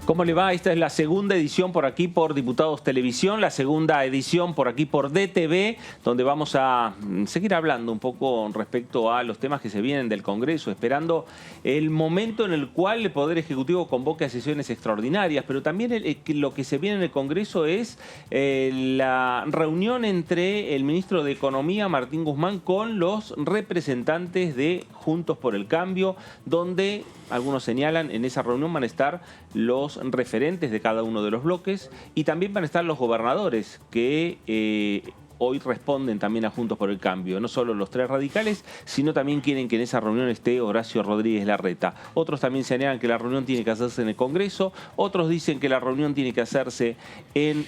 ¿Cómo le va? Esta es la segunda edición por aquí por Diputados Televisión, la segunda edición por aquí por DTV, donde vamos a seguir hablando un poco respecto a los temas que se vienen del Congreso, esperando el momento en el cual el Poder Ejecutivo convoque a sesiones extraordinarias, pero también lo que se viene en el Congreso es la reunión entre el ministro de Economía, Martín Guzmán, con los representantes de Juntos por el Cambio, donde algunos señalan en esa reunión van a estar los referentes de cada uno de los bloques y también van a estar los gobernadores que hoy responden también a Juntos por el Cambio. No solo los tres radicales, sino también quieren que en esa reunión esté Horacio Rodríguez Larreta. Otros también señalan que la reunión tiene que hacerse en el Congreso, otros dicen que la reunión tiene que hacerse en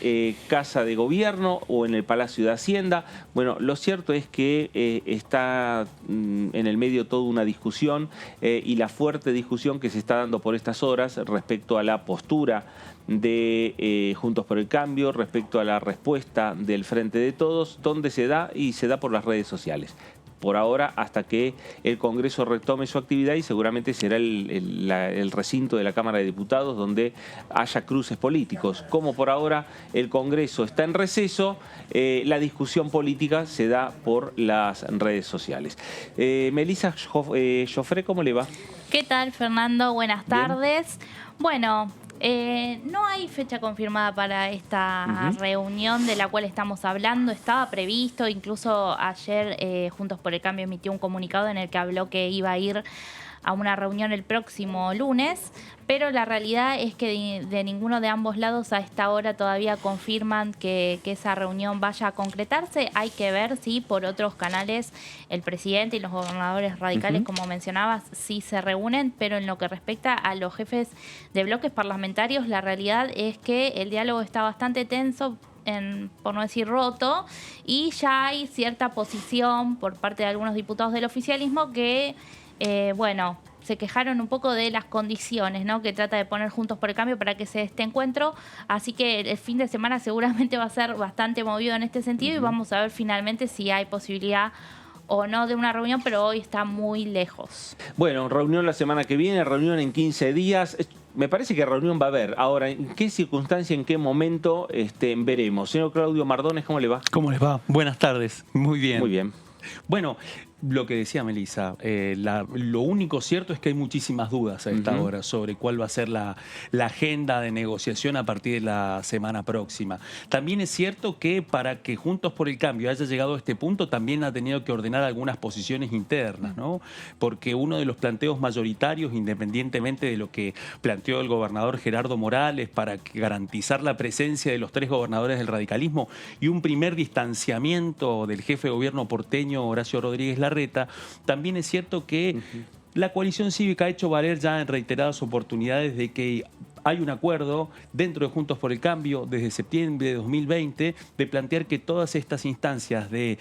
Casa de Gobierno o en el Palacio de Hacienda. Bueno, lo cierto es que está en el medio toda una discusión y la fuerte discusión que se está dando por estas horas respecto a la postura de Juntos por el Cambio, respecto a la respuesta del Frente de Todos, donde se da y se da por las redes sociales. Por ahora, hasta que el Congreso retome su actividad y seguramente será el recinto de la Cámara de Diputados donde haya cruces políticos. Como por ahora el Congreso está en receso, la discusión política se da por las redes sociales. Melissa Joffre, ¿cómo le va? ¿Qué tal, Fernando? Buenas tardes. Bueno, no hay fecha confirmada para esta reunión de la cual estamos hablando. Estaba previsto, incluso ayer Juntos por el Cambio emitió un comunicado en el que habló que iba a ir a una reunión el próximo lunes, pero la realidad es que de ninguno de ambos lados a esta hora todavía confirman que esa reunión vaya a concretarse. Hay que ver si por otros canales el presidente y los gobernadores radicales, como mencionabas, sí se reúnen, pero en lo que respecta a los jefes de bloques parlamentarios, la realidad es que el diálogo está bastante tenso, por no decir roto, y ya hay cierta posición por parte de algunos diputados del oficialismo que bueno, se quejaron un poco de las condiciones, ¿no?, que trata de poner Juntos por el Cambio para que se dé este encuentro. Así que el fin de semana seguramente va a ser bastante movido en este sentido y vamos a ver finalmente si hay posibilidad o no de una reunión, pero hoy está muy lejos. Bueno, reunión la semana que viene, reunión en 15 días. Me parece que reunión va a haber. Ahora, ¿en qué circunstancia, en qué momento veremos? Señor Claudio Mardones, ¿cómo le va? ¿Cómo les va? Buenas tardes. Muy bien. Muy bien. Bueno, lo que decía Melissa, lo único cierto es que hay muchísimas dudas a esta hora sobre cuál va a ser la agenda de negociación a partir de la semana próxima. También es cierto que para que Juntos por el Cambio haya llegado a este punto, también ha tenido que ordenar algunas posiciones internas, ¿no? Porque uno de los planteos mayoritarios, independientemente de lo que planteó el gobernador Gerardo Morales para garantizar la presencia de los tres gobernadores del radicalismo y un primer distanciamiento del jefe de gobierno porteño, Horacio Rodríguez Larreta, también es cierto que la coalición cívica ha hecho valer ya en reiteradas oportunidades de que hay un acuerdo dentro de Juntos por el Cambio desde septiembre de 2020 de plantear que todas estas instancias de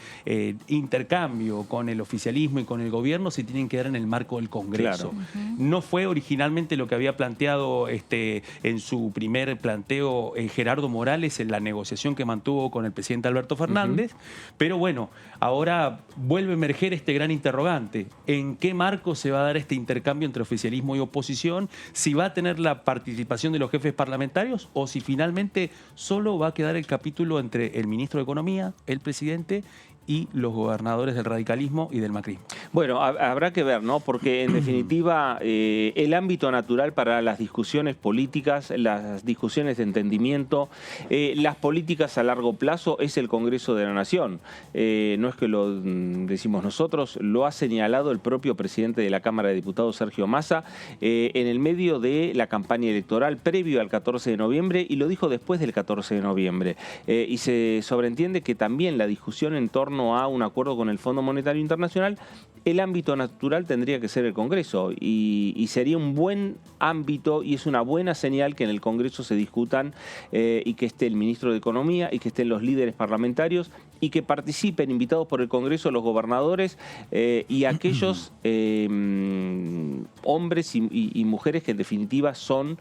intercambio con el oficialismo y con el gobierno se tienen que dar en el marco del Congreso. Claro. No fue originalmente lo que había planteado en su primer planteo Gerardo Morales en la negociación que mantuvo con el presidente Alberto Fernández, pero bueno, ahora vuelve a emerger este gran interrogante. ¿En qué marco se va a dar este intercambio entre oficialismo y oposición? Si va a tener la participación de los jefes parlamentarios o si finalmente solo va a quedar el capítulo entre el ministro de Economía, el presidente y los gobernadores del radicalismo y del macrismo. Bueno, habrá que ver, ¿no? Porque en definitiva el ámbito natural para las discusiones políticas, las discusiones de entendimiento, las políticas a largo plazo es el Congreso de la Nación. No es que lo decimos nosotros, lo ha señalado el propio presidente de la Cámara de Diputados, Sergio Massa, en el medio de la campaña electoral previo al 14 de noviembre y lo dijo después del 14 de noviembre. Y se sobreentiende que también la discusión en torno a un acuerdo con el Fondo Monetario Internacional, el ámbito natural tendría que ser el Congreso y sería un buen ámbito y es una buena señal que en el Congreso se discutan y que esté el ministro de Economía y que estén los líderes parlamentarios y que participen invitados por el Congreso los gobernadores y aquellos hombres y mujeres que en definitiva son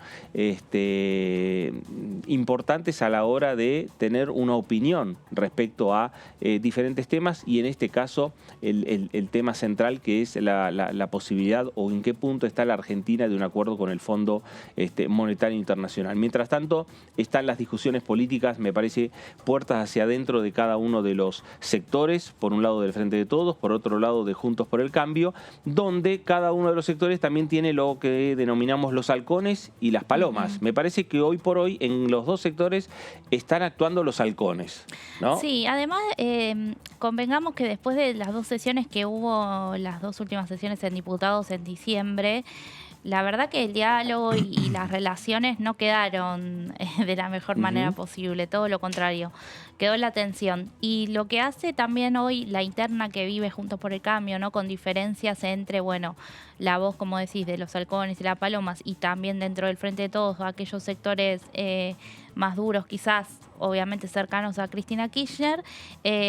importantes a la hora de tener una opinión respecto a diferentes diferentes temas y en este caso el tema central, que es la posibilidad o en qué punto está la Argentina de un acuerdo con el Fondo Monetario Internacional. Mientras tanto, están las discusiones políticas, me parece, puertas hacia adentro de cada uno de los sectores, por un lado del Frente de Todos, por otro lado de Juntos por el Cambio, donde cada uno de los sectores también tiene lo que denominamos los halcones y las palomas. Me parece que hoy por hoy en los dos sectores están actuando los halcones, ¿no? Sí, además convengamos que después de las dos sesiones que hubo, las dos últimas sesiones en diputados en diciembre, la verdad que el diálogo y las relaciones no quedaron de la mejor manera posible, todo lo contrario, quedó la tensión. Y lo que hace también hoy la interna que vive Juntos por el Cambio, ¿no? Con diferencias entre, bueno, la voz, como decís, de los halcones y las palomas, y también dentro del Frente de Todos, aquellos sectores más duros quizás, obviamente cercanos a Cristina Kirchner,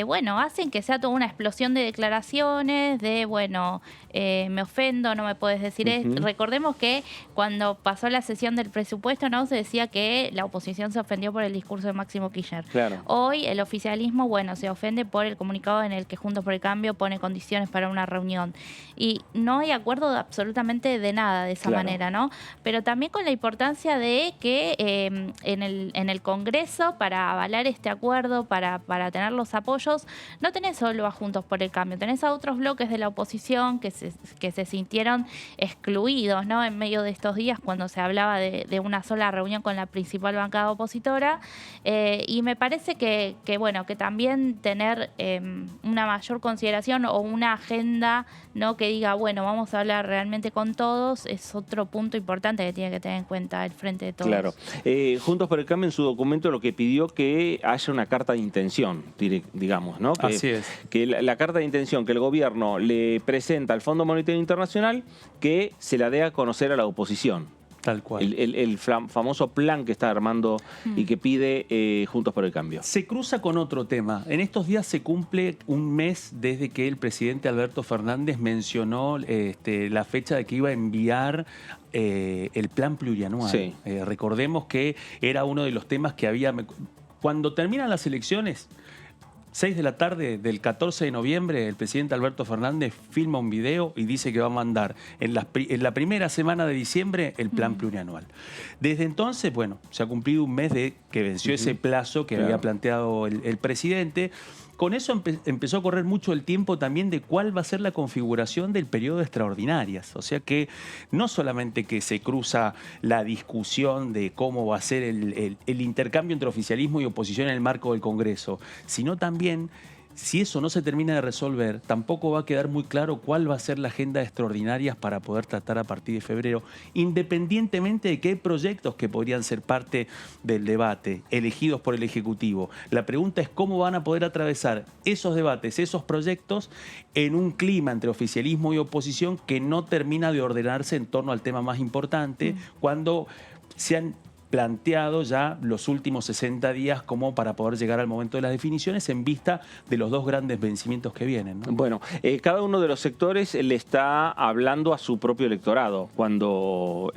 bueno, hacen que sea toda una explosión de declaraciones, de, bueno, me ofendo, no me puedes decir esto. Recordemos que cuando pasó la sesión del presupuesto, ¿no? Se decía que la oposición se ofendió por el discurso de Máximo Kirchner. Claro. Hoy el oficialismo, bueno, se ofende por el comunicado en el que Juntos por el Cambio pone condiciones para una reunión. Y no hay acuerdo absolutamente de nada de esa manera, ¿no? Pero también con la importancia de que en el Congreso, para avalar este acuerdo, para tener los apoyos, no tenés solo a Juntos por el Cambio, tenés a otros bloques de la oposición que se sintieron excluidos, ¿no? En medio de estos días, cuando se hablaba de una sola reunión con la principal bancada opositora, y me parece que bueno, que también tener una mayor consideración o una agenda, ¿no? Que diga, bueno, vamos a hablar realmente con todos, es otro punto importante que tiene que tener en cuenta el Frente de Todos. Claro. Juntos por el Cambio en su documento lo que pidió que haya una carta de intención, digamos, ¿no? Así es. Que la carta de intención que el gobierno le presenta al Fondo Monetario Internacional, que se la dé a conocer a la oposición. Tal cual. El famoso plan que está armando y que pide Juntos por el Cambio. Se cruza con otro tema. En estos días se cumple un mes desde que el presidente Alberto Fernández mencionó la fecha de que iba a enviar el plan plurianual. Sí. Recordemos que era uno de los temas que había... Cuando terminan las elecciones, 6 de la tarde del 14 de noviembre, el presidente Alberto Fernández filma un video y dice que va a mandar en la primera semana de diciembre el plan plurianual. Desde entonces, bueno, se ha cumplido un mes de que venció ese plazo que había planteado el presidente. Con eso empezó a correr mucho el tiempo también de cuál va a ser la configuración del periodo de extraordinarias. O sea que no solamente que se cruza la discusión de cómo va a ser el intercambio entre oficialismo y oposición en el marco del Congreso, sino también, si eso no se termina de resolver, tampoco va a quedar muy claro cuál va a ser la agenda de extraordinarias para poder tratar a partir de febrero, independientemente de que hay proyectos que podrían ser parte del debate, elegidos por el Ejecutivo. La pregunta es cómo van a poder atravesar esos debates, esos proyectos, en un clima entre oficialismo y oposición que no termina de ordenarse en torno al tema más importante, cuando se han planteado ya los últimos 60 días como para poder llegar al momento de las definiciones en vista de los dos grandes vencimientos que vienen, ¿no? Bueno, cada uno de los sectores le está hablando a su propio electorado cuando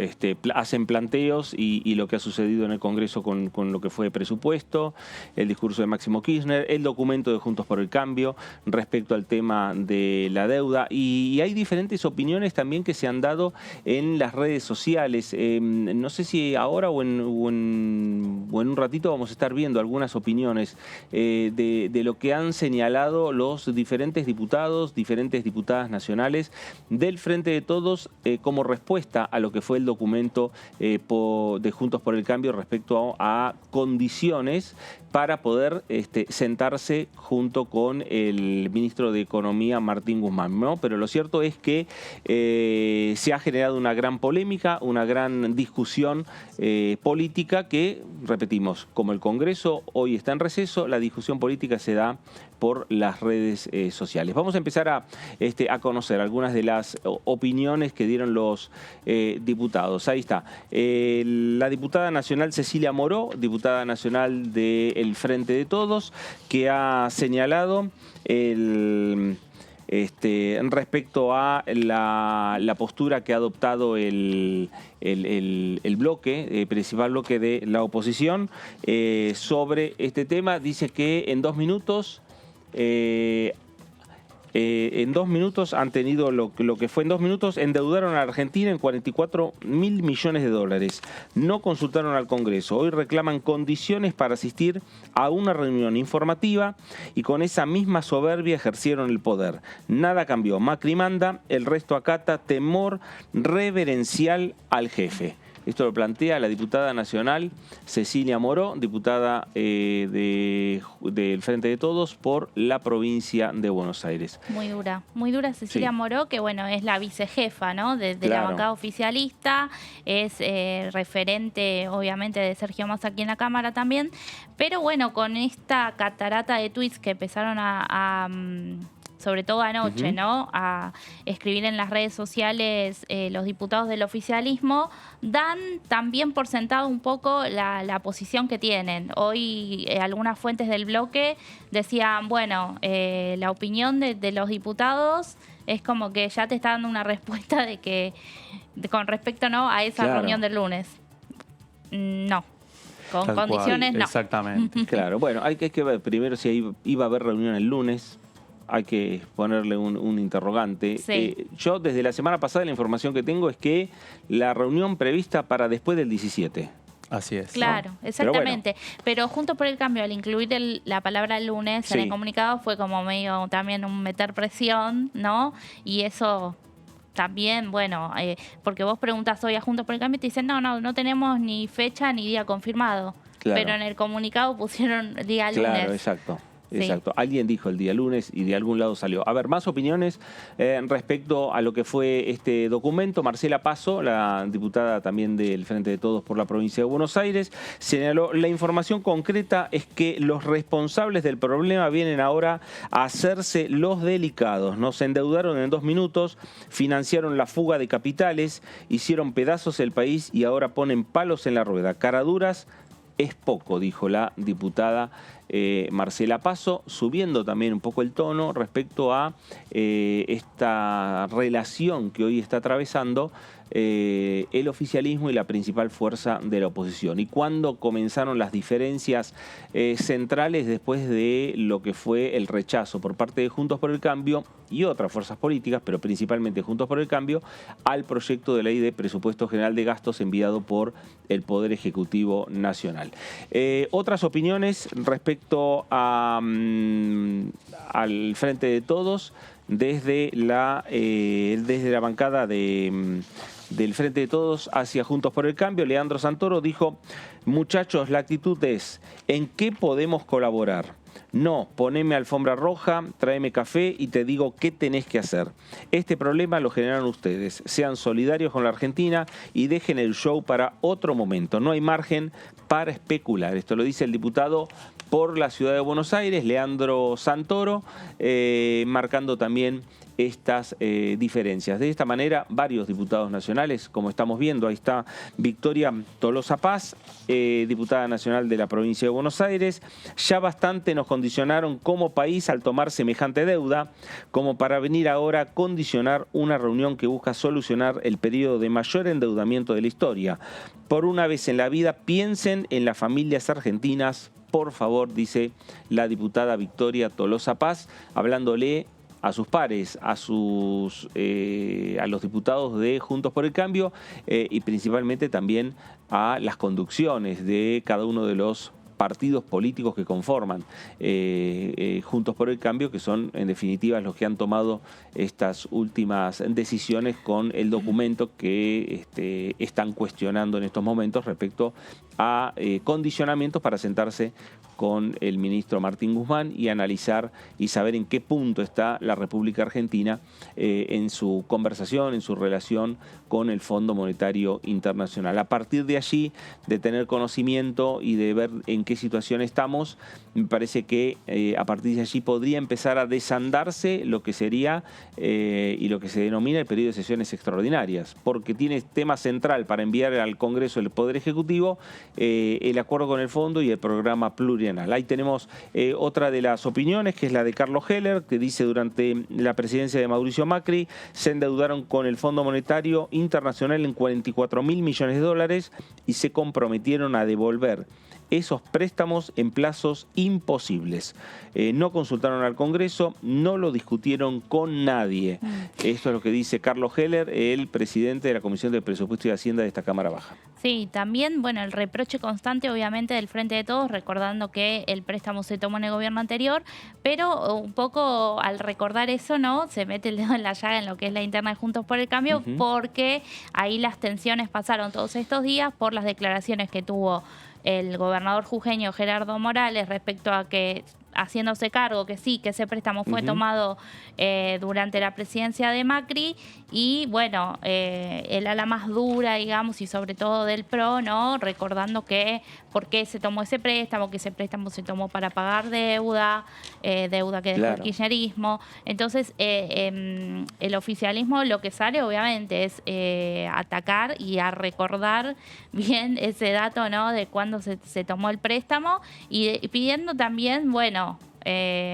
hacen planteos y lo que ha sucedido en el Congreso con lo que fue presupuesto, el discurso de Máximo Kirchner, el documento de Juntos por el Cambio respecto al tema de la deuda, y hay diferentes opiniones también que se han dado en las redes sociales. No sé si ahora o en un ratito vamos a estar viendo algunas opiniones de lo que han señalado los diferentes diputados, diferentes diputadas nacionales del Frente de Todos como respuesta a lo que fue el documento de Juntos por el Cambio respecto a condiciones para poder sentarse junto con el ministro de Economía, Martín Guzmán, ¿no? Pero lo cierto es que se ha generado una gran polémica, una gran discusión política que, repetimos, como el Congreso hoy está en receso, la discusión política se da por las redes sociales. Vamos a empezar a conocer algunas de las opiniones que dieron los diputados. Ahí está. La diputada nacional Cecilia Moró, diputada nacional del Frente de Todos, que ha señalado respecto a la postura que ha adoptado el principal bloque de la oposición sobre este tema. Dice que en 2 minutos en 2 minutos han tenido lo que fue en 2 minutos, endeudaron a Argentina en 44.000 millones de dólares. No consultaron al Congreso. Hoy reclaman condiciones para asistir a una reunión informativa y con esa misma soberbia ejercieron el poder. Nada cambió. Macri manda, el resto acata, temor reverencial al jefe. Esto lo plantea la diputada nacional Cecilia Moró, diputada del Frente de Todos por la provincia de Buenos Aires. Muy dura Cecilia Moró, que bueno, es la vicejefa, ¿no? de la bancada oficialista, es referente obviamente de Sergio Massa aquí en la Cámara también, pero bueno, con esta catarata de tweets que empezaron sobre todo anoche, ¿no? A escribir en las redes sociales los diputados del oficialismo, dan también por sentado un poco la posición que tienen. Hoy algunas fuentes del bloque decían, bueno, la opinión de los diputados es como que ya te está dando una respuesta de que con respecto, ¿no?, a esa reunión del lunes. No. Con Tal condiciones cual. no. Exactamente. Claro, bueno, hay que ver primero si iba a haber reunión el lunes. Hay que ponerle un interrogante. Sí. Yo desde la semana pasada la información que tengo es que la reunión prevista para después del 17. Así es. Claro, ¿no? exactamente. Pero Juntos por el Cambio, al incluir la palabra lunes en el comunicado, fue como medio también un meter presión, ¿no? Y eso también, bueno, porque vos preguntás hoy a Juntos por el Cambio y te dicen, no tenemos ni fecha ni día confirmado. Claro. Pero en el comunicado pusieron día lunes. Claro, exacto. Sí. Exacto. Alguien dijo el día lunes y de algún lado salió. A ver, más opiniones respecto a lo que fue este documento. Marcela Paso, la diputada también del Frente de Todos por la provincia de Buenos Aires, señaló: la información concreta es que los responsables del problema vienen ahora a hacerse los delicados. Nos endeudaron en 2 minutos, financiaron la fuga de capitales, hicieron pedazos el país y ahora ponen palos en la rueda. Caraduras es poco, dijo la diputada Marcela Paso, subiendo también un poco el tono respecto a esta relación que hoy está atravesando el oficialismo y la principal fuerza de la oposición. Y cuándo comenzaron las diferencias centrales después de lo que fue el rechazo por parte de Juntos por el Cambio y otras fuerzas políticas, pero principalmente Juntos por el Cambio, al proyecto de ley de presupuesto general de gastos enviado por el Poder Ejecutivo Nacional. Otras opiniones respecto al Frente de Todos desde la bancada del Frente de Todos hacia Juntos por el Cambio. Leandro Santoro dijo: muchachos, la actitud es ¿en qué podemos colaborar? No, poneme alfombra roja, tráeme café y te digo qué tenés que hacer. Este problema lo generaron ustedes. Sean solidarios con la Argentina y dejen el show para otro momento. No hay margen para especular. Esto lo dice el diputado por la Ciudad de Buenos Aires, Leandro Santoro, marcando también estas diferencias. De esta manera, varios diputados nacionales, como estamos viendo, ahí está Victoria Tolosa Paz, diputada nacional de la provincia de Buenos Aires. Ya bastante nos condicionaron como país al tomar semejante deuda, como para venir ahora a condicionar una reunión que busca solucionar el periodo de mayor endeudamiento de la historia. Por una vez en la vida, piensen en las familias argentinas, por favor, dice la diputada Victoria Tolosa Paz, hablándole a sus pares, a los diputados de Juntos por el Cambio y principalmente también a las conducciones de cada uno de los partidos políticos que conforman Juntos por el Cambio, que son en definitiva los que han tomado estas últimas decisiones con el documento que están cuestionando en estos momentos respecto a condicionamientos para sentarse con el ministro Martín Guzmán y analizar y saber en qué punto está la República Argentina en su conversación, en su relación con el Fondo Monetario Internacional. A partir de allí, de tener conocimiento y de ver en qué situación estamos, me parece que a partir de allí podría empezar a desandarse lo que sería y lo que se denomina el periodo de sesiones extraordinarias, porque tiene tema central para enviar al Congreso del Poder Ejecutivo el acuerdo con el Fondo y el programa plurianual. Ahí tenemos otra de las opiniones, que es la de Carlos Heller, que dice: durante la presidencia de Mauricio Macri se endeudaron con el Fondo Monetario Internacional en 44.000 millones de dólares y se comprometieron a devolver esos préstamos en plazos imposibles. No consultaron al Congreso, no lo discutieron con nadie. Esto es lo que dice Carlos Heller, el presidente de la Comisión de Presupuesto y Hacienda de esta Cámara Baja. Sí, también, bueno, el reproche constante, obviamente, del Frente de Todos, recordando que el préstamo se tomó en el gobierno anterior, pero un poco al recordar eso, ¿no? Se mete el dedo en la llaga en lo que es la interna de Juntos por el Cambio, porque ahí las tensiones pasaron todos estos días por las declaraciones que tuvo el gobernador jujeño Gerardo Morales respecto a que, haciéndose cargo que sí, que ese préstamo fue tomado durante la presidencia de Macri, y bueno, el ala más dura, digamos, y sobre todo del PRO, ¿no? Recordando que por qué se tomó ese préstamo, que ese préstamo se tomó para pagar deuda que dejó el kirchnerismo. Entonces, el oficialismo lo que sale, obviamente, es atacar y a recordar bien ese dato, ¿no? De cuándo se tomó el préstamo, y pidiendo también, bueno,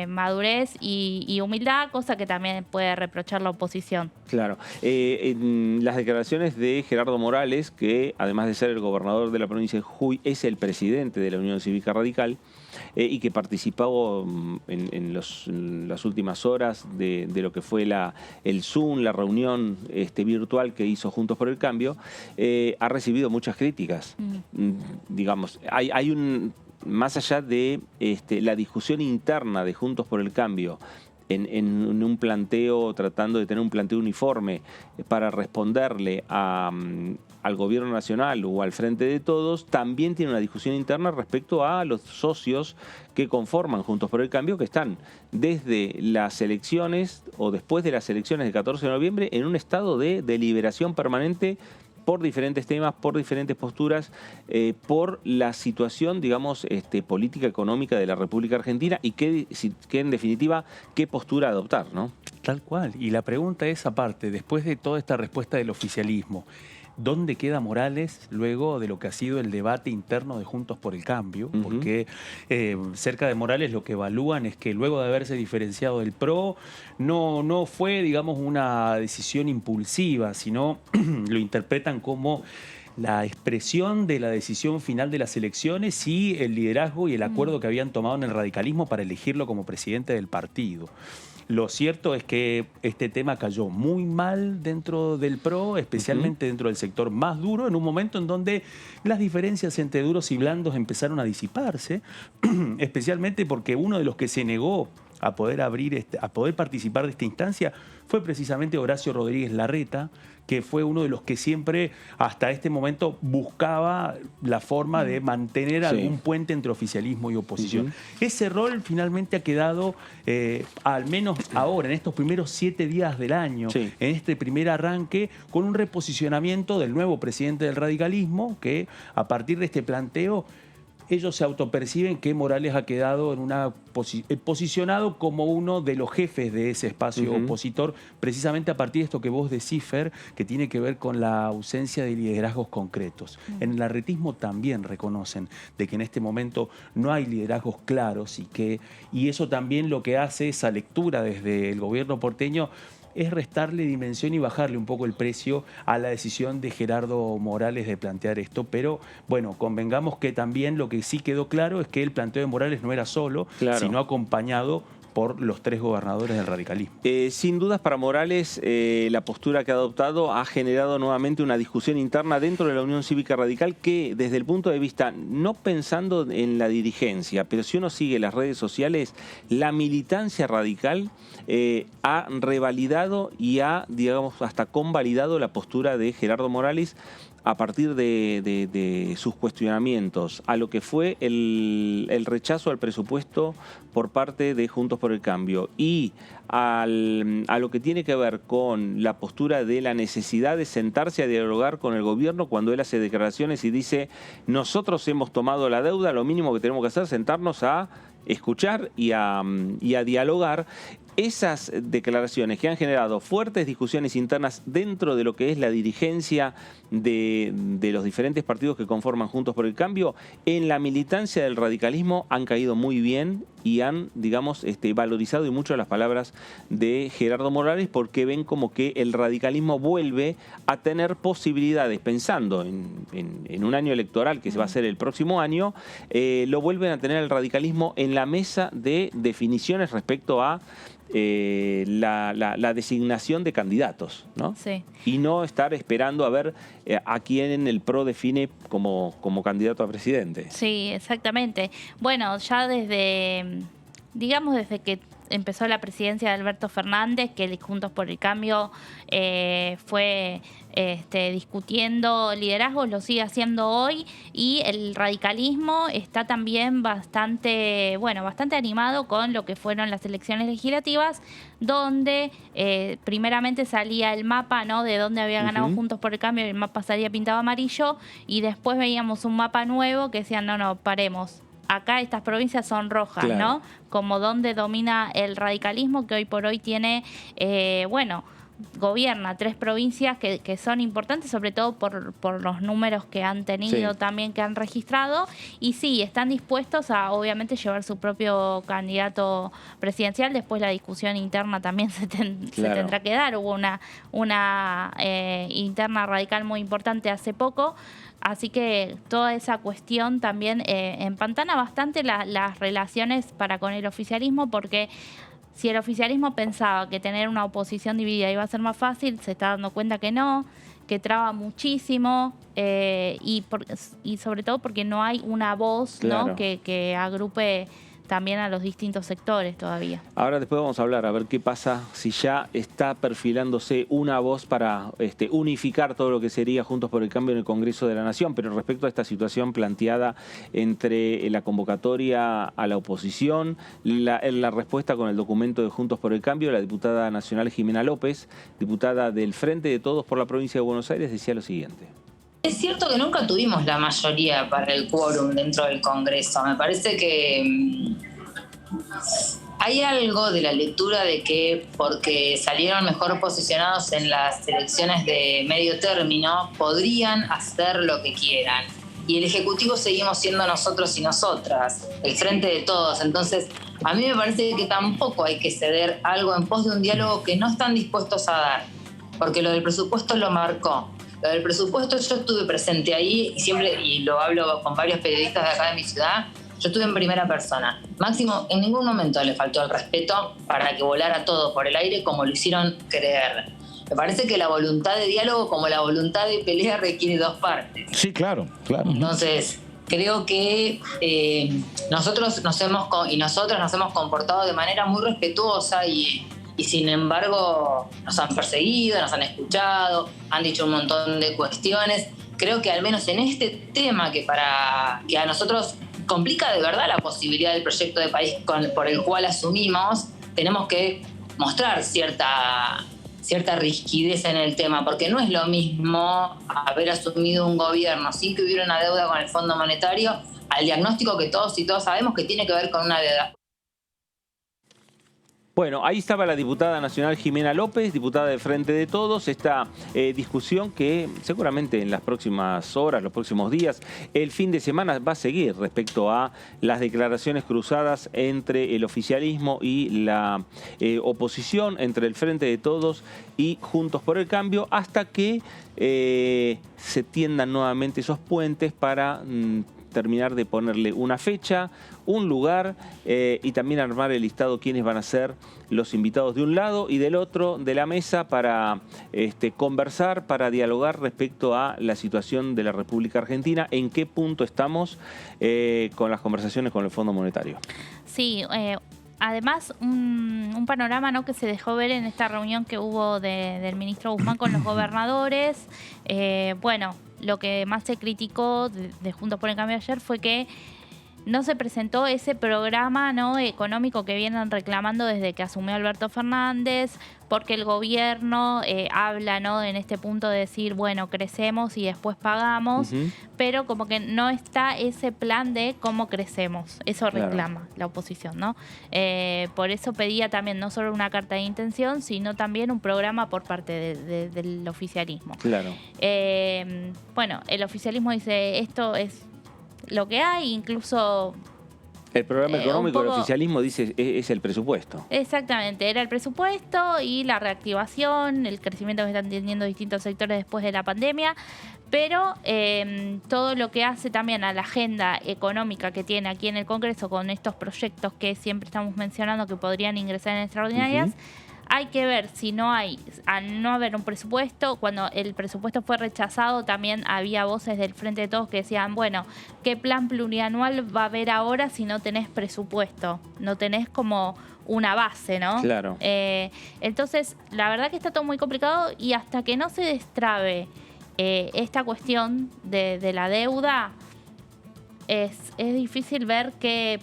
madurez y humildad, cosa que también puede reprochar la oposición. Claro. En las declaraciones de Gerardo Morales, que además de ser el gobernador de la provincia de Jujuy, es el presidente de la Unión Cívica Radical, y que participó en las últimas horas de lo que fue el Zoom, la reunión virtual que hizo Juntos por el Cambio, ha recibido muchas críticas. Digamos, hay un... Más allá de la discusión interna de Juntos por el Cambio, en un planteo, tratando de tener un planteo uniforme para responderle al gobierno nacional o al Frente de Todos, también tiene una discusión interna respecto a los socios que conforman Juntos por el Cambio, que están desde las elecciones o después de las elecciones del 14 de noviembre en un estado de deliberación permanente por diferentes temas, por diferentes posturas, por la situación, digamos, política económica de la República Argentina y que en definitiva, qué postura adoptar, ¿no? Tal cual. Y la pregunta es, aparte, después de toda esta respuesta del oficialismo, ¿dónde queda Morales luego de lo que ha sido el debate interno de Juntos por el Cambio? Porque cerca de Morales lo que evalúan es que luego de haberse diferenciado del PRO, no fue, digamos, una decisión impulsiva, sino lo interpretan como la expresión de la decisión final de las elecciones y el liderazgo y el acuerdo que habían tomado en el radicalismo para elegirlo como presidente del partido. Lo cierto es que este tema cayó muy mal dentro del PRO, especialmente dentro del sector más duro, en un momento en donde las diferencias entre duros y blandos empezaron a disiparse, especialmente porque uno de los que se negó a poder a poder participar de esta instancia fue precisamente Horacio Rodríguez Larreta, que fue uno de los que siempre hasta este momento buscaba la forma de mantener algún puente entre oficialismo y oposición. Ese rol finalmente ha quedado, al menos ahora, en estos primeros 7 días del año, en este primer arranque, con un reposicionamiento del nuevo presidente del radicalismo, que a partir de este planteo ellos se autoperciben que Morales ha quedado en posicionado como uno de los jefes de ese espacio opositor, precisamente a partir de esto que vos decís, Fer, que tiene que ver con la ausencia de liderazgos concretos. En el larretismo también reconocen de que en este momento no hay liderazgos claros y eso también lo que hace esa lectura desde el gobierno porteño es restarle dimensión y bajarle un poco el precio a la decisión de Gerardo Morales de plantear esto. Pero bueno, convengamos que también lo que sí quedó claro es que el planteo de Morales no era solo, sino acompañado por los 3 gobernadores del radicalismo. Sin dudas para Morales, la postura que ha adoptado ha generado nuevamente una discusión interna dentro de la Unión Cívica Radical que desde el punto de vista, no pensando en la dirigencia, pero si uno sigue las redes sociales, la militancia radical ha revalidado y ha, digamos, hasta convalidado la postura de Gerardo Morales a partir de sus cuestionamientos a lo que fue el rechazo al presupuesto por parte de Juntos por el Cambio y a lo que tiene que ver con la postura de la necesidad de sentarse a dialogar con el gobierno cuando él hace declaraciones y dice: nosotros hemos tomado la deuda, lo mínimo que tenemos que hacer es sentarnos a escuchar y a dialogar. Esas declaraciones que han generado fuertes discusiones internas dentro de lo que es la dirigencia de los diferentes partidos que conforman Juntos por el Cambio, en la militancia del radicalismo han caído muy bien y han, digamos, valorizado y mucho las palabras de Gerardo Morales, porque ven como que el radicalismo vuelve a tener posibilidades, pensando en un año electoral que se va a hacer el próximo año, lo vuelven a tener el radicalismo en la mesa de definiciones respecto a la designación de candidatos, ¿no? Sí. Y no estar esperando a ver a quién el PRO define como candidato a presidente. Sí, exactamente. Bueno, ya desde que empezó la presidencia de Alberto Fernández, que el Juntos por el Cambio fue discutiendo liderazgos, lo sigue haciendo hoy, y el radicalismo está también bastante animado con lo que fueron las elecciones legislativas, donde primeramente salía el mapa, ¿no?, de dónde había ganado Juntos por el Cambio, y el mapa salía pintado amarillo, y después veíamos un mapa nuevo que decían, no, paremos. Acá estas provincias son rojas, claro, ¿no? Como donde domina el radicalismo, que hoy por hoy tiene, gobierna 3 provincias que son importantes, sobre todo por los números que han tenido, también que han registrado, y sí, están dispuestos a obviamente llevar su propio candidato presidencial. Después la discusión interna también se tendrá que dar. Hubo una interna radical muy importante hace poco. Así que toda esa cuestión también empantana bastante las relaciones para con el oficialismo, porque si el oficialismo pensaba que tener una oposición dividida iba a ser más fácil, se está dando cuenta que no, que traba muchísimo, y sobre todo porque no hay una voz, claro, ¿no?, que agrupe también a los distintos sectores todavía. Ahora después vamos a hablar, a ver qué pasa si ya está perfilándose una voz para unificar todo lo que sería Juntos por el Cambio en el Congreso de la Nación. Pero respecto a esta situación planteada entre la convocatoria a la oposición, la respuesta con el documento de Juntos por el Cambio, la diputada nacional Jimena López, diputada del Frente de Todos por la provincia de Buenos Aires, decía lo siguiente. Es cierto que nunca tuvimos la mayoría para el quórum dentro del Congreso. Me parece que hay algo de la lectura de que porque salieron mejor posicionados en las elecciones de medio término, podrían hacer lo que quieran. Y el Ejecutivo seguimos siendo nosotros y nosotras, el Frente de Todos. Entonces, a mí me parece que tampoco hay que ceder algo en pos de un diálogo que no están dispuestos a dar, porque lo del presupuesto lo marcó. Lo del presupuesto, yo estuve presente ahí y lo hablo con varios periodistas de acá de mi ciudad. Yo estuve en primera persona. Máximo, en ningún momento le faltó el respeto para que volara todo por el aire como lo hicieron creer. Me parece que la voluntad de diálogo, como la voluntad de pelea, requiere 2 partes. Sí, claro. Entonces, creo que nosotros nos hemos comportado de manera muy respetuosa y sin embargo nos han perseguido, nos han escuchado, han dicho un montón de cuestiones. Creo que al menos en este tema que a nosotros complica de verdad la posibilidad del proyecto de país por el cual asumimos, tenemos que mostrar cierta rigidez en el tema, porque no es lo mismo haber asumido un gobierno sin que hubiera una deuda con el Fondo Monetario al diagnóstico que todos y todas sabemos que tiene que ver con una deuda. Bueno, ahí estaba la diputada nacional Jimena López, diputada del Frente de Todos, esta discusión que seguramente en las próximas horas, los próximos días, el fin de semana va a seguir respecto a las declaraciones cruzadas entre el oficialismo y la oposición, entre el Frente de Todos y Juntos por el Cambio, hasta que se tiendan nuevamente esos puentes para terminar de ponerle una fecha, un lugar y también armar el listado quiénes van a ser los invitados de un lado y del otro de la mesa para conversar, para dialogar respecto a la situación de la República Argentina, en qué punto estamos con las conversaciones con el Fondo Monetario. Sí, además un panorama, ¿no?, que se dejó ver en esta reunión que hubo del ministro Guzmán con los gobernadores. Lo que más se criticó de Juntos por el Cambio ayer fue que no se presentó ese programa, ¿no?, económico que vienen reclamando desde que asumió Alberto Fernández, porque el gobierno habla, ¿no?, en este punto de decir, bueno, crecemos y después pagamos, pero como que no está ese plan de cómo crecemos. Eso reclama la oposición, ¿no? Por eso pedía también no solo una carta de intención, sino también un programa por parte del oficialismo. Claro. El oficialismo dice, esto es lo que hay, incluso El programa económico del poco... oficialismo dice es el presupuesto. Exactamente, era el presupuesto y la reactivación, el crecimiento que están teniendo distintos sectores después de la pandemia, pero todo lo que hace también a la agenda económica que tiene aquí en el Congreso con estos proyectos que siempre estamos mencionando que podrían ingresar en extraordinarias, hay que ver si no hay, al no haber un presupuesto, cuando el presupuesto fue rechazado también había voces del Frente de Todos que decían, bueno, ¿qué plan plurianual va a haber ahora si no tenés presupuesto? No tenés como una base, ¿no? Claro. Entonces, la verdad que está todo muy complicado y hasta que no se destrabe esta cuestión de la deuda, es difícil ver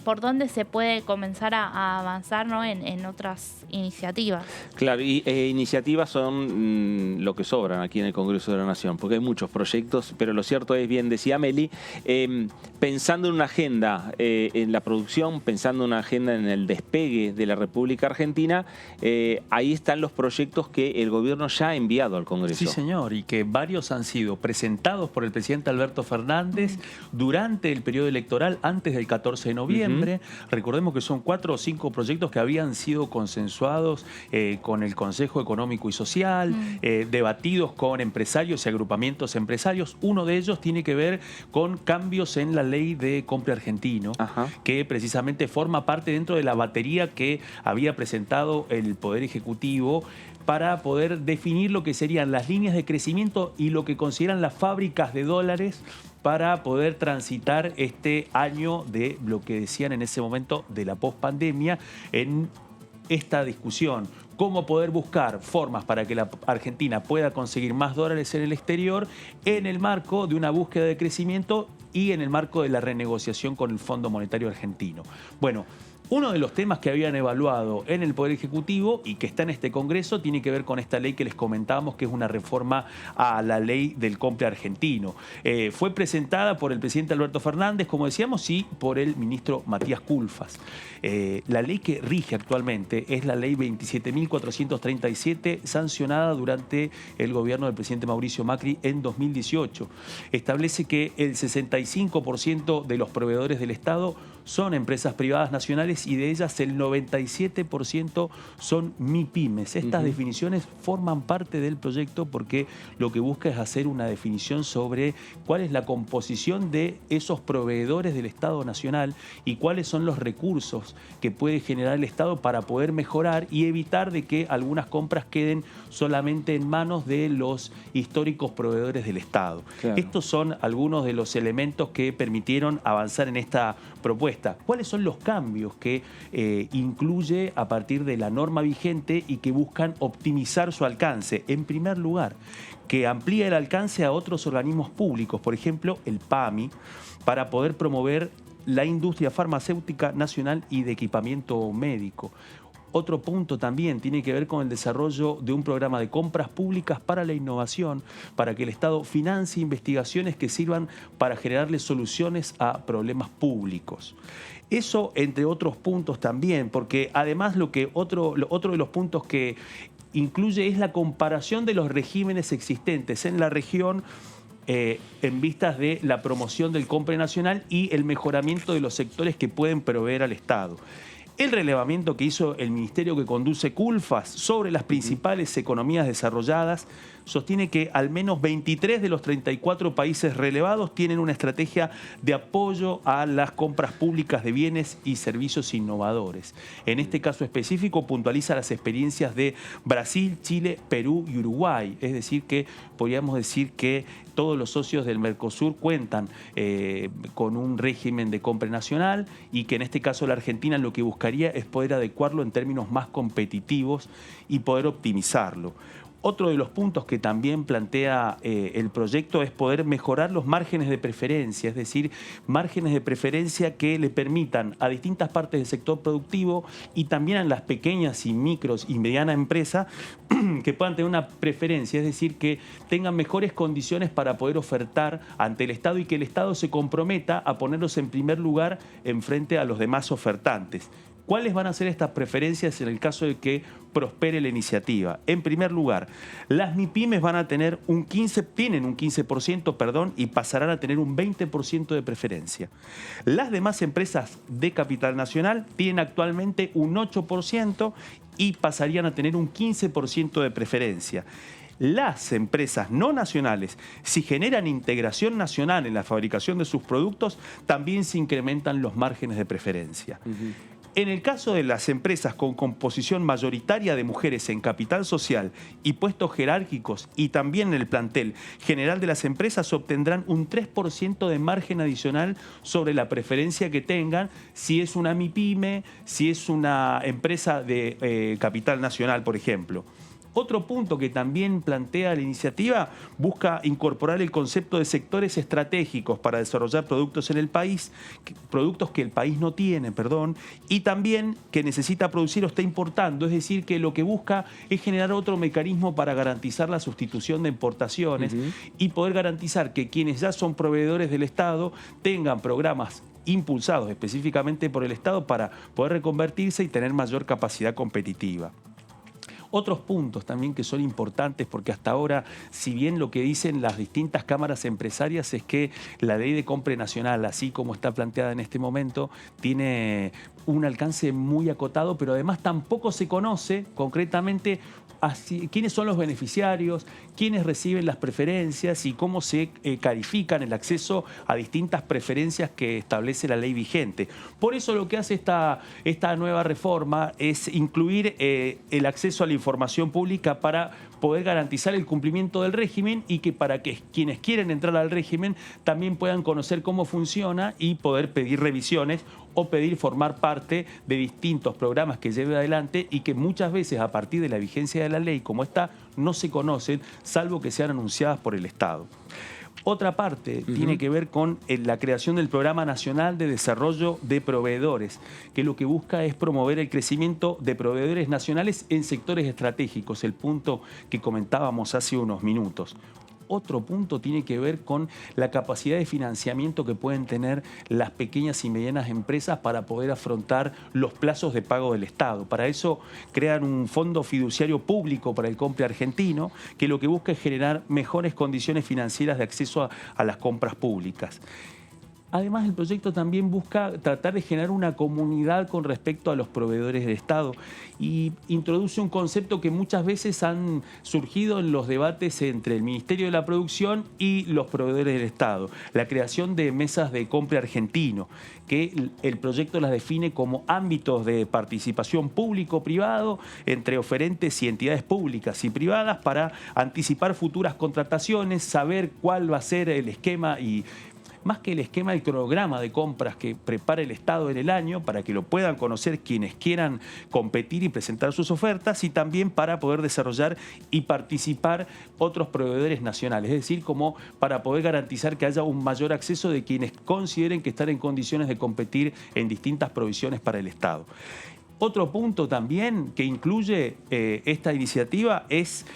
por dónde se puede comenzar a avanzar, ¿no? en otras iniciativas. Claro, y iniciativas son lo que sobran aquí en el Congreso de la Nación, porque hay muchos proyectos, pero lo cierto es, bien decía Meli, pensando en una agenda, en la producción, pensando en una agenda en el despegue de la República Argentina, ahí están los proyectos que el gobierno ya ha enviado al Congreso. Sí, señor, y que varios han sido presentados por el presidente Alberto Fernández durante el periodo electoral antes del 14 de noviembre. Recordemos que son 4 o 5 proyectos que habían sido consensuados con el Consejo Económico y Social, debatidos con empresarios y agrupamientos empresarios. Uno de ellos tiene que ver con cambios en la ley de compra argentino, que precisamente forma parte dentro de la batería que había presentado el Poder Ejecutivo para poder definir lo que serían las líneas de crecimiento y lo que consideran las fábricas de dólares para poder transitar este año de lo que decían en ese momento de la pospandemia en esta discusión. Cómo poder buscar formas para que la Argentina pueda conseguir más dólares en el exterior en el marco de una búsqueda de crecimiento y en el marco de la renegociación con el Fondo Monetario Argentino. Bueno, uno de los temas que habían evaluado en el Poder Ejecutivo y que está en este Congreso tiene que ver con esta ley que les comentábamos, que es una reforma a la ley del compre argentino. Fue presentada por el presidente Alberto Fernández, como decíamos, y por el ministro Matías Culfas. La ley que rige actualmente es la ley 27.437, sancionada durante el gobierno del presidente Mauricio Macri en 2018. Establece que el 65% de los proveedores del Estado son empresas privadas nacionales y de ellas el 97% son MIPYMES. Estas definiciones forman parte del proyecto porque lo que busca es hacer una definición sobre cuál es la composición de esos proveedores del Estado nacional y cuáles son los recursos que puede generar el Estado para poder mejorar y evitar de que algunas compras queden solamente en manos de los históricos proveedores del Estado. Claro. Estos son algunos de los elementos que permitieron avanzar en esta propuesta. ¿Cuáles son los cambios que incluye a partir de la norma vigente y que buscan optimizar su alcance? En primer lugar, que amplía el alcance a otros organismos públicos, por ejemplo, el PAMI, para poder promover la industria farmacéutica nacional y de equipamiento médico. Otro punto también tiene que ver con el desarrollo de un programa de compras públicas para la innovación, para que el Estado financie investigaciones que sirvan para generarle soluciones a problemas públicos. Eso entre otros puntos también, porque además otro de los puntos que incluye es la comparación de los regímenes existentes en la región en vistas de la promoción del compre nacional y el mejoramiento de los sectores que pueden proveer al Estado. El relevamiento que hizo el ministerio que conduce Culfas sobre las principales economías desarrolladas sostiene que al menos 23 de los 34 países relevados tienen una estrategia de apoyo a las compras públicas de bienes y servicios innovadores. En este caso específico puntualiza las experiencias de Brasil, Chile, Perú y Uruguay. Es decir que podríamos decir que todos los socios del Mercosur cuentan con un régimen de compra nacional y que en este caso la Argentina lo que buscaría es poder adecuarlo en términos más competitivos y poder optimizarlo. Otro de los puntos que también plantea el proyecto es poder mejorar los márgenes de preferencia, es decir, márgenes de preferencia que le permitan a distintas partes del sector productivo y también a las pequeñas y micros y medianas empresas que puedan tener una preferencia, es decir, que tengan mejores condiciones para poder ofertar ante el Estado y que el Estado se comprometa a ponerlos en primer lugar en frente a los demás ofertantes. ¿Cuáles van a ser estas preferencias en el caso de que prospere la iniciativa? En primer lugar, las MIPYMES van a tener tienen un 15%, y pasarán a tener un 20% de preferencia. Las demás empresas de capital nacional tienen actualmente un 8% y pasarían a tener un 15% de preferencia. Las empresas no nacionales, si generan integración nacional en la fabricación de sus productos, también se incrementan los márgenes de preferencia. En el caso de las empresas con composición mayoritaria de mujeres en capital social y puestos jerárquicos y también en el plantel general de las empresas, obtendrán un 3% de margen adicional sobre la preferencia que tengan si es una MIPYME, si es una empresa de capital nacional, por ejemplo. Otro punto que también plantea la iniciativa busca incorporar el concepto de sectores estratégicos para desarrollar productos en el país, productos que el país no tiene, y también que necesita producir o está importando, es decir, que lo que busca es generar otro mecanismo para garantizar la sustitución de importaciones y poder garantizar que quienes ya son proveedores del Estado tengan programas impulsados específicamente por el Estado para poder reconvertirse y tener mayor capacidad competitiva. Otros puntos también que son importantes, porque hasta ahora, si bien lo que dicen las distintas cámaras empresarias es que la ley de compra nacional, así como está planteada en este momento, tiene un alcance muy acotado, pero además tampoco se conoce concretamente quiénes son los beneficiarios, quiénes reciben las preferencias y cómo se califican el acceso a distintas preferencias que establece la ley vigente. Por eso lo que hace esta nueva reforma es incluir el acceso a la información pública para poder garantizar el cumplimiento del régimen y que para que quienes quieren entrar al régimen también puedan conocer cómo funciona y poder pedir revisiones o pedir formar parte de distintos programas que lleve adelante y que muchas veces a partir de la vigencia de la ley como esta no se conocen, salvo que sean anunciadas por el Estado. Otra parte tiene que ver con la creación del Programa Nacional de Desarrollo de Proveedores, que lo que busca es promover el crecimiento de proveedores nacionales en sectores estratégicos, el punto que comentábamos hace unos minutos. Otro punto tiene que ver con la capacidad de financiamiento que pueden tener las pequeñas y medianas empresas para poder afrontar los plazos de pago del Estado. Para eso crean un fondo fiduciario público para el compre argentino, que lo que busca es generar mejores condiciones financieras de acceso a las compras públicas. Además, el proyecto también busca tratar de generar una comunidad con respecto a los proveedores del Estado y introduce un concepto que muchas veces han surgido en los debates entre el Ministerio de la Producción y los proveedores del Estado. La creación de mesas de compra argentino, que el proyecto las define como ámbitos de participación público-privado entre oferentes y entidades públicas y privadas para anticipar futuras contrataciones, saber cuál va a ser el esquema y más que el esquema, el cronograma de compras que prepara el Estado en el año para que lo puedan conocer quienes quieran competir y presentar sus ofertas y también para poder desarrollar y participar otros proveedores nacionales, es decir, como para poder garantizar que haya un mayor acceso de quienes consideren que están en condiciones de competir en distintas provisiones para el Estado. Otro punto también que incluye esta iniciativa es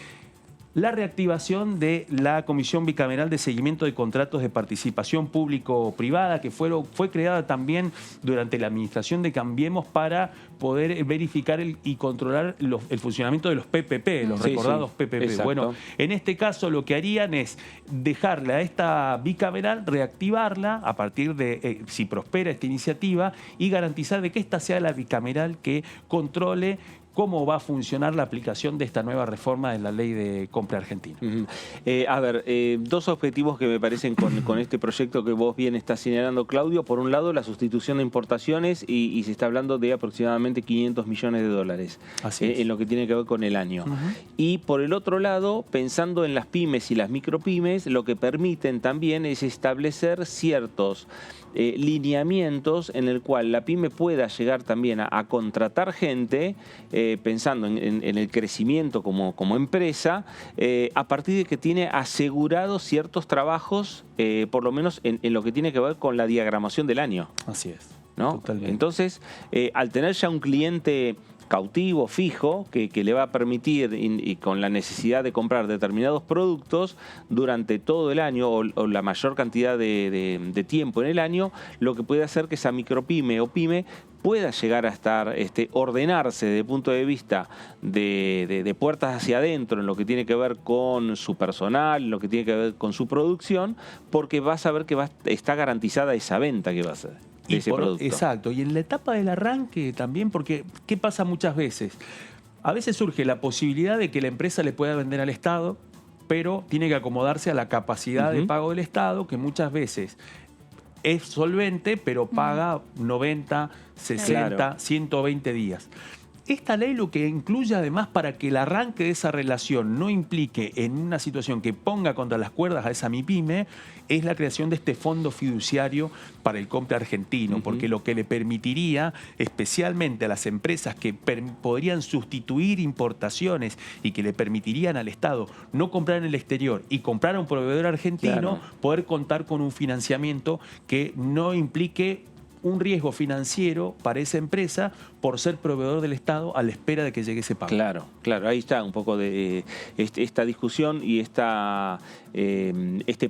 la reactivación de la Comisión Bicameral de Seguimiento de Contratos de Participación Público-Privada, que fue creada también durante la administración de Cambiemos para poder verificar y controlar el funcionamiento de los PPP, los recordados PPP. Exacto. Bueno, en este caso lo que harían es dejarle a esta bicameral, reactivarla a partir de, si prospera esta iniciativa, y garantizar de que esta sea la bicameral que controle cómo va a funcionar la aplicación de esta nueva reforma de la ley de compra argentina. Dos objetivos que me parecen con este proyecto que vos bien estás señalando, Claudio. Por un lado, la sustitución de importaciones y se está hablando de aproximadamente 500 millones de dólares en lo que tiene que ver con el año. Y por el otro lado, pensando en las pymes y las micropymes, lo que permiten también es establecer ciertos lineamientos en el cual la pyme pueda llegar también a contratar gente, pensando en el crecimiento como empresa, a partir de que tiene asegurados ciertos trabajos, por lo menos en lo que tiene que ver con la diagramación del año. Así es. ¿No? Totalmente. Entonces, al tener ya un cliente cautivo, fijo, que le va a permitir, y con la necesidad de comprar determinados productos durante todo el año o la mayor cantidad de tiempo en el año, lo que puede hacer que esa micropyme o pyme pueda llegar a estar, ordenarse desde el punto de vista de puertas hacia adentro en lo que tiene que ver con su personal, en lo que tiene que ver con su producción, porque va a saber que está garantizada esa venta que va a hacer. Exacto, y en la etapa del arranque también, porque ¿qué pasa muchas veces? A veces surge la posibilidad de que la empresa le pueda vender al Estado, pero tiene que acomodarse a la capacidad de pago del Estado, que muchas veces es solvente, pero paga 90, 60, Claro. 120 días. Esta ley lo que incluye además para que el arranque de esa relación no implique en una situación que ponga contra las cuerdas a esa MIPYME es la creación de este fondo fiduciario para el compra argentino, porque lo que le permitiría especialmente a las empresas que podrían sustituir importaciones y que le permitirían al Estado no comprar en el exterior y comprar a un proveedor argentino, poder contar con un financiamiento que no implique un riesgo financiero para esa empresa por ser proveedor del Estado a la espera de que llegue ese pago. Claro, claro, ahí está un poco de esta discusión y este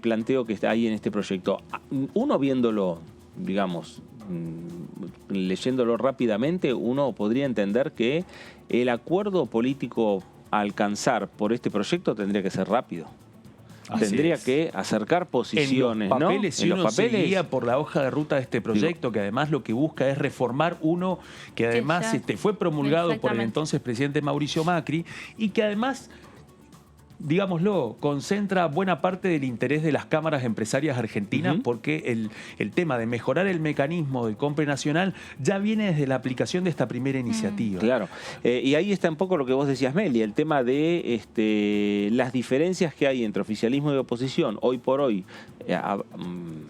planteo que está ahí en este proyecto. Uno viéndolo, digamos, leyéndolo rápidamente, uno podría entender que el acuerdo político a alcanzar por este proyecto tendría que ser rápido. Tendría que acercar posiciones, en los papeles, ¿no? Si uno se guía por la hoja de ruta de este proyecto, que además lo que busca es reformar uno que además fue promulgado por el entonces presidente Mauricio Macri y que además, digámoslo, concentra buena parte del interés de las cámaras empresarias argentinas, porque el tema de mejorar el mecanismo de compra nacional ya viene desde la aplicación de esta primera iniciativa. Claro, y ahí está un poco lo que vos decías, Meli, el tema de las diferencias que hay entre oficialismo y oposición, hoy por hoy,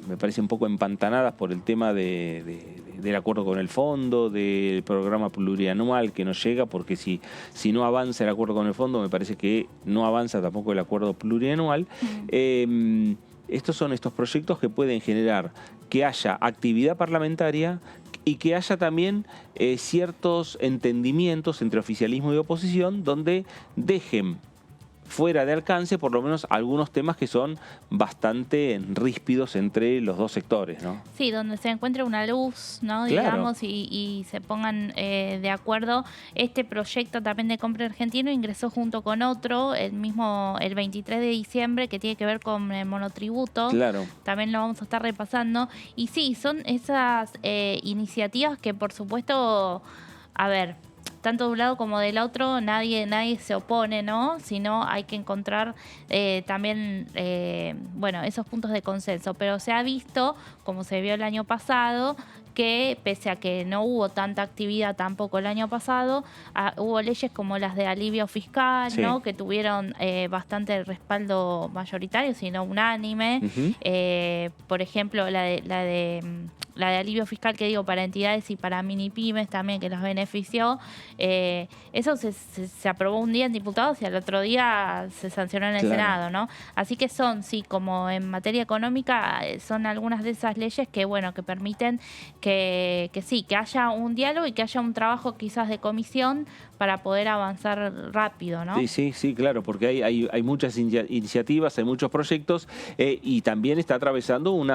me parece un poco empantanadas por el tema del acuerdo con el fondo, del programa plurianual que no llega, porque si no avanza el acuerdo con el fondo, me parece que no avanza tampoco el acuerdo plurianual. Estos son estos proyectos que pueden generar que haya actividad parlamentaria y que haya también ciertos entendimientos entre oficialismo y oposición donde dejen fuera de alcance por lo menos algunos temas que son bastante ríspidos entre los dos sectores, ¿no? Sí, donde se encuentre una luz, ¿no? Claro. Digamos, y se pongan de acuerdo. Este proyecto también de compra argentino ingresó junto con otro, el 23 de diciembre, que tiene que ver con el monotributo. Claro. También lo vamos a estar repasando. Y sí, son esas iniciativas que, por supuesto, a ver, tanto de un lado como del otro, nadie se opone, ¿no? Sino hay que encontrar también, esos puntos de consenso. Pero se ha visto, como se vio el año pasado, que pese a que no hubo tanta actividad tampoco el año pasado, hubo leyes como las de alivio fiscal, Sí. ¿no? Que tuvieron bastante respaldo mayoritario, sino unánime. Por ejemplo, la de alivio fiscal, que digo, para entidades y para mini pymes también, que las benefició. Eso se aprobó un día en diputados y al otro día se sancionó en el Senado, ¿no? Así que son, sí, como en materia económica, son algunas de esas leyes que, bueno, que permiten que sí, que haya un diálogo y que haya un trabajo quizás de comisión para poder avanzar rápido, ¿no? Sí, claro, porque hay muchas iniciativas, hay muchos proyectos y también está atravesando un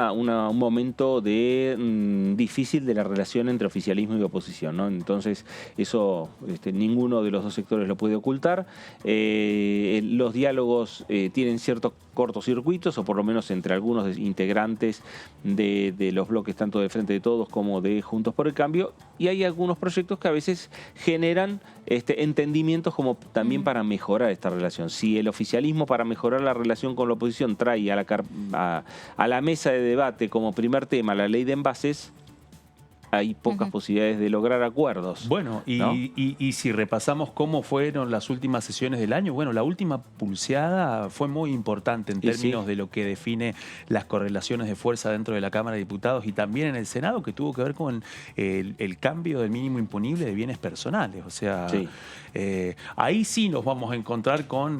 momento difícil de la relación entre oficialismo y oposición, ¿no? Entonces, eso ninguno de los dos sectores lo puede ocultar. Los diálogos tienen ciertos cortocircuitos, o por lo menos entre algunos integrantes de los bloques, tanto de Frente de Todos como de Juntos por el Cambio, y hay algunos proyectos que a veces generan entendimientos como también para mejorar esta relación. Si el oficialismo, para mejorar la relación con la oposición, trae a la mesa de debate como primer tema la ley de envases, hay pocas posibilidades de lograr acuerdos. Bueno, ¿no? y si repasamos cómo fueron las últimas sesiones del año, bueno, la última pulseada fue muy importante en términos de lo que define las correlaciones de fuerza dentro de la Cámara de Diputados y también en el Senado, que tuvo que ver con el cambio del mínimo imponible de bienes personales. O sea, ahí sí nos vamos a encontrar con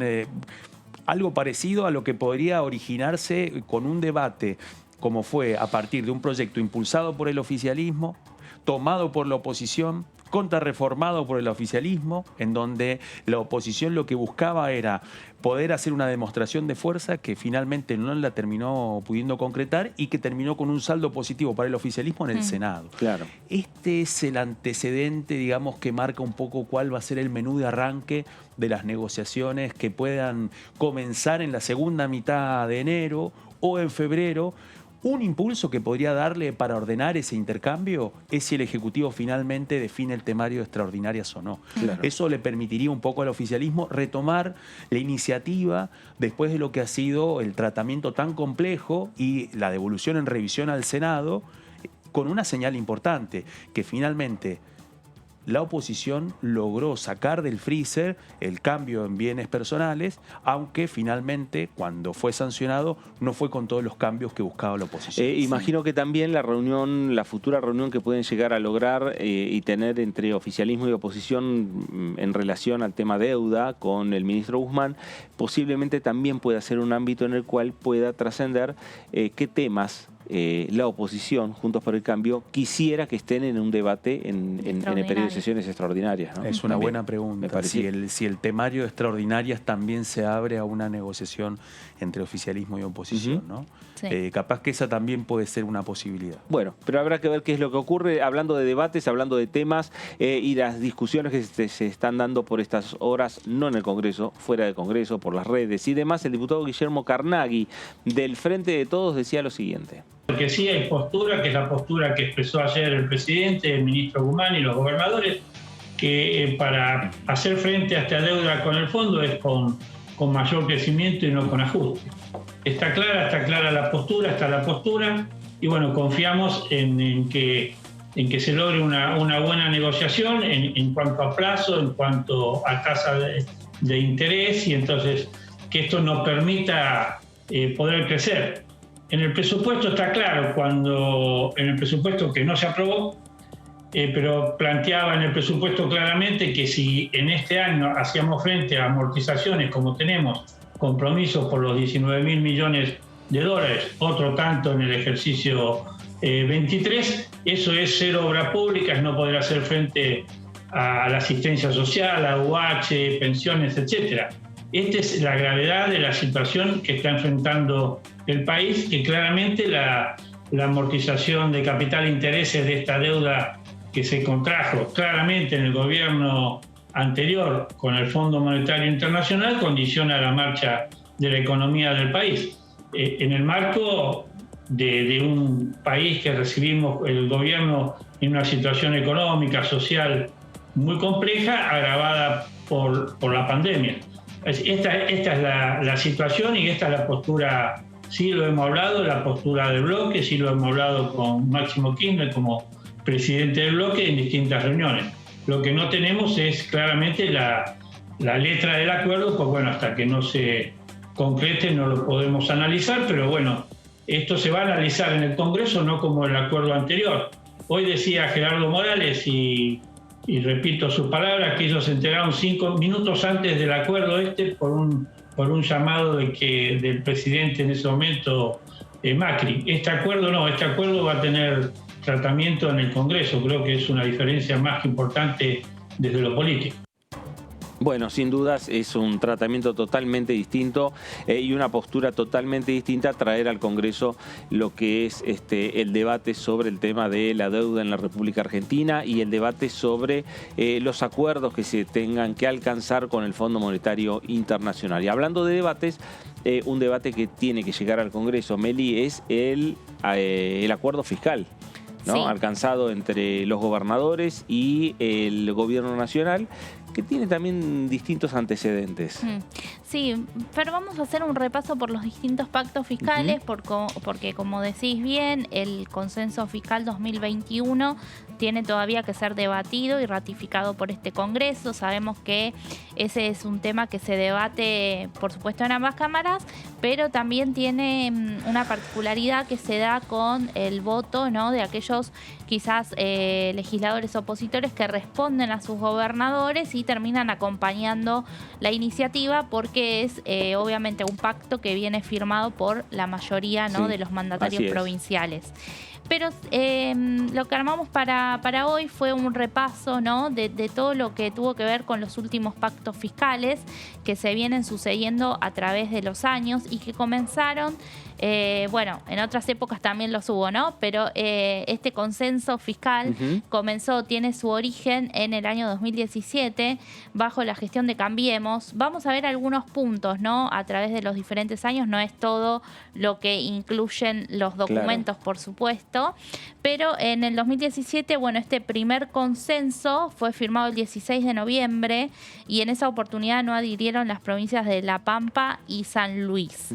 algo parecido a lo que podría originarse con un debate como fue a partir de un proyecto impulsado por el oficialismo, tomado por la oposición, contrarreformado por el oficialismo, en donde la oposición lo que buscaba era poder hacer una demostración de fuerza que finalmente no la terminó pudiendo concretar y que terminó con un saldo positivo para el oficialismo en el Senado. Claro. Este es el antecedente, digamos, que marca un poco cuál va a ser el menú de arranque de las negociaciones que puedan comenzar en la segunda mitad de enero o en febrero. Un impulso que podría darle para ordenar ese intercambio es si el Ejecutivo finalmente define el temario de extraordinarias o no. Claro. Eso le permitiría un poco al oficialismo retomar la iniciativa después de lo que ha sido el tratamiento tan complejo y la devolución en revisión al Senado, con una señal importante, que finalmente la oposición logró sacar del freezer el cambio en bienes personales, aunque finalmente, cuando fue sancionado, no fue con todos los cambios que buscaba la oposición. Imagino que también la futura reunión que pueden llegar a lograr y tener entre oficialismo y oposición en relación al tema deuda con el ministro Guzmán, posiblemente también pueda ser un ámbito en el cual pueda trascender qué temas la oposición, Juntos por el Cambio, quisiera que estén en un debate en el periodo de sesiones extraordinarias, ¿no? Es una buena pregunta. Si el temario de extraordinarias también se abre a una negociación entre oficialismo y oposición, ¿no? Sí. Capaz que esa también puede ser una posibilidad. Bueno, pero habrá que ver qué es lo que ocurre, hablando de debates, hablando de temas y las discusiones que se están dando por estas horas, no en el Congreso, fuera del Congreso, por las redes y demás. El diputado Guillermo Carnaghi, del Frente de Todos, decía lo siguiente. Porque sí hay postura, que es la postura que expresó ayer el presidente, el ministro Guzmán y los gobernadores, que para hacer frente a esta deuda con el fondo es con mayor crecimiento y no con ajuste. Está clara la postura, está la postura, y bueno, confiamos en que se logre una buena negociación en cuanto a plazo, en cuanto a tasa de interés, y entonces que esto nos permita poder crecer. En el presupuesto está claro, en el presupuesto que no se aprobó, pero planteaba en el presupuesto claramente que si en este año hacíamos frente a amortizaciones como tenemos, compromisos por los 19.000 millones de dólares, otro tanto en el ejercicio 23, eso es cero obras públicas, no poder hacer frente a la asistencia social, a UH, pensiones, etcétera. Esta es la gravedad de la situación que está enfrentando el país, que claramente la amortización de capital e intereses de esta deuda que se contrajo claramente en el gobierno anterior con el Fondo Monetario Internacional condiciona la marcha de la economía del país. En el marco de un país que recibimos el gobierno en una situación económica, social muy compleja, agravada por la pandemia. Esta es la situación y esta es la postura, sí lo hemos hablado, la postura del bloque, sí lo hemos hablado con Máximo Kirchner como presidente del bloque en distintas reuniones. Lo que no tenemos es claramente la letra del acuerdo, pues bueno, hasta que no se concrete no lo podemos analizar, pero bueno, esto se va a analizar en el Congreso, no como el acuerdo anterior. Hoy decía Gerardo Morales, y repito sus palabras, que ellos se enteraron 5 minutos antes del acuerdo por un llamado del presidente en ese momento, Macri. Este acuerdo va a tener tratamiento en el Congreso. Creo que es una diferencia más que importante desde lo político. Bueno, sin dudas es un tratamiento totalmente distinto y una postura totalmente distinta traer al Congreso lo que es el debate sobre el tema de la deuda en la República Argentina y el debate sobre los acuerdos que se tengan que alcanzar con el Fondo Monetario Internacional. Y hablando de debates, un debate que tiene que llegar al Congreso, Meli, es el acuerdo fiscal, ¿no? Sí. Alcanzado entre los gobernadores y el gobierno nacional, que tiene también distintos antecedentes. Sí, pero vamos a hacer un repaso por los distintos pactos fiscales, porque como decís bien, el consenso fiscal 2021 tiene todavía que ser debatido y ratificado por este Congreso. Sabemos que ese es un tema que se debate, por supuesto, en ambas cámaras, pero también tiene una particularidad que se da con el voto, ¿no?, de aquellos quizás legisladores opositores que responden a sus gobernadores y terminan acompañando la iniciativa, porque es obviamente un pacto que viene firmado por la mayoría, ¿no?, de los mandatarios provinciales. Pero lo que armamos para hoy fue un repaso, ¿no?, de todo lo que tuvo que ver con los últimos pactos fiscales que se vienen sucediendo a través de los años y que comenzaron, bueno, en otras épocas también los hubo, ¿no? Pero este consenso fiscal tiene su origen en el año 2017 bajo la gestión de Cambiemos. Vamos a ver algunos puntos, ¿no?, a través de los diferentes años. No es todo lo que incluyen los documentos, por supuesto, pero en el 2017, bueno, este primer consenso fue firmado el 16 de noviembre y en esa oportunidad no adhirieron las provincias de La Pampa y San Luis.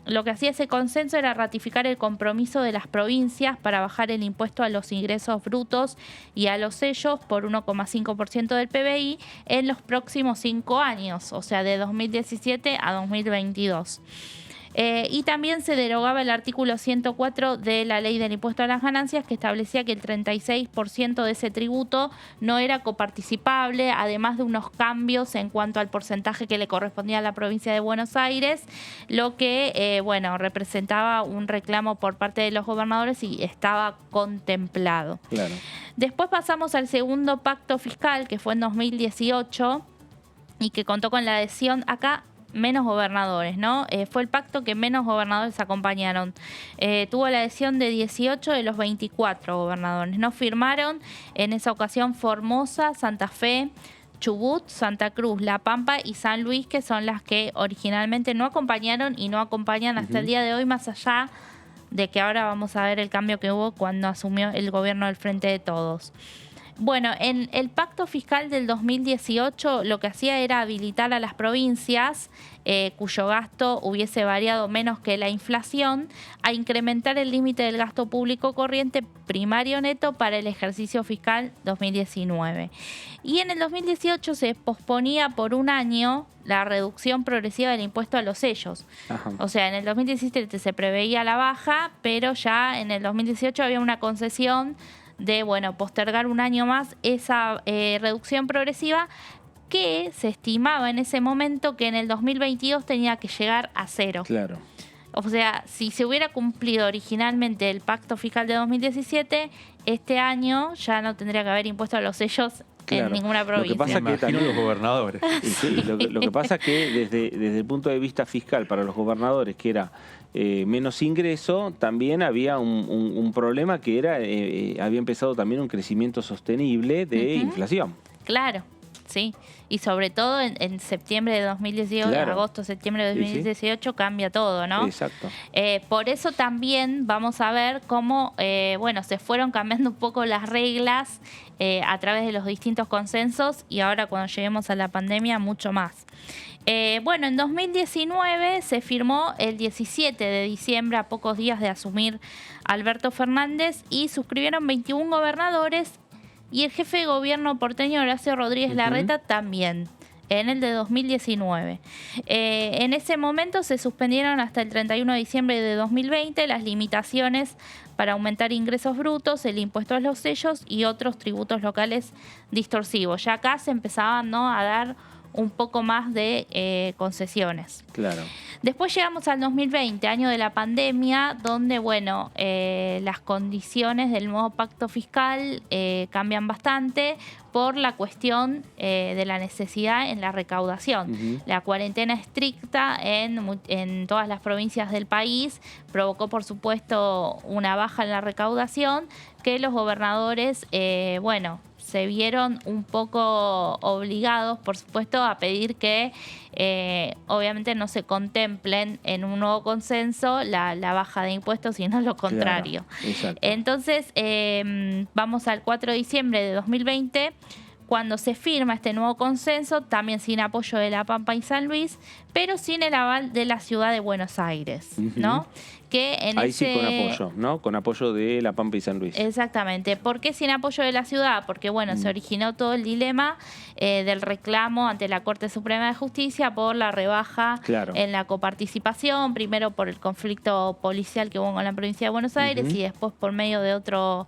Lo que hacía ese consenso era ratificar el compromiso de las provincias para bajar el impuesto a los ingresos brutos y a los sellos por 1,5% del PBI en los próximos 5 años, o sea, de 2017 a 2022. Y también se derogaba el artículo 104 de la Ley del Impuesto a las Ganancias, que establecía que el 36% de ese tributo no era coparticipable, además de unos cambios en cuanto al porcentaje que le correspondía a la provincia de Buenos Aires, lo que, bueno, representaba un reclamo por parte de los gobernadores y estaba contemplado. Claro. Después pasamos al segundo pacto fiscal, que fue en 2018 y que contó con la adhesión acá menos gobernadores, ¿no? Fue el pacto que menos gobernadores acompañaron. Tuvo la adhesión de 18 de los 24 gobernadores. No firmaron en esa ocasión Formosa, Santa Fe, Chubut, Santa Cruz, La Pampa y San Luis, que son las que originalmente no acompañaron y no acompañan hasta el día de hoy, más allá de que ahora vamos a ver el cambio que hubo cuando asumió el gobierno del Frente de Todos. Bueno, en el pacto fiscal del 2018 lo que hacía era habilitar a las provincias cuyo gasto hubiese variado menos que la inflación a incrementar el límite del gasto público corriente primario neto para el ejercicio fiscal 2019. Y en el 2018 se posponía por un año la reducción progresiva del impuesto a los sellos. Ajá. O sea, en el 2017 se preveía la baja, pero ya en el 2018 había una concesión de, bueno, postergar un año más esa reducción progresiva que se estimaba en ese momento que en el 2022 tenía que llegar a 0. Claro. O sea, si se hubiera cumplido originalmente el pacto fiscal de 2017, este año ya no tendría que haber impuesto a los sellos en ninguna provincia. Lo que pasa es que también los gobernadores. Sí, lo que pasa es que desde el punto de vista fiscal para los gobernadores, que era menos ingreso, también había un problema que era, había empezado también un crecimiento sostenible de inflación. Claro, sí. Y sobre todo en septiembre de 2018, agosto, septiembre de 2018, cambia todo, ¿no? Exacto. Por eso también vamos a ver cómo, bueno, se fueron cambiando un poco las reglas a través de los distintos consensos y ahora cuando lleguemos a la pandemia mucho más. Bueno, en 2019 se firmó el 17 de diciembre, a pocos días de asumir Alberto Fernández, y suscribieron 21 gobernadores y el jefe de gobierno porteño Horacio Rodríguez Larreta también, en el de 2019. En ese momento se suspendieron hasta el 31 de diciembre de 2020 las limitaciones para aumentar ingresos brutos, el impuesto a los sellos y otros tributos locales distorsivos. Ya acá se empezaban, ¿no?, a dar un poco más de concesiones. Claro. Después llegamos al 2020, año de la pandemia, donde, bueno, las condiciones del nuevo pacto fiscal cambian bastante por la cuestión de la necesidad en la recaudación. La cuarentena estricta en todas las provincias del país provocó, por supuesto, una baja en la recaudación que los gobernadores, bueno, se vieron un poco obligados, por supuesto, a pedir que obviamente no se contemplen en un nuevo consenso la baja de impuestos, sino lo contrario. Claro, entonces, vamos al 4 de diciembre de 2020, cuando se firma este nuevo consenso, también sin apoyo de La Pampa y San Luis, pero sin el aval de la ciudad de Buenos Aires, ¿no? Que en ahí sí con apoyo, ¿no? Con apoyo de La Pampa y San Luis. Exactamente. ¿Por qué sin apoyo de la ciudad? Porque, bueno, se originó todo el dilema del reclamo ante la Corte Suprema de Justicia por la rebaja en la coparticipación, primero por el conflicto policial que hubo con la provincia de Buenos Aires y después por medio de otro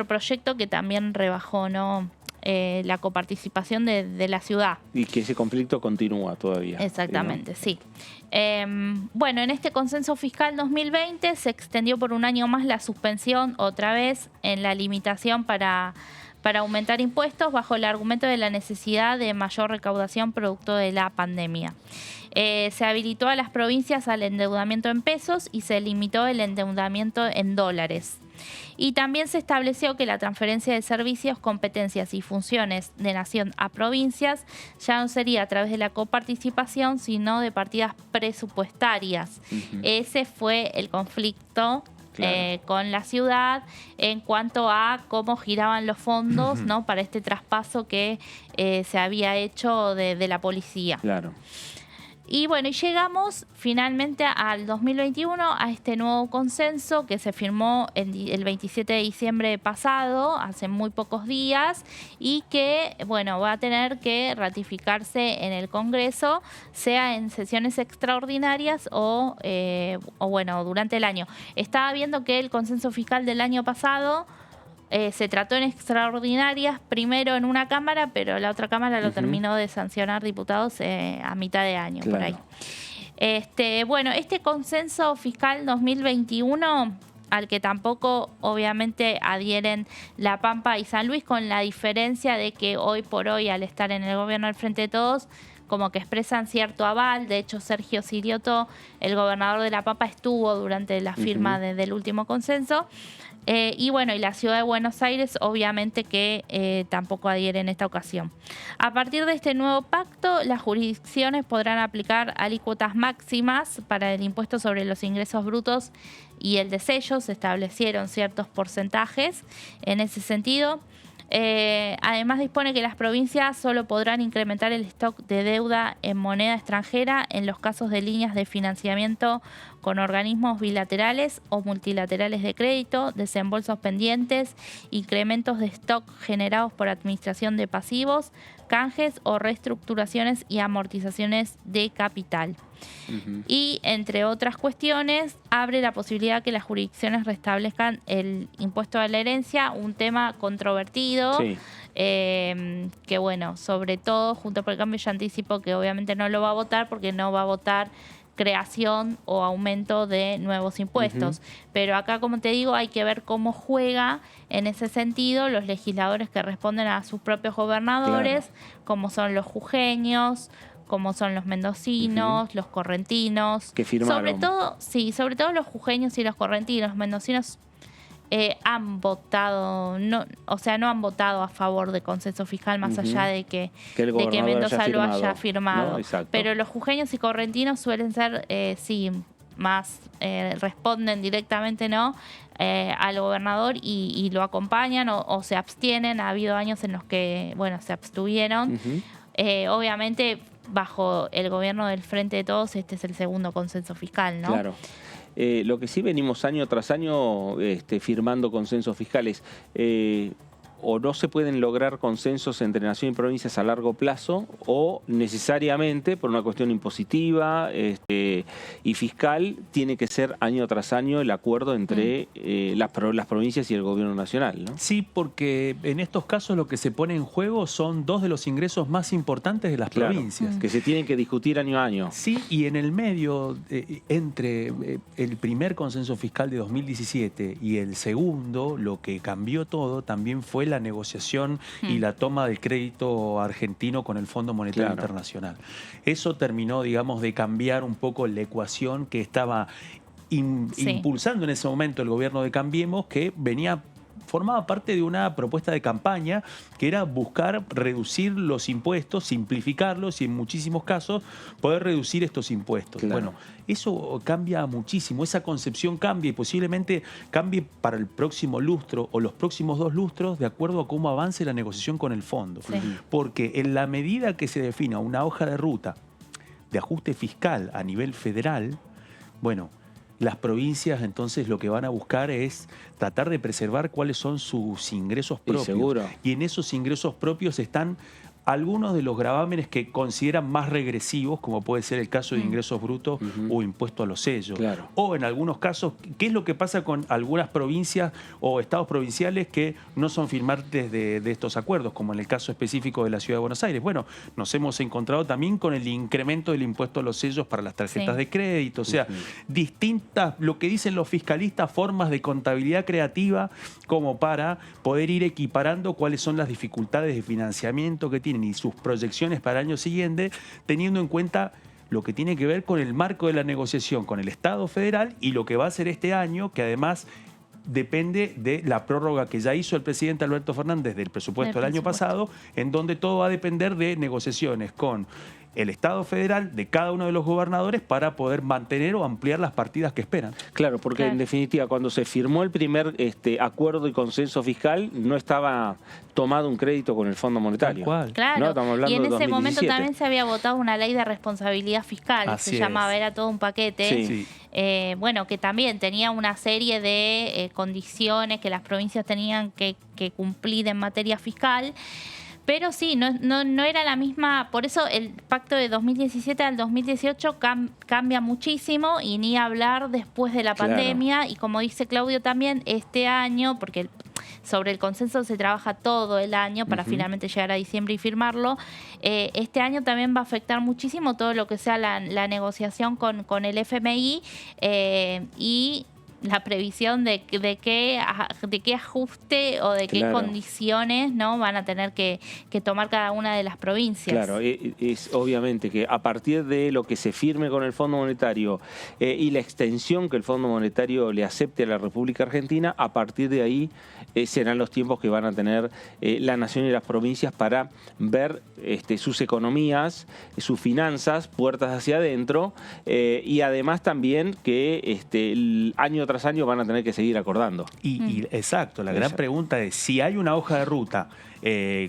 proyecto que también rebajó, ¿no?, la coparticipación de la ciudad. Y que ese conflicto continúa todavía. Exactamente, sí. Bueno, en este consenso fiscal 2020 se extendió por un año más la suspensión, otra vez, en la limitación para aumentar impuestos bajo el argumento de la necesidad de mayor recaudación producto de la pandemia. Se habilitó a las provincias al endeudamiento en pesos y se limitó el endeudamiento en dólares. Y también se estableció que la transferencia de servicios, competencias y funciones de nación a provincias ya no sería a través de la coparticipación, sino de partidas presupuestarias. Ese fue el conflicto. Claro. Con la ciudad en cuanto a cómo giraban los fondos, ¿no? Para este traspaso que se había hecho de la policía. Claro. Y bueno, y llegamos finalmente al 2021 a este nuevo consenso que se firmó el 27 de diciembre pasado, hace muy pocos días, y que, bueno, va a tener que ratificarse en el Congreso, sea en sesiones extraordinarias o bueno, durante el año. Estaba viendo que el consenso fiscal del año pasado se trató en extraordinarias, primero en una Cámara, pero la otra Cámara lo terminó de sancionar diputados a mitad de año, claro. Por ahí. Bueno, este consenso fiscal 2021, al que tampoco obviamente adhieren La Pampa y San Luis, con la diferencia de que hoy por hoy, al estar en el gobierno del Frente de Todos, como que expresan cierto aval. De hecho, Sergio Sirioto, el gobernador de La Pampa, estuvo durante la firma del último consenso. Y bueno, y la ciudad de Buenos Aires obviamente que tampoco adhiere en esta ocasión. A partir de este nuevo pacto, las jurisdicciones podrán aplicar alícuotas máximas para el impuesto sobre los ingresos brutos y el de sellos. Se establecieron ciertos porcentajes en ese sentido. Además dispone que las provincias solo podrán incrementar el stock de deuda en moneda extranjera en los casos de líneas de financiamiento con organismos bilaterales o multilaterales de crédito, desembolsos pendientes, incrementos de stock generados por administración de pasivos, canjes o reestructuraciones y amortizaciones de capital. Y, entre otras cuestiones, abre la posibilidad que las jurisdicciones restablezcan el impuesto a la herencia, un tema controvertido, sí. Que bueno, sobre todo Juntos por el Cambio ya anticipo que obviamente no lo va a votar porque no va a votar creación o aumento de nuevos impuestos. Pero acá, como te digo, hay que ver cómo juega en ese sentido los legisladores que responden a sus propios gobernadores, claro. Como son los jujeños, como son los mendocinos, los correntinos. Que firmaron. Sobre todo los jujeños y los correntinos. Los mendocinos han votado, no han votado a favor de consenso fiscal, más allá de que Mendoza lo haya firmado. ¿No? Pero los jujeños y correntinos suelen ser, más responden directamente, ¿no? Al gobernador y lo acompañan o se abstienen. Ha habido años en los que, se abstuvieron. Obviamente, bajo el gobierno del Frente de Todos, este es el segundo consenso fiscal, ¿no? Claro. Lo que sí venimos año tras año firmando consensos fiscales. O no se pueden lograr consensos entre nación y provincias a largo plazo, o necesariamente, por una cuestión impositiva y fiscal, tiene que ser año tras año el acuerdo entre las provincias y el gobierno nacional, ¿no? Sí, porque en estos casos lo que se pone en juego son dos de los ingresos más importantes de las provincias. Que se tienen que discutir año a año. Sí, y en el medio, entre el primer consenso fiscal de 2017 y el segundo, lo que cambió todo también fue la negociación y la toma del crédito argentino con el Fondo Monetario Internacional. Eso terminó, digamos, de cambiar un poco la ecuación que estaba impulsando en ese momento el gobierno de Cambiemos, que formaba parte de una propuesta de campaña que era buscar reducir los impuestos, simplificarlos y en muchísimos casos poder reducir estos impuestos. Claro. Bueno, eso cambia muchísimo, esa concepción cambia y posiblemente cambie para el próximo lustro o los próximos 2 lustros de acuerdo a cómo avance la negociación con el fondo. Sí. Porque en la medida que se defina una hoja de ruta de ajuste fiscal a nivel federal, las provincias entonces lo que van a buscar es tratar de preservar cuáles son sus ingresos propios. Seguro. Y en esos ingresos propios están algunos de los gravámenes que consideran más regresivos, como puede ser el caso de ingresos brutos o impuesto a los sellos. Claro. O en algunos casos, ¿qué es lo que pasa con algunas provincias o estados provinciales que no son firmantes de estos acuerdos, como en el caso específico de la Ciudad de Buenos Aires? Bueno, nos hemos encontrado también con el incremento del impuesto a los sellos para las tarjetas de crédito, o sea, distintas, lo que dicen los fiscalistas, formas de contabilidad creativa como para poder ir equiparando cuáles son las dificultades de financiamiento que tienen y sus proyecciones para el año siguiente, teniendo en cuenta lo que tiene que ver con el marco de la negociación con el Estado federal y lo que va a hacer este año, que además depende de la prórroga que ya hizo el presidente Alberto Fernández del presupuesto del año pasado, en donde todo va a depender de negociaciones con el Estado federal de cada uno de los gobernadores para poder mantener o ampliar las partidas que esperan. Claro, porque en definitiva, cuando se firmó el primer acuerdo y consenso fiscal, no estaba tomado un crédito con el Fondo Monetario. Tal cual. Claro, ¿no? Estamos hablando y en de ese 2017. momento también se había votado una ley de responsabilidad fiscal, Así se llamaba, es. era todo un paquete. Sí. Bueno, que también tenía una serie de condiciones que las provincias tenían que cumplir en materia fiscal. Pero sí, no era la misma, por eso el pacto de 2017 al 2018 cambia muchísimo, y ni hablar después de la pandemia. Y como dice Claudio también, este año, porque sobre el consenso se trabaja todo el año para finalmente llegar a diciembre y firmarlo, este año también va a afectar muchísimo todo lo que sea la negociación con el FMI y la previsión de qué ajuste o de qué condiciones, ¿no?, van a tener que tomar cada una de las provincias. Claro, es obviamente que a partir de lo que se firme con el Fondo Monetario y la extensión que el Fondo Monetario le acepte a la República Argentina, a partir de ahí serán los tiempos que van a tener la Nación y las provincias para ver sus economías, sus finanzas, puertas hacia adentro, y además también que el año tras año van a tener que seguir acordando. Y exacto, la gran pregunta es, si hay una hoja de ruta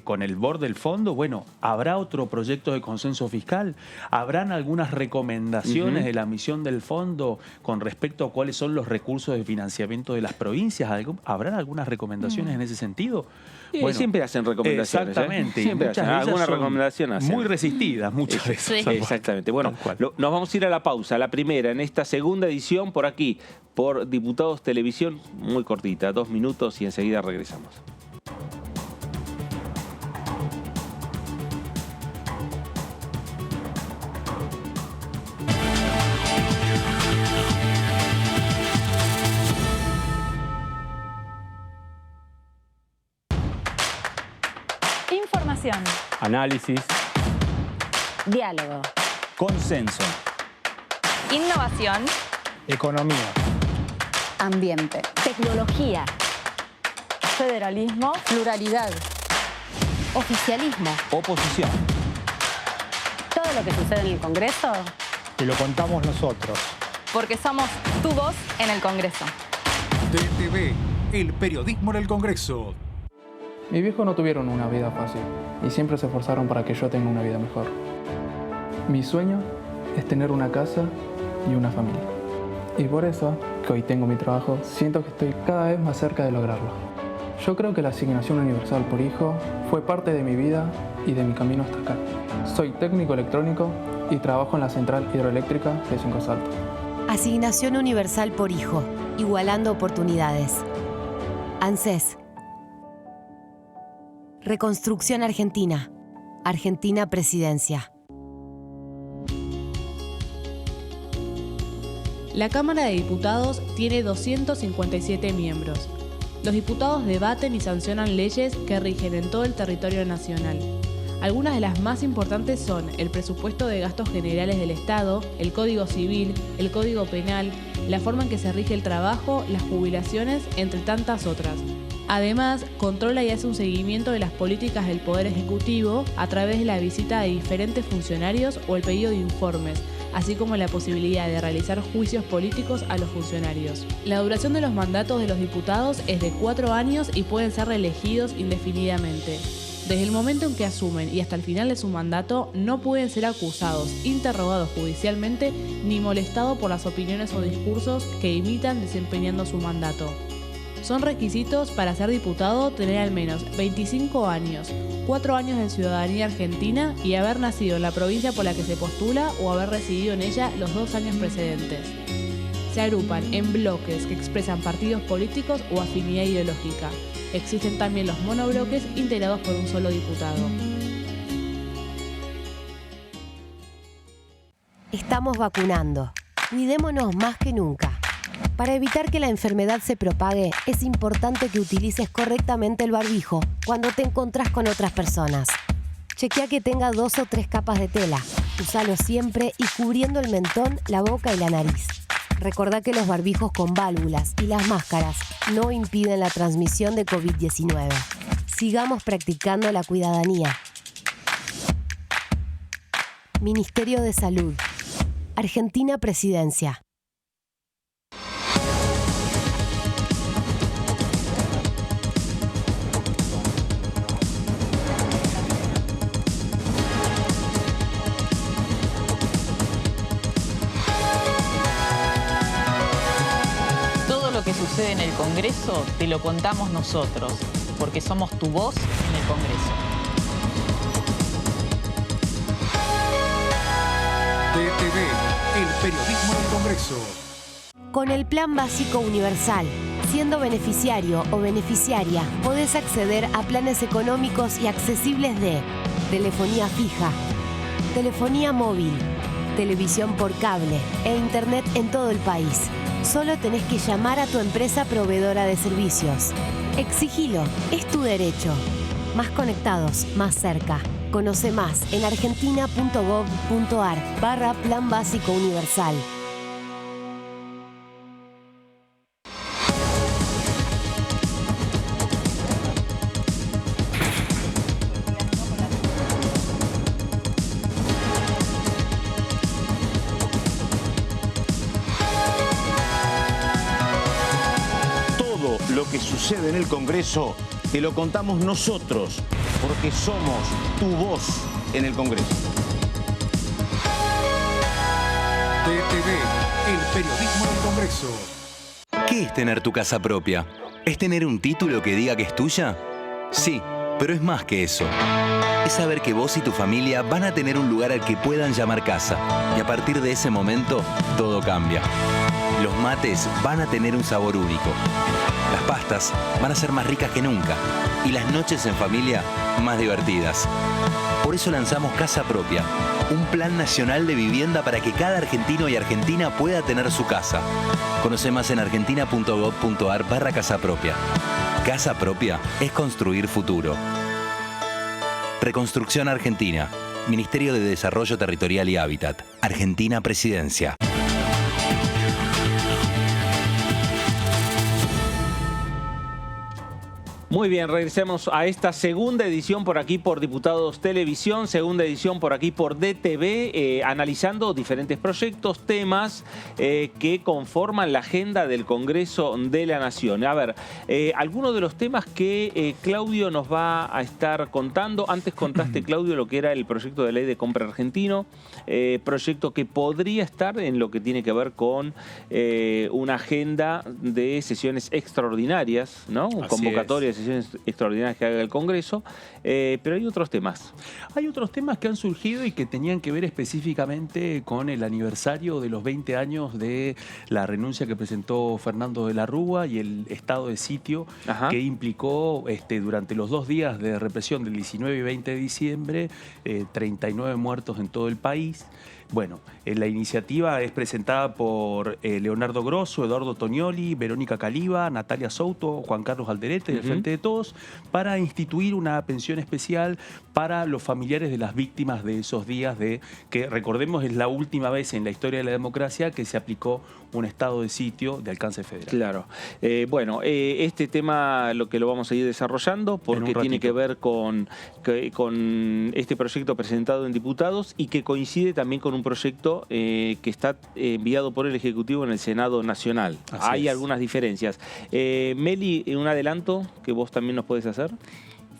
con el board del fondo, bueno, ¿habrá otro proyecto de consenso fiscal? ¿Habrán algunas recomendaciones de la misión del fondo con respecto a cuáles son los recursos de financiamiento de las provincias? ¿Habrán algunas recomendaciones en ese sentido? Bueno, siempre hacen recomendaciones. Exactamente. Siempre Muchas hacen. de ellas Alguna son recomendación hacen. muy resistidas muchas veces. Sí. Exactamente. Bueno, nos vamos a ir a la pausa. La primera, en esta segunda edición, por aquí, por Diputados Televisión, muy cortita, 2 minutos y enseguida regresamos. Información, Análisis, diálogo, consenso, innovación, economía, ambiente, tecnología, federalismo, pluralidad, oficialismo. oposición. Todo lo que sucede en el Congreso, Te lo contamos nosotros. porque somos tu voz en el Congreso. DTV, el periodismo en el Congreso. Mis viejos no tuvieron una vida fácil y siempre se esforzaron para que yo tenga una vida mejor. Mi sueño es tener una casa y una familia. Y por eso, que hoy tengo mi trabajo, siento que estoy cada vez más cerca de lograrlo. Yo creo que la asignación universal por hijo fue parte de mi vida y de mi camino hasta acá. Soy técnico electrónico y trabajo en la central hidroeléctrica de Cinco Saltos. Asignación universal por hijo, igualando oportunidades. ANSES. Reconstrucción Argentina. Argentina Presidencia. La Cámara de Diputados tiene 257 miembros. Los diputados debaten y sancionan leyes que rigen en todo el territorio nacional. Algunas de las más importantes son el presupuesto de gastos generales del Estado, el Código Civil, el Código Penal, la forma en que se rige el trabajo, las jubilaciones, entre tantas otras. Además, controla y hace un seguimiento de las políticas del Poder Ejecutivo a través de la visita de diferentes funcionarios o el pedido de informes, así como la posibilidad de realizar juicios políticos a los funcionarios. La duración de los mandatos de los diputados es de 4 años y pueden ser reelegidos indefinidamente. Desde el momento en que asumen y hasta el final de su mandato, no pueden ser acusados, interrogados judicialmente, ni molestados por las opiniones o discursos que imitan desempeñando su mandato. Son requisitos para ser diputado tener al menos 25 años, 4 años de ciudadanía argentina y haber nacido en la provincia por la que se postula o haber residido en ella los 2 años precedentes. Se agrupan en bloques que expresan partidos políticos o afinidad ideológica. Existen también los monobloques integrados por un solo diputado. Estamos vacunando. Cuidémonos más que nunca. Para evitar que la enfermedad se propague, es importante que utilices correctamente el barbijo cuando te encontrás con otras personas. Chequea que tenga 2 o 3 capas de tela. Úsalo siempre y cubriendo el mentón, la boca y la nariz. Recordá que los barbijos con válvulas y las máscaras no impiden la transmisión de COVID-19. Sigamos practicando la cuidadanía. Ministerio de Salud. Argentina Presidencia. Todo lo que sucede en el Congreso te lo contamos nosotros, porque somos tu voz en el Congreso. DTV, el periodismo del Congreso. Con el Plan Básico Universal, siendo beneficiario o beneficiaria, podés acceder a planes económicos y accesibles de telefonía fija, telefonía móvil, televisión por cable e internet en todo el país. Solo tenés que llamar a tu empresa proveedora de servicios. Exigilo, es tu derecho. Más conectados, más cerca. Conoce más en argentina.gov.ar/Plan Básico Universal. Todo lo que sucede en el Congreso te lo contamos nosotros, porque somos tu voz en el Congreso. DTV, el periodismo del Congreso. ¿Qué es tener tu casa propia? ¿Es tener un título que diga que es tuya? Sí, pero es más que eso. Es saber que vos y tu familia van a tener un lugar al que puedan llamar casa. Y a partir de ese momento, todo cambia. Los mates van a tener un sabor único. Las pastas van a ser más ricas que nunca. Y las noches en familia más divertidas. Por eso lanzamos Casa Propia, un plan nacional de vivienda para que cada argentino y argentina pueda tener su casa. Conoce más en argentina.gov.ar/Casa Propia. Casa Propia es construir futuro. Reconstrucción Argentina. Ministerio de Desarrollo Territorial y Hábitat. Argentina Presidencia. Muy bien, regresemos a esta segunda edición por aquí por Diputados Televisión, segunda edición por aquí por DTV, analizando diferentes proyectos, temas que conforman la agenda del Congreso de la Nación. A ver, algunos de los temas que Claudio nos va a estar contando. Antes contaste, Claudio, lo que era el proyecto de ley de compra argentino, proyecto que podría estar en lo que tiene que ver con una agenda de sesiones extraordinarias, ¿no? Convocatoria de sesiones extraordinarias que haga el Congreso, pero hay otros temas. Hay otros temas que han surgido y que tenían que ver específicamente con el aniversario de los 20 años de la renuncia que presentó Fernando de la Rúa y el estado de sitio que implicó durante los 2 días de represión del 19 y 20 de diciembre, 39 muertos en todo el país. Bueno, la iniciativa es presentada por Leonardo Grosso, Eduardo Tognoli, Verónica Caliba, Natalia Souto, Juan Carlos Alderete, del Frente de Todos, para instituir una pensión especial para los familiares de las víctimas de esos días que recordemos es la última vez en la historia de la democracia que se aplicó un estado de sitio de alcance federal. Claro. Este tema lo vamos a ir desarrollando porque tiene que ver con este proyecto presentado en diputados y que coincide también con un proyecto que está enviado por el Ejecutivo en el Senado Nacional. Hay algunas diferencias. Meli, un adelanto que vos también nos podés hacer.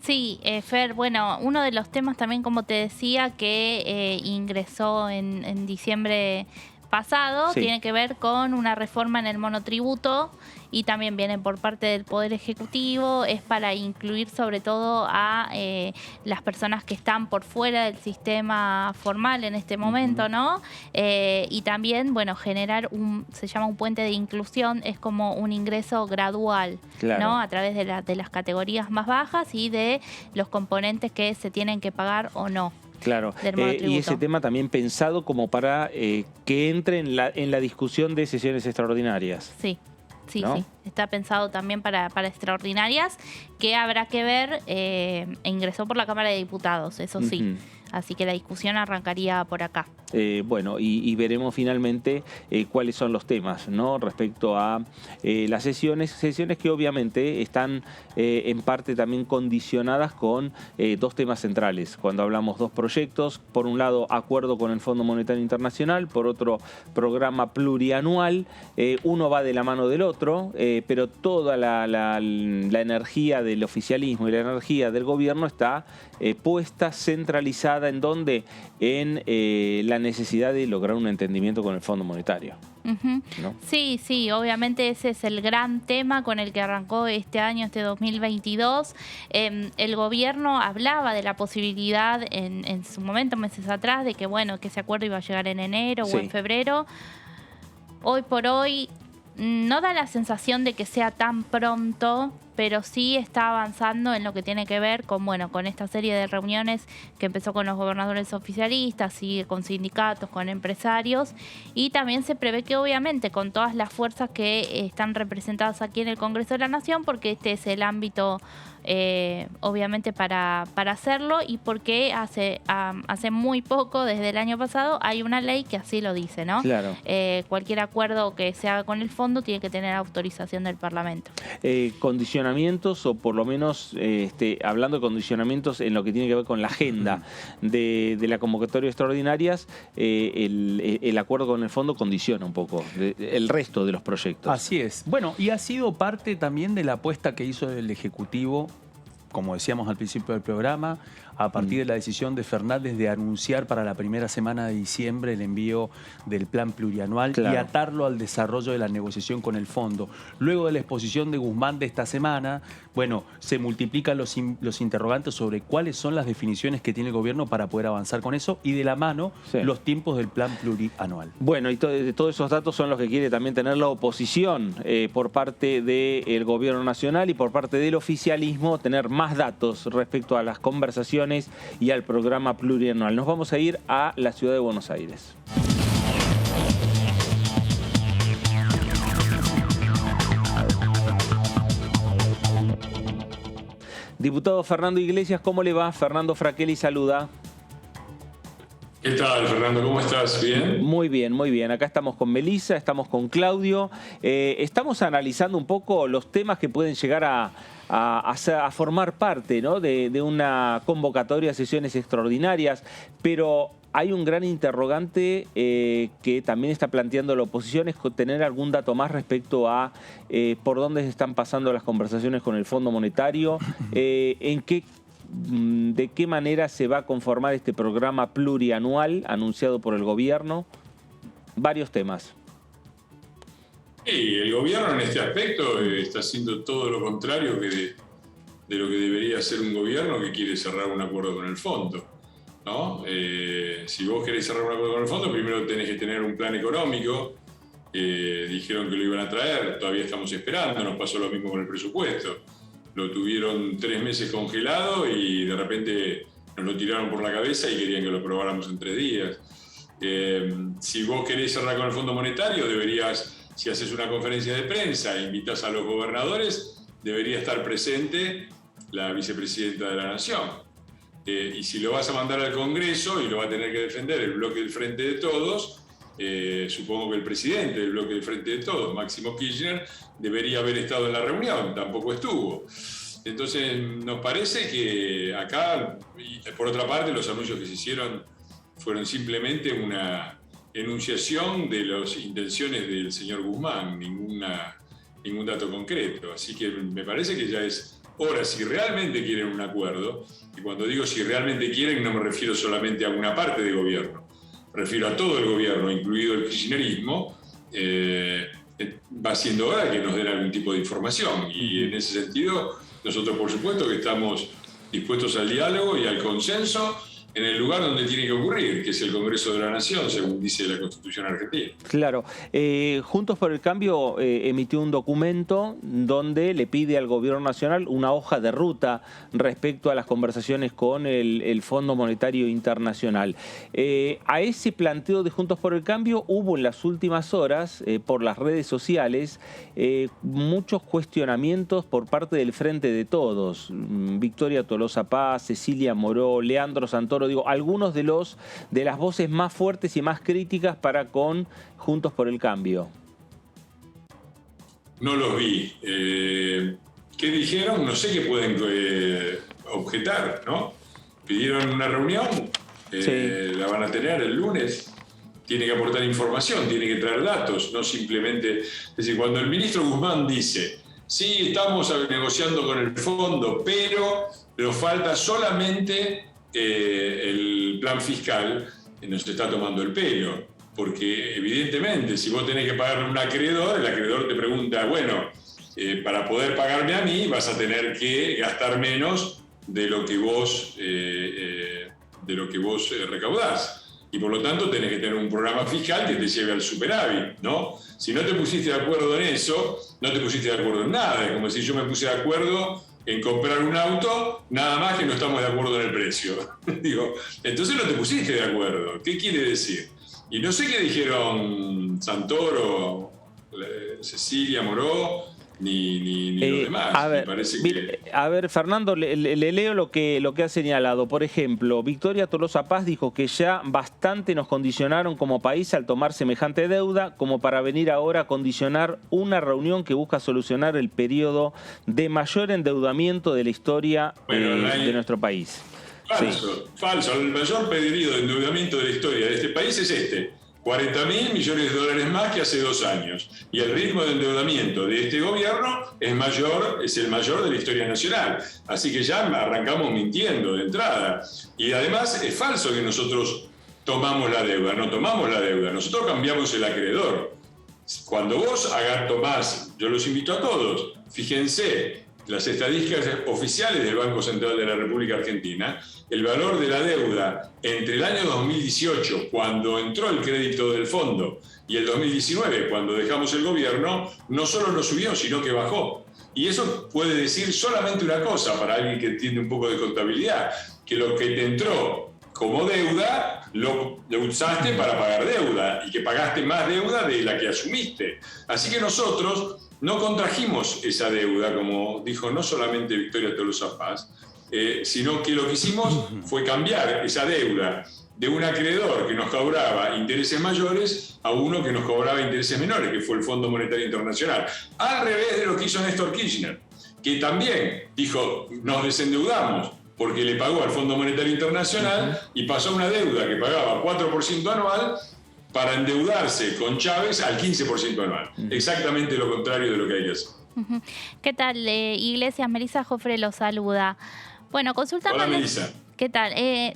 Sí, Fer, bueno, uno de los temas también, como te decía, que ingresó en diciembre pasado, Sí. tiene que ver con una reforma en el monotributo y también viene por parte del Poder Ejecutivo, es para incluir sobre todo a las personas que están por fuera del sistema formal en este momento, ¿no? Y también, bueno, generar se llama un puente de inclusión, es como un ingreso gradual, Claro. ¿no? A través de las categorías más bajas y de los componentes que se tienen que pagar o no. Claro, Del monotributo. y ese tema también pensado como para que entre en la discusión de sesiones extraordinarias. Sí, sí, ¿No? sí. Está pensado también para extraordinarias que habrá que ver. Ingresó por la Cámara de Diputados, eso sí. Ujú. Así que la discusión arrancaría por acá. Bueno, y veremos finalmente cuáles son los temas, ¿no? Respecto a las sesiones que obviamente están en parte también condicionadas con dos temas centrales. Cuando hablamos dos proyectos, por un lado acuerdo con el Fondo Monetario Internacional, por otro programa plurianual, uno va de la mano del otro, pero toda la energía del oficialismo y la energía del gobierno está puesta, centralizada en donde en la necesidad de lograr un entendimiento con el Fondo Monetario. Ujú. ¿No? Sí, sí, obviamente ese es el gran tema con el que arrancó este año, este 2022. El gobierno hablaba de la posibilidad en su momento, meses atrás, de que bueno, que ese acuerdo iba a llegar en enero Sí. o en febrero. Hoy por hoy no da la sensación de que sea tan pronto, pero sí está avanzando en lo que tiene que ver con, bueno, con esta serie de reuniones que empezó con los gobernadores oficialistas, sigue con sindicatos, con empresarios, y también se prevé que obviamente con todas las fuerzas que están representadas aquí en el Congreso de la Nación, porque este es el ámbito obviamente para hacerlo, y porque hace muy poco, desde el año pasado, hay una ley que así lo dice, ¿no? Claro. Cualquier acuerdo que se haga con el fondo tiene que tener autorización del Parlamento. Condicionamientos, o por lo menos hablando de condicionamientos en lo que tiene que ver con la agenda de la convocatoria de extraordinarias, el acuerdo con el fondo condiciona un poco el resto de los proyectos. Así es. Bueno, y ha sido parte también de la apuesta que hizo el Ejecutivo, como decíamos al principio del programa, a partir de la decisión de Fernández de anunciar para la primera semana de diciembre el envío del plan plurianual y atarlo al desarrollo de la negociación con el fondo. Luego de la exposición de Guzmán de esta semana, bueno, se multiplican los interrogantes sobre cuáles son las definiciones que tiene el gobierno para poder avanzar con eso, y de la mano los tiempos del plan plurianual. Bueno, y todos esos datos son los que quiere también tener la oposición por parte del gobierno nacional y por parte del oficialismo, tener más datos respecto a las conversaciones y al programa plurianual. Nos vamos a ir a la ciudad de Buenos Aires. Diputado Fernando Iglesias, ¿cómo le va? Fernando Fraquelli saluda. ¿Qué tal, Fernando? ¿Cómo estás? ¿Bien? Muy bien, muy bien. Acá estamos con Melissa, estamos con Claudio. Estamos analizando un poco los temas que pueden llegar a formar parte, ¿no?, de una convocatoria de sesiones extraordinarias, pero hay un gran interrogante que también está planteando la oposición, es tener algún dato más respecto a por dónde se están pasando las conversaciones con el Fondo Monetario, de qué manera se va a conformar este programa plurianual anunciado por el gobierno. Varios temas. Sí, el gobierno en este aspecto está haciendo todo lo contrario de lo que debería hacer un gobierno que quiere cerrar un acuerdo con el fondo, ¿no? Si vos querés cerrar un acuerdo con el fondo, primero tenés que tener un plan económico. Dijeron que lo iban a traer, todavía estamos esperando, nos pasó lo mismo con el presupuesto. Lo tuvieron 3 meses congelado y de repente nos lo tiraron por la cabeza y querían que lo aprobáramos en 3 días. Si vos querés cerrar con el Fondo Monetario, deberías, si haces una conferencia de prensa e invitas a los gobernadores, debería estar presente la vicepresidenta de la Nación. Y si lo vas a mandar al Congreso y lo va a tener que defender el bloque del Frente de Todos, supongo que el presidente del bloque del Frente de Todos, Máximo Kirchner, debería haber estado en la reunión, tampoco estuvo. Entonces nos parece que acá, y por otra parte, los anuncios que se hicieron fueron simplemente una enunciación de las intenciones del señor Guzmán, ningún dato concreto. Así que me parece que ya es hora, si realmente quieren un acuerdo, y cuando digo si realmente quieren no me refiero solamente a una parte del gobierno, refiero a todo el gobierno, incluido el kirchnerismo, va siendo hora que nos den algún tipo de información. Y en ese sentido, nosotros por supuesto que estamos dispuestos al diálogo y al consenso en el lugar donde tiene que ocurrir, que es el Congreso de la Nación, según dice la Constitución argentina. Claro. Juntos por el Cambio emitió un documento donde le pide al Gobierno Nacional una hoja de ruta respecto a las conversaciones con el Fondo Monetario Internacional. A ese planteo de Juntos por el Cambio hubo en las últimas horas, por las redes sociales, muchos cuestionamientos por parte del Frente de Todos. Victoria Tolosa Paz, Cecilia Moró, Leandro Santoro, digo, algunos de las voces más fuertes y más críticas para con Juntos por el Cambio. No los vi. ¿Qué dijeron? No sé qué pueden objetar, ¿no? Pidieron una reunión, la van a tener el lunes. Tiene que aportar información, tiene que traer datos, no simplemente... Es decir, cuando el ministro Guzmán dice, sí, estamos negociando con el fondo, pero nos falta solamente el plan fiscal, nos está tomando el pelo. Porque evidentemente, si vos tenés que pagarle a un acreedor, el acreedor te pregunta, bueno, para poder pagarme a mí vas a tener que gastar menos de lo que vos recaudás. Y por lo tanto tenés que tener un programa fiscal que te lleve al superávit, ¿no? Si no te pusiste de acuerdo en eso, no te pusiste de acuerdo en nada. Es como si yo me puse de acuerdo en comprar un auto, nada más que no estamos de acuerdo en el precio. Digo, entonces no te pusiste de acuerdo. ¿Qué quiere decir? Y no sé qué dijeron Santoro, Cecilia Moró, ni los demás. A ver, Fernando, le leo lo que ha señalado. Por ejemplo, Victoria Tolosa Paz dijo que ya bastante nos condicionaron como país al tomar semejante deuda como para venir ahora a condicionar una reunión que busca solucionar el periodo de mayor endeudamiento de la historia de nuestro país. Falso. El mayor periodo de endeudamiento de la historia de este país es este. 40.000 millones de dólares más que hace 2 años. Y el ritmo de endeudamiento de este gobierno es el mayor de la historia nacional. Así que ya arrancamos mintiendo de entrada. Y además es falso que nosotros tomamos la deuda. No tomamos la deuda. Nosotros cambiamos el acreedor. Cuando vos tomás, yo los invito a todos, fíjense las estadísticas oficiales del Banco Central de la República Argentina, el valor de la deuda entre el año 2018, cuando entró el crédito del fondo, y el 2019, cuando dejamos el gobierno, no solo no subió, sino que bajó. Y eso puede decir solamente una cosa para alguien que entiende un poco de contabilidad, que lo que te entró como deuda lo usaste para pagar deuda y que pagaste más deuda de la que asumiste. Así que nosotros no contrajimos esa deuda, como dijo no solamente Victoria Tolosa Paz, sino que lo que hicimos fue cambiar esa deuda de un acreedor que nos cobraba intereses mayores a uno que nos cobraba intereses menores, que fue el Fondo Monetario Internacional. Al revés de lo que hizo Néstor Kirchner, que también dijo, nos desendeudamos porque le pagó al Fondo Monetario Internacional y pasó una deuda que pagaba 4% anual para endeudarse con Chávez al 15% anual. Exactamente lo contrario de lo que hay que hacer. ¿Qué tal, Iglesias? Melissa Jofre lo saluda. Bueno, consultando... Hola, Melissa. ¿Qué tal?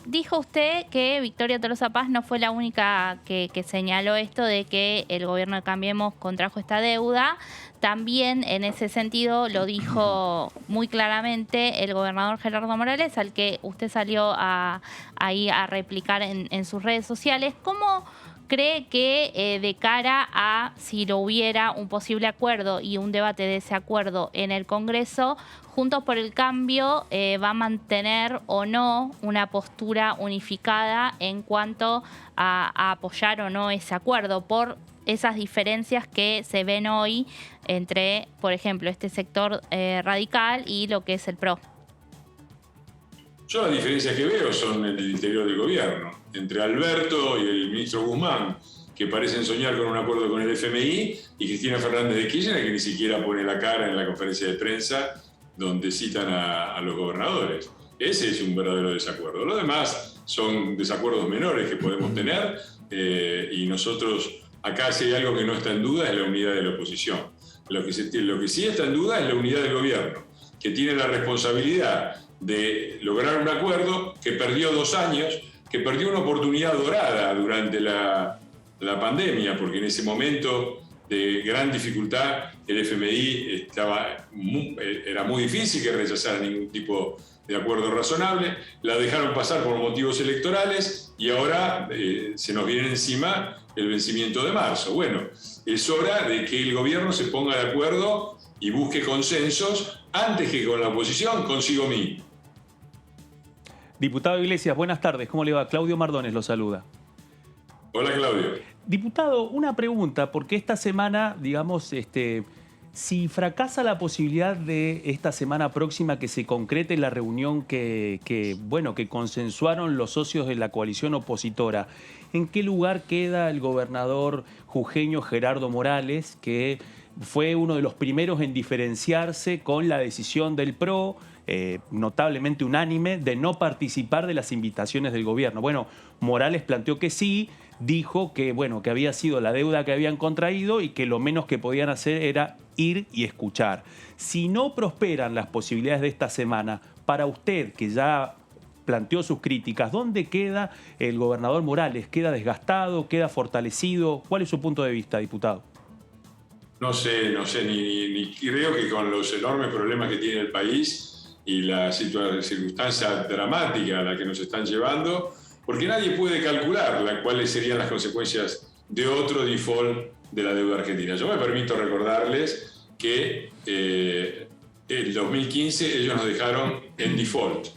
Dijo usted que Victoria Tolosa Paz no fue la única que señaló esto de que el gobierno de Cambiemos contrajo esta deuda. También en ese sentido lo dijo muy claramente el gobernador Gerardo Morales, al que usted salió ahí a replicar en sus redes sociales. ¿Cómo cree que de cara a si lo hubiera un posible acuerdo y un debate de ese acuerdo en el Congreso, Juntos por el Cambio va a mantener o no una postura unificada en cuanto a apoyar o no ese acuerdo por esas diferencias que se ven hoy entre, por ejemplo, este sector radical y lo que es el PRO? Yo las diferencias que veo son en el interior del gobierno, entre Alberto y el ministro Guzmán, que parecen soñar con un acuerdo con el FMI, y Cristina Fernández de Kirchner, que ni siquiera pone la cara en la conferencia de prensa donde citan a los gobernadores. Ese es un verdadero desacuerdo. Lo demás son desacuerdos menores que podemos tener, y nosotros, acá si hay algo que no está en duda es la unidad de la oposición. Lo que sí está en duda es la unidad del gobierno, que tiene la responsabilidad de lograr un acuerdo que perdió 2 años que perdió una oportunidad dorada durante la pandemia, porque en ese momento de gran dificultad el FMI era muy difícil que rechazara ningún tipo de acuerdo razonable, la dejaron pasar por motivos electorales y ahora se nos viene encima el vencimiento de marzo. Bueno, es hora de que el gobierno se ponga de acuerdo y busque consensos antes que con la oposición consigo mismo. Diputado Iglesias, buenas tardes. ¿Cómo le va? Claudio Mardones lo saluda. Hola, Claudio. Diputado, una pregunta, porque esta semana, digamos, si fracasa la posibilidad de esta semana próxima que se concrete la reunión que consensuaron los socios de la coalición opositora, ¿en qué lugar queda el gobernador jujeño Gerardo Morales, que fue uno de los primeros en diferenciarse con la decisión del PRO, notablemente unánime, de no participar de las invitaciones del gobierno? Bueno, Morales planteó que sí, dijo que, que había sido la deuda que habían contraído y que lo menos que podían hacer era ir y escuchar. Si no prosperan las posibilidades de esta semana, para usted, que ya planteó sus críticas, ¿dónde queda el gobernador Morales? ¿Queda desgastado? ¿Queda fortalecido? ¿Cuál es su punto de vista, diputado? No sé, ni creo que con los enormes problemas que tiene el país y la circunstancia dramática a la que nos están llevando, porque nadie puede calcular cuáles serían las consecuencias de otro default de la deuda argentina. Yo me permito recordarles que en 2015 ellos nos dejaron en default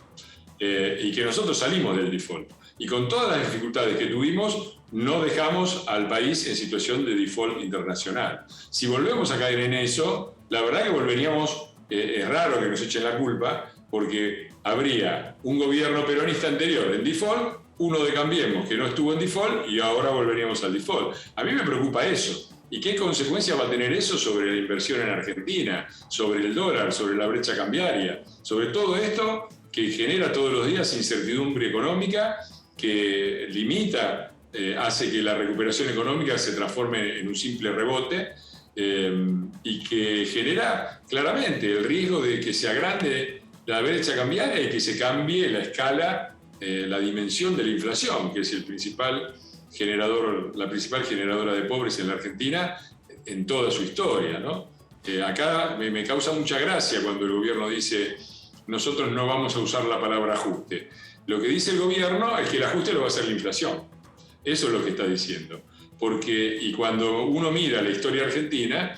y que nosotros salimos del default. Y con todas las dificultades que tuvimos, no dejamos al país en situación de default internacional. Si volvemos a caer en eso, la verdad que volveríamos, es raro que nos echen la culpa, porque habría un gobierno peronista anterior en default, uno de Cambiemos que no estuvo en default y ahora volveríamos al default. A mí me preocupa eso. ¿Y qué consecuencia va a tener eso sobre la inversión en Argentina, sobre el dólar, sobre la brecha cambiaria, sobre todo esto que genera todos los días incertidumbre económica, que limita, hace que la recuperación económica se transforme en un simple rebote y que genera claramente el riesgo de que se agrande la brecha cambiaria y que se cambie la escala, la dimensión de la inflación, que es la principal generadora de pobres en la Argentina en toda su historia, ¿no? Acá me causa mucha gracia cuando el gobierno dice nosotros no vamos a usar la palabra ajuste. Lo que dice el gobierno es que el ajuste lo va a hacer la inflación. Eso es lo que está diciendo. Y cuando uno mira la historia argentina,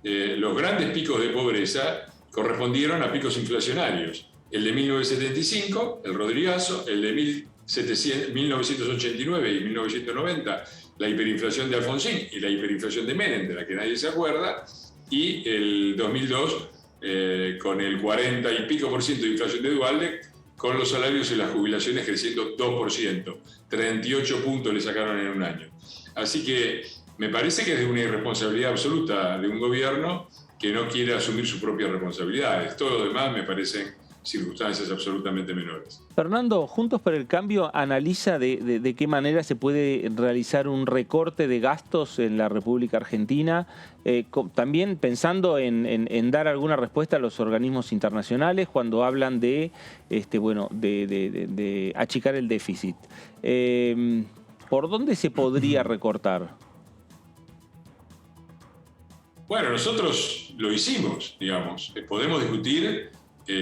los grandes picos de pobreza correspondieron a picos inflacionarios. El de 1975, el Rodrigazo, el de 1989 y 1990, la hiperinflación de Alfonsín y la hiperinflación de Menem, de la que nadie se acuerda, y el 2002, con el 40 y pico % de inflación de Duhalde, con los salarios y las jubilaciones creciendo 2%, 38 puntos le sacaron en un año. Así que me parece que es de una irresponsabilidad absoluta de un gobierno que no quiere asumir sus propias responsabilidades. Todo lo demás me parecen circunstancias absolutamente menores. Fernando, Juntos por el Cambio analiza de qué manera se puede realizar un recorte de gastos en la República Argentina, también pensando en dar alguna respuesta a los organismos internacionales cuando hablan de achicar el déficit. ¿Por dónde se podría recortar? Bueno, nosotros lo hicimos, digamos. Podemos discutir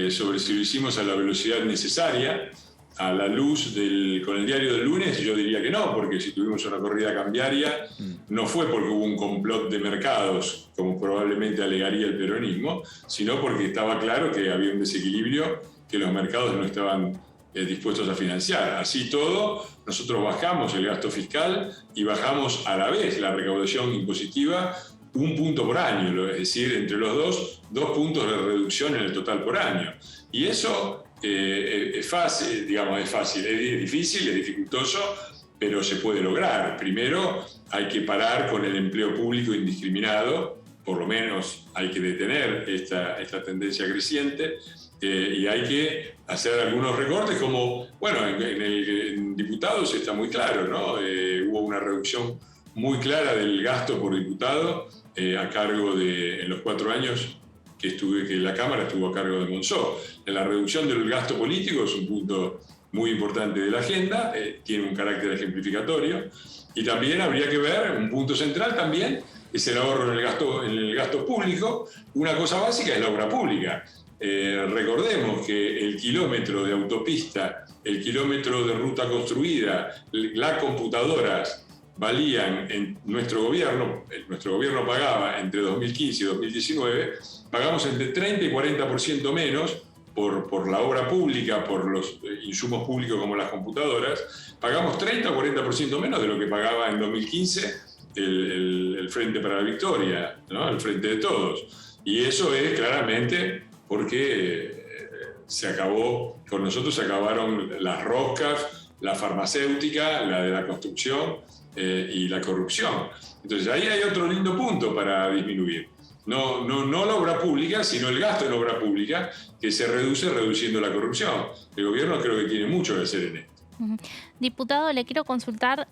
sobre si lo hicimos a la velocidad necesaria, a la luz con el diario del lunes. Yo diría que no, porque si tuvimos una corrida cambiaria no fue porque hubo un complot de mercados, como probablemente alegaría el peronismo, sino porque estaba claro que había un desequilibrio que los mercados no estaban dispuestos a financiar. Así todo, nosotros bajamos el gasto fiscal y bajamos a la vez la recaudación impositiva 1 punto por año, es decir, entre los dos puntos de reducción en el total por año. Y eso es fácil, es difícil, es dificultoso, pero se puede lograr. Primero hay que parar con el empleo público indiscriminado, por lo menos hay que detener esta tendencia creciente, y hay que hacer algunos recortes, como, en diputados está muy claro, ¿no? Hubo una reducción muy clara del gasto por diputado a cargo en los 4 años que la Cámara estuvo a cargo de Monzó. En la reducción del gasto político es un punto muy importante de la agenda, tiene un carácter ejemplificatorio, y también habría que ver, un punto central también, es el ahorro en el gasto público. Una cosa básica es la obra pública. Recordemos que el kilómetro de autopista, el kilómetro de ruta construida, las computadoras valían en nuestro gobierno pagaba entre 2015 y 2019, pagamos entre 30 y 40% menos por la obra pública, por los insumos públicos como las computadoras, pagamos 30 o 40% menos de lo que pagaba en 2015 el Frente para la Victoria, ¿no? El Frente de Todos. Y eso es claramente porque con nosotros se acabaron las roscas, la farmacéutica, la de la construcción y la corrupción. Entonces ahí hay otro lindo punto para disminuir. No la obra pública, sino el gasto en obra pública, que se reduce reduciendo la corrupción. El gobierno creo que tiene mucho que hacer en esto. Diputado, le quiero consultar,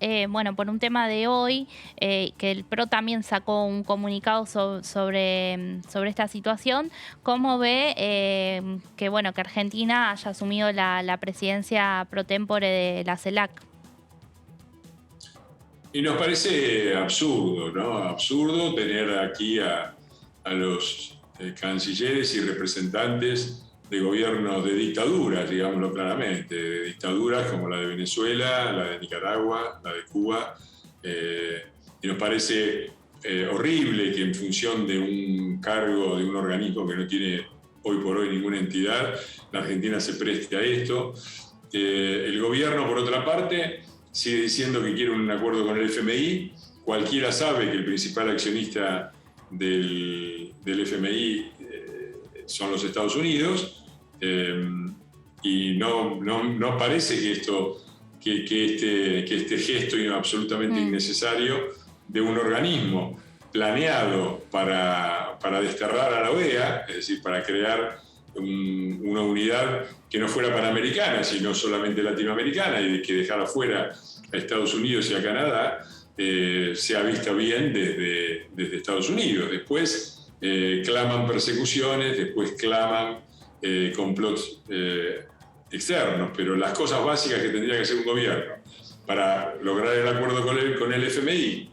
por un tema de hoy, que el PRO también sacó un comunicado sobre esta situación. ¿Cómo ve que Argentina haya asumido la presidencia pro tempore de la CELAC? Y nos parece absurdo, ¿no? Absurdo tener aquí a los cancilleres y representantes de gobiernos de dictaduras, digámoslo claramente, de dictaduras como la de Venezuela, la de Nicaragua, la de Cuba. Y nos parece horrible que en función de un cargo, de un organismo que no tiene hoy por hoy ninguna entidad, la Argentina se preste a esto. El gobierno, por otra parte, sigue diciendo que quiere un acuerdo con el FMI. Cualquiera sabe que el principal accionista del FMI son los Estados Unidos, y no parece que este gesto absolutamente innecesario de un organismo planeado para desterrar a la OEA, es decir, para crear una unidad que no fuera panamericana, sino solamente latinoamericana, y que dejara fuera a Estados Unidos y a Canadá, se ha visto bien desde Estados Unidos. Después claman persecuciones, después claman complots externos, pero las cosas básicas que tendría que hacer un gobierno para lograr el acuerdo con el FMI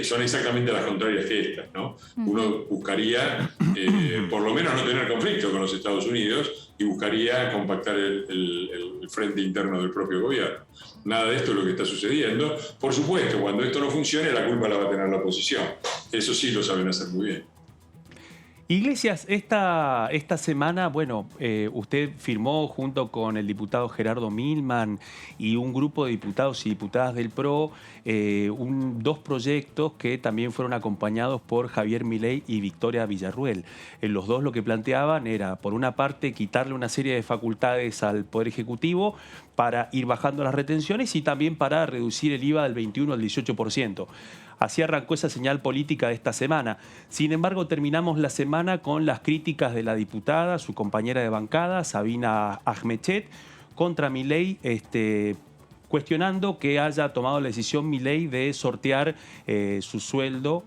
son exactamente las contrarias que estas, ¿no? Uno buscaría por lo menos no tener conflicto con los Estados Unidos y buscaría compactar el frente interno del propio gobierno. Nada de esto es lo que está sucediendo. Por supuesto, cuando esto no funcione, la culpa la va a tener la oposición. Eso sí lo saben hacer muy bien. Iglesias, esta semana, usted firmó junto con el diputado Gerardo Milman y un grupo de diputados y diputadas del PRO dos proyectos que también fueron acompañados por Javier Milei y Victoria Villarruel. Los dos lo que planteaban era, por una parte, quitarle una serie de facultades al Poder Ejecutivo para ir bajando las retenciones y también para reducir el IVA del 21 al 18%. Así arrancó esa señal política de esta semana. Sin embargo, terminamos la semana con las críticas de la diputada, su compañera de bancada, Sabina Ahmechet, contra Milei, cuestionando que haya tomado la decisión Milei de sortear su sueldo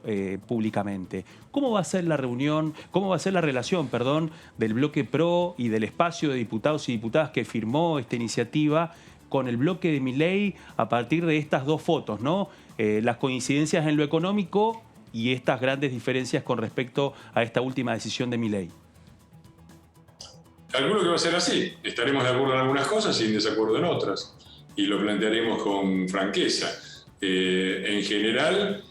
públicamente. ¿Cómo va a ser la relación, del bloque PRO y del espacio de diputados y diputadas que firmó esta iniciativa con el bloque de Milei a partir de estas dos fotos, ¿no? Las coincidencias en lo económico y estas grandes diferencias con respecto a esta última decisión de Milei? Calculo que va a ser así. Estaremos de acuerdo en algunas cosas y en desacuerdo en otras. Y lo plantearemos con franqueza. En general,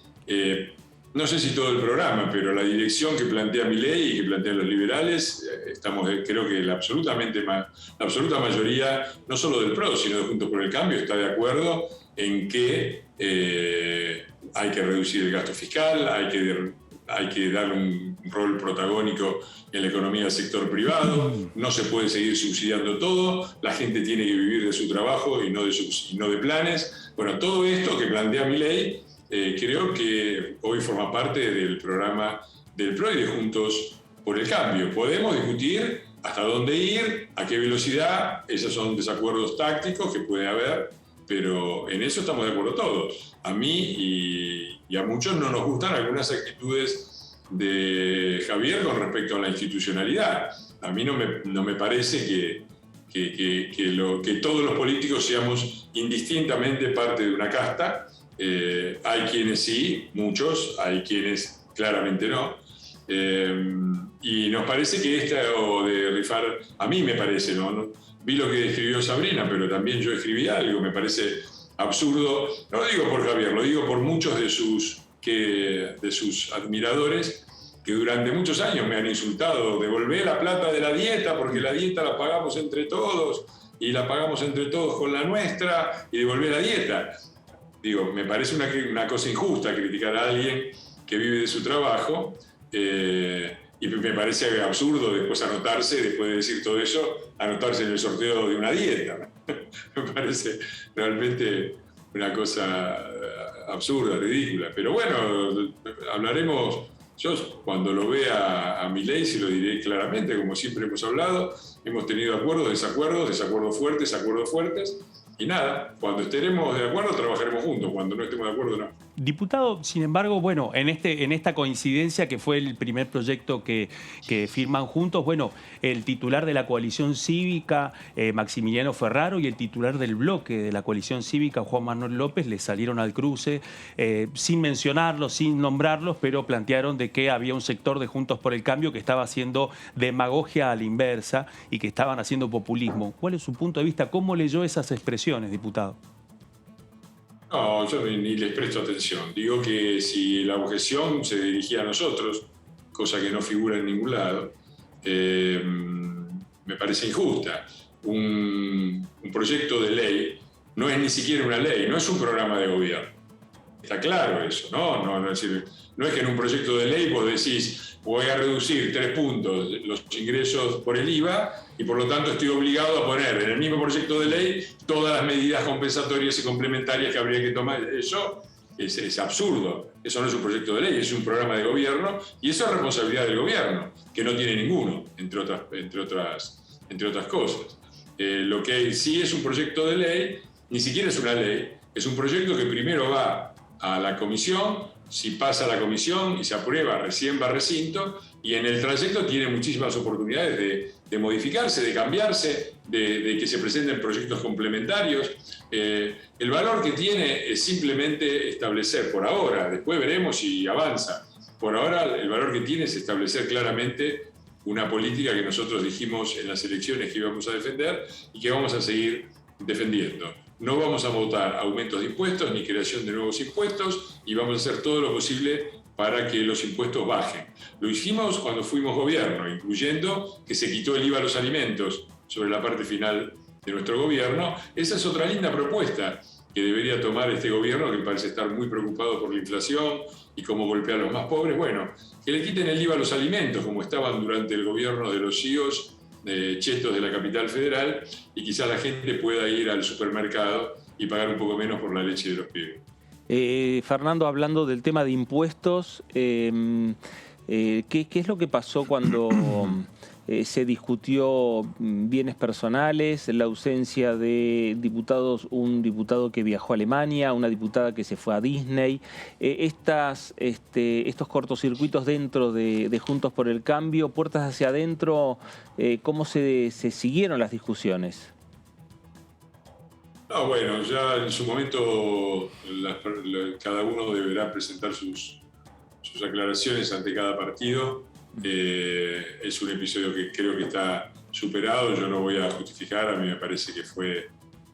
no sé si todo el programa, pero la dirección que plantea Milei y que plantean los liberales, creo que la absoluta mayoría, no solo del PRO, sino de Juntos por el Cambio, está de acuerdo en que hay que reducir el gasto fiscal, hay que dar un rol protagónico en la economía del sector privado, no se puede seguir subsidiando todo, la gente tiene que vivir de su trabajo y no de planes. Bueno, todo esto que plantea Milei creo que hoy forma parte del programa del PRO y de Juntos por el Cambio. Podemos discutir hasta dónde ir, a qué velocidad, esos son desacuerdos tácticos que puede haber, pero en eso estamos de acuerdo todos. A mí y a muchos no nos gustan algunas actitudes de Javier con respecto a la institucionalidad. A mí no me parece que todos los políticos seamos indistintamente parte de una casta. Hay quienes sí, muchos, hay quienes claramente no. Y nos parece que o de rifar, a mí me parece, ¿no? Vi lo que escribió Sabrina, pero también yo escribí algo, me parece absurdo. No lo digo por Javier, lo digo por muchos de sus admiradores que durante muchos años me han insultado. Devolvé la plata de la dieta porque la dieta la pagamos entre todos y la pagamos entre todos con la nuestra y devolvé la dieta. Digo, me parece una cosa injusta criticar a alguien que vive de su trabajo y me parece absurdo después después de decir todo eso, anotarse en el sorteo de una dieta. Me parece realmente una cosa absurda, ridícula. Pero bueno, hablaremos. Yo cuando lo vea a Milei se lo diré claramente, como siempre hemos hablado. Hemos tenido acuerdos, desacuerdos fuertes. Y nada, cuando estaremos de acuerdo trabajaremos juntos, cuando no estemos de acuerdo no. Diputado, sin embargo, bueno, en esta coincidencia que fue el primer proyecto que firman juntos, bueno, el titular de la coalición cívica, Maximiliano Ferraro, y el titular del bloque de la coalición cívica, Juan Manuel López, le salieron al cruce, sin mencionarlos, sin nombrarlos, pero plantearon de que había un sector de Juntos por el Cambio que estaba haciendo demagogia a la inversa y que estaban haciendo populismo. ¿Cuál es su punto de vista? ¿Cómo leyó esas expresiones, diputado? No, yo ni les presto atención. Digo que si la objeción se dirigía a nosotros, cosa que no figura en ningún lado, me parece injusta. Un proyecto de ley no es ni siquiera una ley, no es un programa de gobierno. Está claro eso, ¿no? No es que en un proyecto de ley vos decís voy a reducir 3 puntos los ingresos por el IVA y por lo tanto estoy obligado a poner en el mismo proyecto de ley todas las medidas compensatorias y complementarias que habría que tomar. Eso es absurdo. Eso no es un proyecto de ley, es un programa de gobierno y eso es responsabilidad del gobierno, que no tiene ninguno, entre otras cosas. Lo que sí es un proyecto de ley, ni siquiera es una ley, es un proyecto que primero va a la comisión. Si pasa a la comisión y se aprueba, recién va a recinto, y en el trayecto tiene muchísimas oportunidades de modificarse, de cambiarse, de que se presenten proyectos complementarios. El valor que tiene es simplemente establecer, por ahora, después veremos si avanza, por ahora el valor que tiene es establecer claramente una política que nosotros dijimos en las elecciones que íbamos a defender y que vamos a seguir defendiendo. No vamos a votar aumentos de impuestos ni creación de nuevos impuestos y vamos a hacer todo lo posible para que los impuestos bajen. Lo hicimos cuando fuimos gobierno, incluyendo que se quitó el IVA a los alimentos sobre la parte final de nuestro gobierno. Esa es otra linda propuesta que debería tomar este gobierno, que parece estar muy preocupado por la inflación y cómo golpear a los más pobres. Bueno, que le quiten el IVA a los alimentos, como estaban durante el gobierno de los CIOs chetos de la capital federal, y quizá la gente pueda ir al supermercado y pagar un poco menos por la leche de los pibes. Fernando, hablando del tema de impuestos, ¿qué es lo que pasó cuando se discutió bienes personales, la ausencia de diputados, un diputado que viajó a Alemania, una diputada que se fue a Disney, estos cortocircuitos dentro de Juntos por el Cambio, puertas hacia adentro, ¿cómo se siguieron las discusiones? No, bueno, ya en su momento cada uno deberá presentar sus aclaraciones ante cada partido. Es un episodio que creo que está superado, yo no voy a justificar, a mí me parece que fue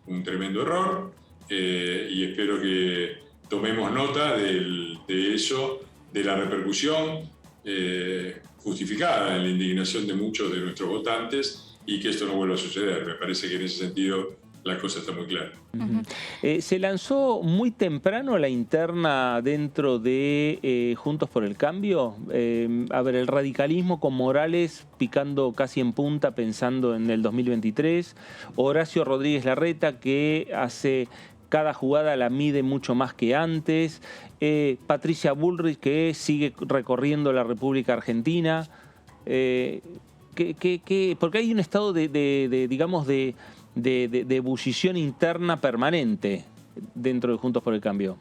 un tremendo error y espero que tomemos nota de eso, de la repercusión justificada en la indignación de muchos de nuestros votantes y que esto no vuelva a suceder. Me parece que en ese sentido la cosa está muy clara. Se lanzó muy temprano la interna dentro de Juntos por el Cambio. A ver, el radicalismo con Morales picando casi en punta pensando en el 2023. Horacio Rodríguez Larreta que hace cada jugada la mide mucho más que antes. Patricia Bullrich que sigue recorriendo la República Argentina. Porque hay un estado de ebullición interna permanente dentro de Juntos por el Cambio.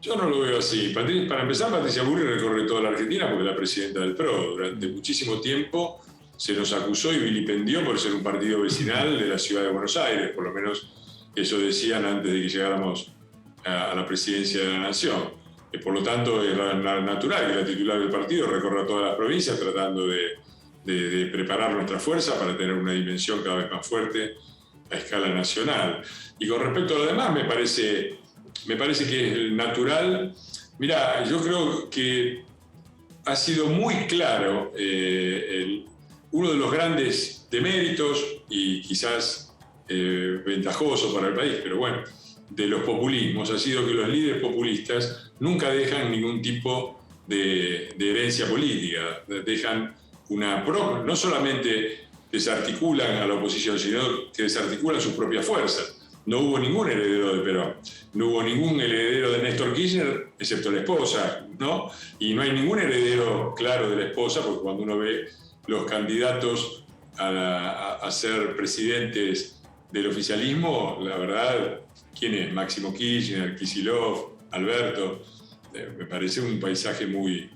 Yo no lo veo así. Para empezar, Patricia Bullrich recorre toda la Argentina porque es la presidenta del PRO. Durante muchísimo tiempo se nos acusó y vilipendió por ser un partido vecinal de la ciudad de Buenos Aires, por lo menos eso decían antes de que llegáramos a la presidencia de la Nación. Por lo tanto, es natural que la titular del partido recorra todas las provincias tratando de preparar nuestra fuerza para tener una dimensión cada vez más fuerte a escala nacional. Y con respecto a lo demás, me parece que es natural. Mira, yo creo que ha sido muy claro uno de los grandes deméritos y quizás ventajoso para el país, pero bueno, de los populismos ha sido que los líderes populistas nunca dejan ningún tipo de herencia política, dejan no solamente desarticulan a la oposición, sino que desarticulan sus propias fuerzas. No hubo ningún heredero de Perón, no hubo ningún heredero de Néstor Kirchner, excepto la esposa, ¿no? Y no hay ningún heredero claro de la esposa, porque cuando uno ve los candidatos a ser presidentes del oficialismo, la verdad, ¿quién es? Máximo Kirchner, Kicillof, Alberto, me parece un paisaje muy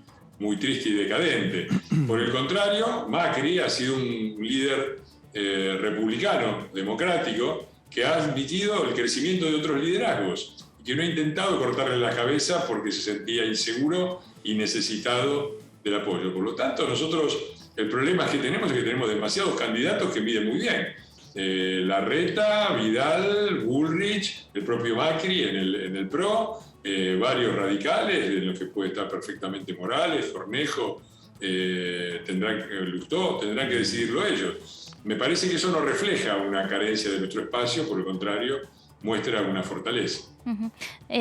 triste y decadente. Por el contrario, Macri ha sido un líder republicano, democrático, que ha admitido el crecimiento de otros liderazgos y que no ha intentado cortarle la cabeza porque se sentía inseguro y necesitado del apoyo. Por lo tanto, nosotros, el problema que tenemos es que tenemos demasiados candidatos que miden muy bien. Larreta, Vidal, Bullrich, el propio Macri en el PRO, varios radicales, en los que puede estar perfectamente Morales, Cornejo, Lustó, tendrán que decidirlo ellos. Me parece que eso no refleja una carencia de nuestro espacio, por el contrario, muestra una fortaleza.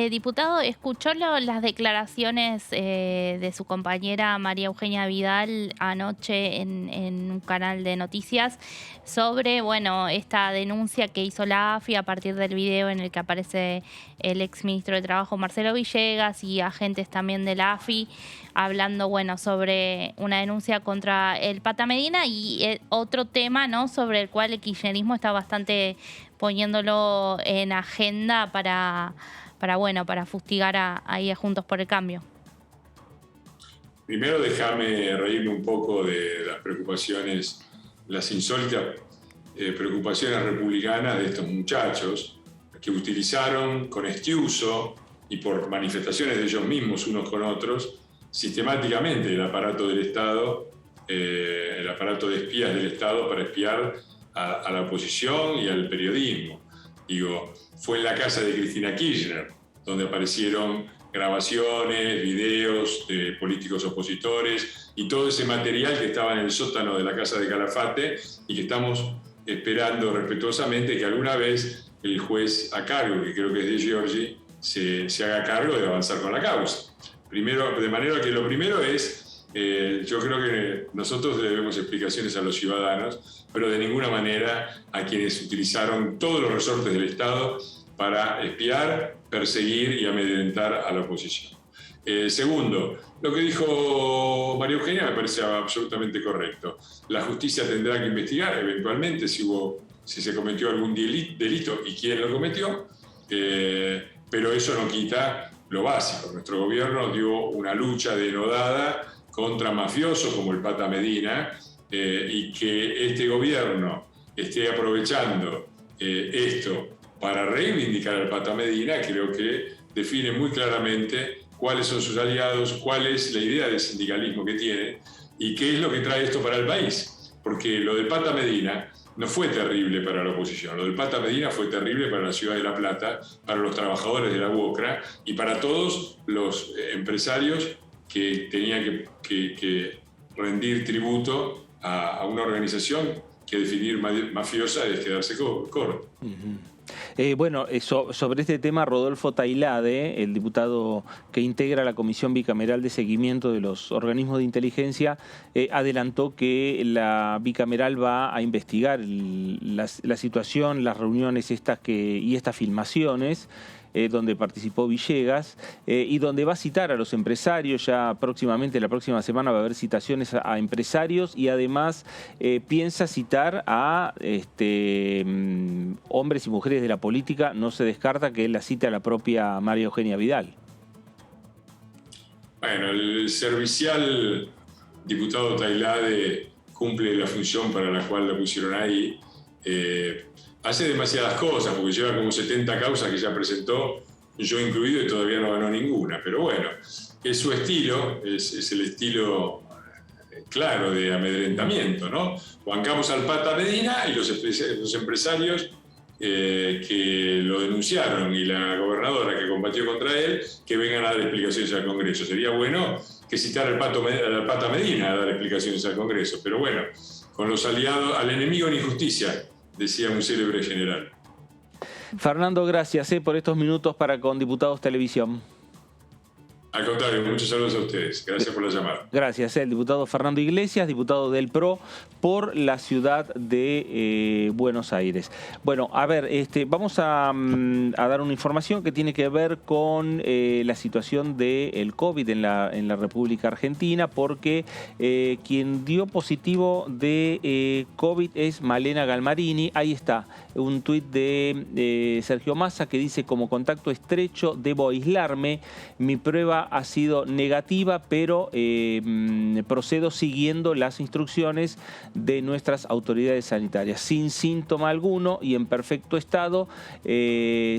Diputado, ¿escuchó las declaraciones de su compañera María Eugenia Vidal anoche en un canal de noticias sobre, esta denuncia que hizo la AFI a partir del video en el que aparece el exministro de Trabajo Marcelo Villegas y agentes también de la AFI hablando, sobre una denuncia contra el Pata Medina y otro tema, ¿no?, sobre el cual el kirchnerismo está bastante poniéndolo en agenda para fustigar ahí a Juntos por el Cambio? Primero déjame reírme un poco de las preocupaciones, las insólitas preocupaciones republicanas de estos muchachos que utilizaron con este uso y por manifestaciones de ellos mismos unos con otros sistemáticamente el aparato del Estado, el aparato de espías del Estado para espiar a la oposición y al periodismo. Fue en la casa de Cristina Kirchner donde aparecieron grabaciones, videos de políticos opositores y todo ese material que estaba en el sótano de la casa de Calafate y que estamos esperando respetuosamente que alguna vez el juez a cargo, que creo que es De Giorgi, se haga cargo de avanzar con la causa. Primero, de manera que lo primero es, yo creo que nosotros debemos explicaciones a los ciudadanos, pero de ninguna manera a quienes utilizaron todos los resortes del Estado para espiar, perseguir y amedrentar a la oposición. Segundo, lo que dijo María Eugenia me parece absolutamente correcto. La justicia tendrá que investigar eventualmente si se cometió algún delito y quién lo cometió, pero eso no quita lo básico. Nuestro gobierno dio una lucha denodada contra mafiosos como el Pata Medina y que este gobierno esté aprovechando esto para reivindicar al Pata Medina, creo que define muy claramente cuáles son sus aliados, cuál es la idea del sindicalismo que tiene y qué es lo que trae esto para el país. Porque lo del Pata Medina no fue terrible para la oposición, lo del Pata Medina fue terrible para la ciudad de La Plata, para los trabajadores de la UOCRA y para todos los empresarios que tenían que rendir tributo a una organización que definir mafiosa es quedarse corto. Sobre este tema, Rodolfo Tailade, el diputado que integra la Comisión Bicameral de Seguimiento de los Organismos de Inteligencia, adelantó que la bicameral va a investigar la situación, las reuniones y estas filmaciones, donde participó Villegas, y donde va a citar a los empresarios. Ya próximamente, la próxima semana, va a haber citaciones a empresarios y además piensa citar a hombres y mujeres de la política. No se descarta que él la cite a la propia María Eugenia Vidal. Bueno, el servicial diputado Tailade cumple la función para la cual la pusieron ahí. Hace demasiadas cosas, porque lleva como 70 causas que ya presentó, yo incluido, y todavía no ganó ninguna. Pero bueno, es su estilo, es el estilo claro de amedrentamiento, ¿no? Bancamos al Pata Medina y los empresarios que lo denunciaron y la gobernadora que combatió contra él, que vengan a dar explicaciones al Congreso. Sería bueno que citara al Pata Medina a dar explicaciones al Congreso, pero bueno, con los aliados, al enemigo ni justicia, decía un célebre general. Fernando, gracias por estos minutos para con Diputados Televisión. Al contrario, muchos saludos a ustedes. Gracias por la llamada. Gracias, el diputado Fernando Iglesias, diputado del PRO por la ciudad de Buenos Aires. Bueno, a ver, vamos a dar una información que tiene que ver con la situación del COVID en la República Argentina, porque quien dio positivo de COVID es Malena Galmarini. Ahí está, un tuit de Sergio Massa que dice: como contacto estrecho debo aislarme, mi prueba ha sido negativa, pero procedo siguiendo las instrucciones de nuestras autoridades sanitarias. Sin síntoma alguno y en perfecto estado,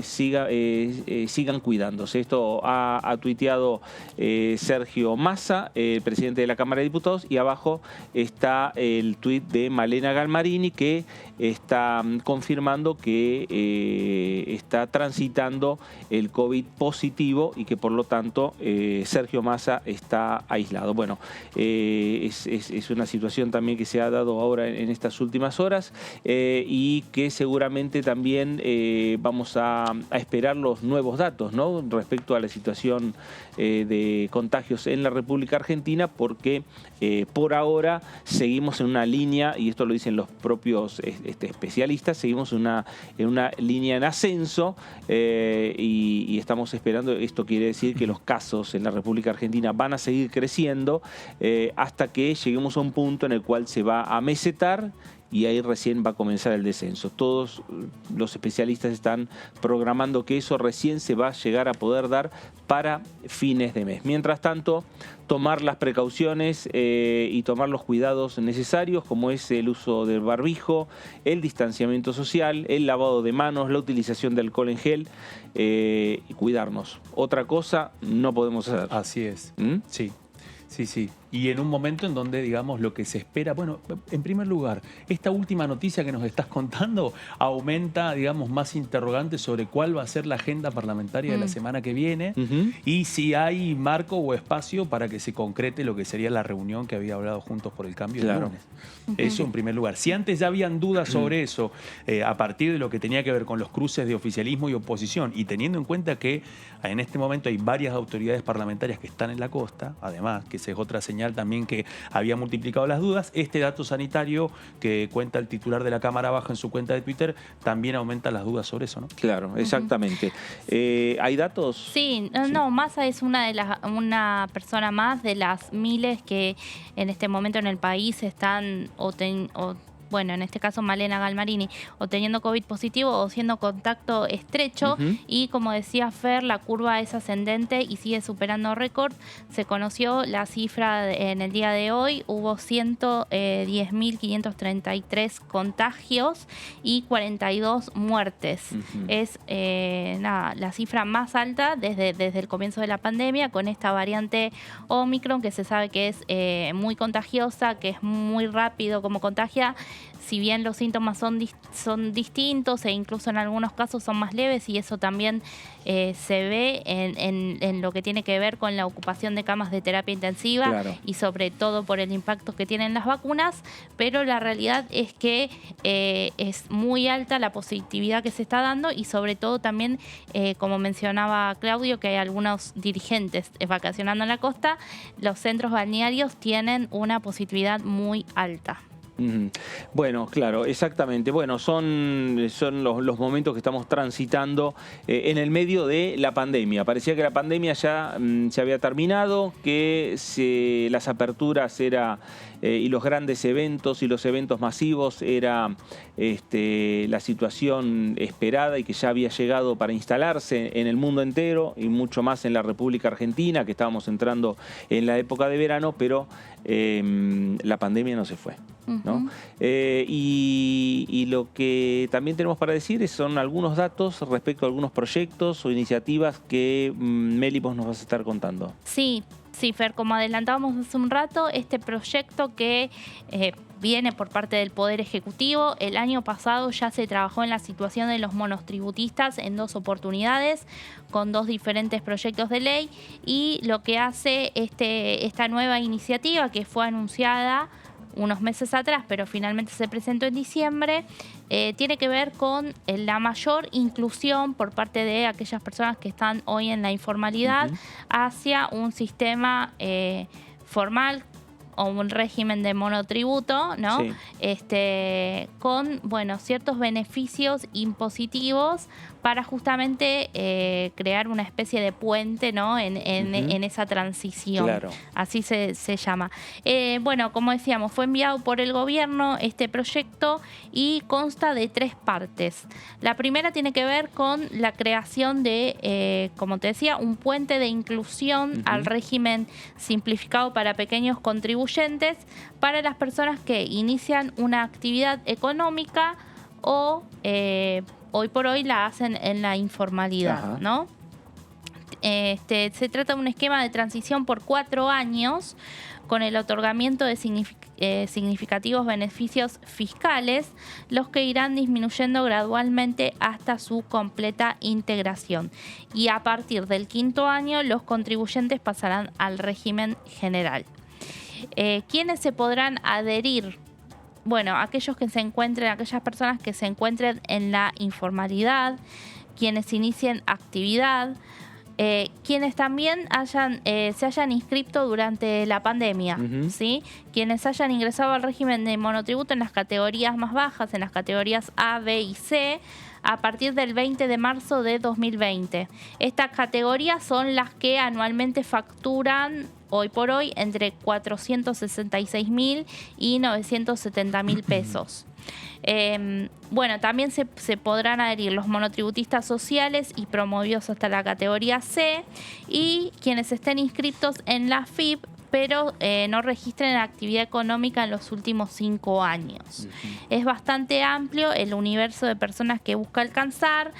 sigan cuidándose. Esto ha tuiteado Sergio Massa, el presidente de la Cámara de Diputados, y abajo está el tuit de Malena Galmarini, que está confirmando que está transitando el COVID positivo y que por lo tanto Sergio Massa está aislado. Bueno, es una situación también que se ha dado ahora en estas últimas horas y que seguramente también vamos a esperar los nuevos datos, ¿no?, respecto a la situación de contagios en la República Argentina, porque por ahora seguimos en una línea, y esto lo dicen los propios especialistas, seguimos en una línea en ascenso y estamos esperando. Esto quiere decir que los casos en la República Argentina van a seguir creciendo hasta que lleguemos a un punto en el cual se va a mesetar y ahí recién va a comenzar el descenso. Todos los especialistas están programando que eso recién se va a llegar a poder dar para fines de mes. Mientras tanto, tomar las precauciones y tomar los cuidados necesarios, como es el uso del barbijo, el distanciamiento social, el lavado de manos, la utilización de alcohol en gel, y cuidarnos. Otra cosa no podemos hacer. Así es. Sí. Y en un momento en donde, digamos, lo que se espera... Bueno, en primer lugar, esta última noticia que nos estás contando aumenta, digamos, más interrogantes sobre cuál va a ser la agenda parlamentaria de la semana que viene y si hay marco o espacio para que se concrete lo que sería la reunión que había hablado Juntos por el Cambio el lunes. Eso en primer lugar. Si antes ya habían dudas sobre eso, a partir de lo que tenía que ver con los cruces de oficialismo y oposición, y teniendo en cuenta que en este momento hay varias autoridades parlamentarias que están en la costa, además, que esa es otra señal también que había multiplicado las dudas, este dato sanitario que cuenta el titular de la Cámara Baja en su cuenta de Twitter también aumenta las dudas sobre eso, ¿no? Claro, exactamente. ¿Hay datos? Sí, no, Massa es una persona más de las miles que en este momento en el país están bueno, en este caso Malena Galmarini, o teniendo COVID positivo o siendo contacto estrecho. Y como decía Fer, la curva es ascendente y sigue superando récord. Se conoció la cifra en el día de hoy, hubo 110.533 contagios y 42 muertes. Es la cifra más alta desde el comienzo de la pandemia, con esta variante Omicron, que se sabe que es muy contagiosa, que es muy rápido como contagia. Si bien los síntomas son distintos e incluso en algunos casos son más leves, y eso también se ve en lo que tiene que ver con la ocupación de camas de terapia intensiva, y sobre todo por el impacto que tienen las vacunas, pero la realidad es que es muy alta la positividad que se está dando, y sobre todo también, como mencionaba Claudio, que hay algunos dirigentes vacacionando en la costa, los centros balnearios tienen una positividad muy alta. Bueno, claro, exactamente. Bueno, son los momentos que estamos transitando en el medio de la pandemia. Parecía que la pandemia ya se había terminado, que las aperturas y los grandes eventos y los eventos masivos era la situación esperada y que ya había llegado para instalarse en el mundo entero y mucho más en la República Argentina, que estábamos entrando en la época de verano, pero la pandemia no se fue. ¿no? Y lo que también tenemos para decir son algunos datos respecto a algunos proyectos o iniciativas que Meli, vos nos vas a estar contando. Sí, Fer, como adelantábamos hace un rato, este proyecto que viene por parte del Poder Ejecutivo, el año pasado ya se trabajó en la situación de los monotributistas en 2 oportunidades, con 2 diferentes proyectos de ley, y lo que hace esta nueva iniciativa que fue anunciada unos meses atrás, pero finalmente se presentó en diciembre, tiene que ver con la mayor inclusión por parte de aquellas personas que están hoy en la informalidad hacia un sistema formal o un régimen de monotributo, ¿no? Sí. Con, bueno, ciertos beneficios impositivos para justamente crear una especie de puente, ¿no? en esa transición. Claro. Así se llama. Bueno, como decíamos, fue enviado por el gobierno este proyecto y consta de 3 partes. La primera tiene que ver con la creación de, como te decía, un puente de inclusión al régimen simplificado para pequeños contribuyentes para las personas que inician una actividad económica o hoy por hoy la hacen en la informalidad, ¿no? Se trata de un esquema de transición por 4 años con el otorgamiento de significativos beneficios fiscales, los que irán disminuyendo gradualmente hasta su completa integración. Y a partir del 5º año, los contribuyentes pasarán al régimen general. ¿Quiénes se podrán adherir? Bueno, aquellas personas que se encuentren en la informalidad, quienes inicien actividad, quienes también se hayan inscrito durante la pandemia, ¿sí? Quienes hayan ingresado al régimen de monotributo en las categorías más bajas, en las categorías A, B y C, a partir del 20 de marzo de 2020. Estas categorías son las que anualmente facturan hoy por hoy entre 466.000 y 970.000 pesos. Bueno, también se podrán adherir los monotributistas sociales y promovidos hasta la categoría C y quienes estén inscritos en la FIP pero no registren actividad económica en los últimos 5 años. Es bastante amplio el universo de personas que busca alcanzar.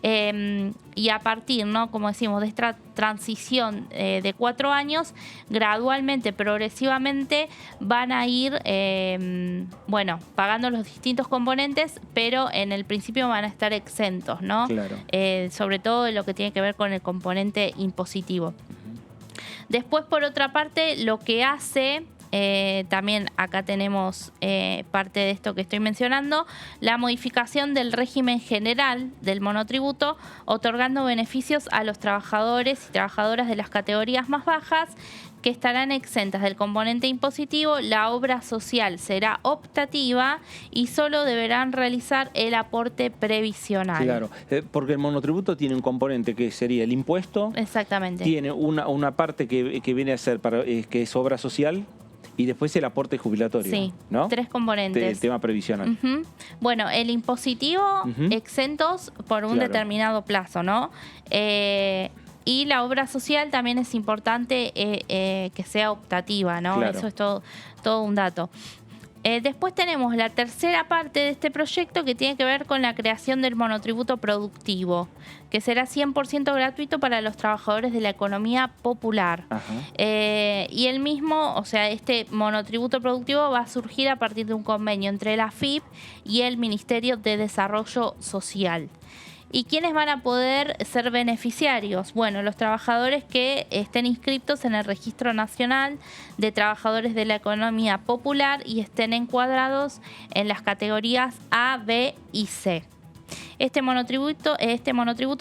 Y a partir, ¿no?, como decimos, de esta transición de 4 años, gradualmente, progresivamente van a ir, bueno, pagando los distintos componentes, pero en el principio van a estar exentos, ¿no? Claro. Sobre todo lo que tiene que ver con el componente impositivo. Después, por otra parte, lo que hace... también acá tenemos parte de esto que estoy mencionando, la modificación del régimen general del monotributo, otorgando beneficios a los trabajadores y trabajadoras de las categorías más bajas que estarán exentas del componente impositivo. La obra social será optativa y solo deberán realizar el aporte previsional. Claro, porque el monotributo tiene un componente que sería el impuesto. Exactamente. Tiene una parte que viene a ser que es obra social. Y después el aporte jubilatorio, sí, ¿no? 3 componentes. El tema previsional. Bueno, el impositivo exentos por un determinado plazo, ¿no? Y la obra social también es importante que sea optativa, ¿no? Claro. Eso es todo un dato. Después tenemos la tercera parte de este proyecto que tiene que ver con la creación del monotributo productivo, que será 100% gratuito para los trabajadores de la economía popular. Y el mismo, o sea, este monotributo productivo va a surgir a partir de un convenio entre la FIP y el Ministerio de Desarrollo Social. ¿Y quiénes van a poder ser beneficiarios? Bueno, los trabajadores que estén inscritos en el Registro Nacional de Trabajadores de la Economía Popular y estén encuadrados en las categorías A, B y C. Este monotributo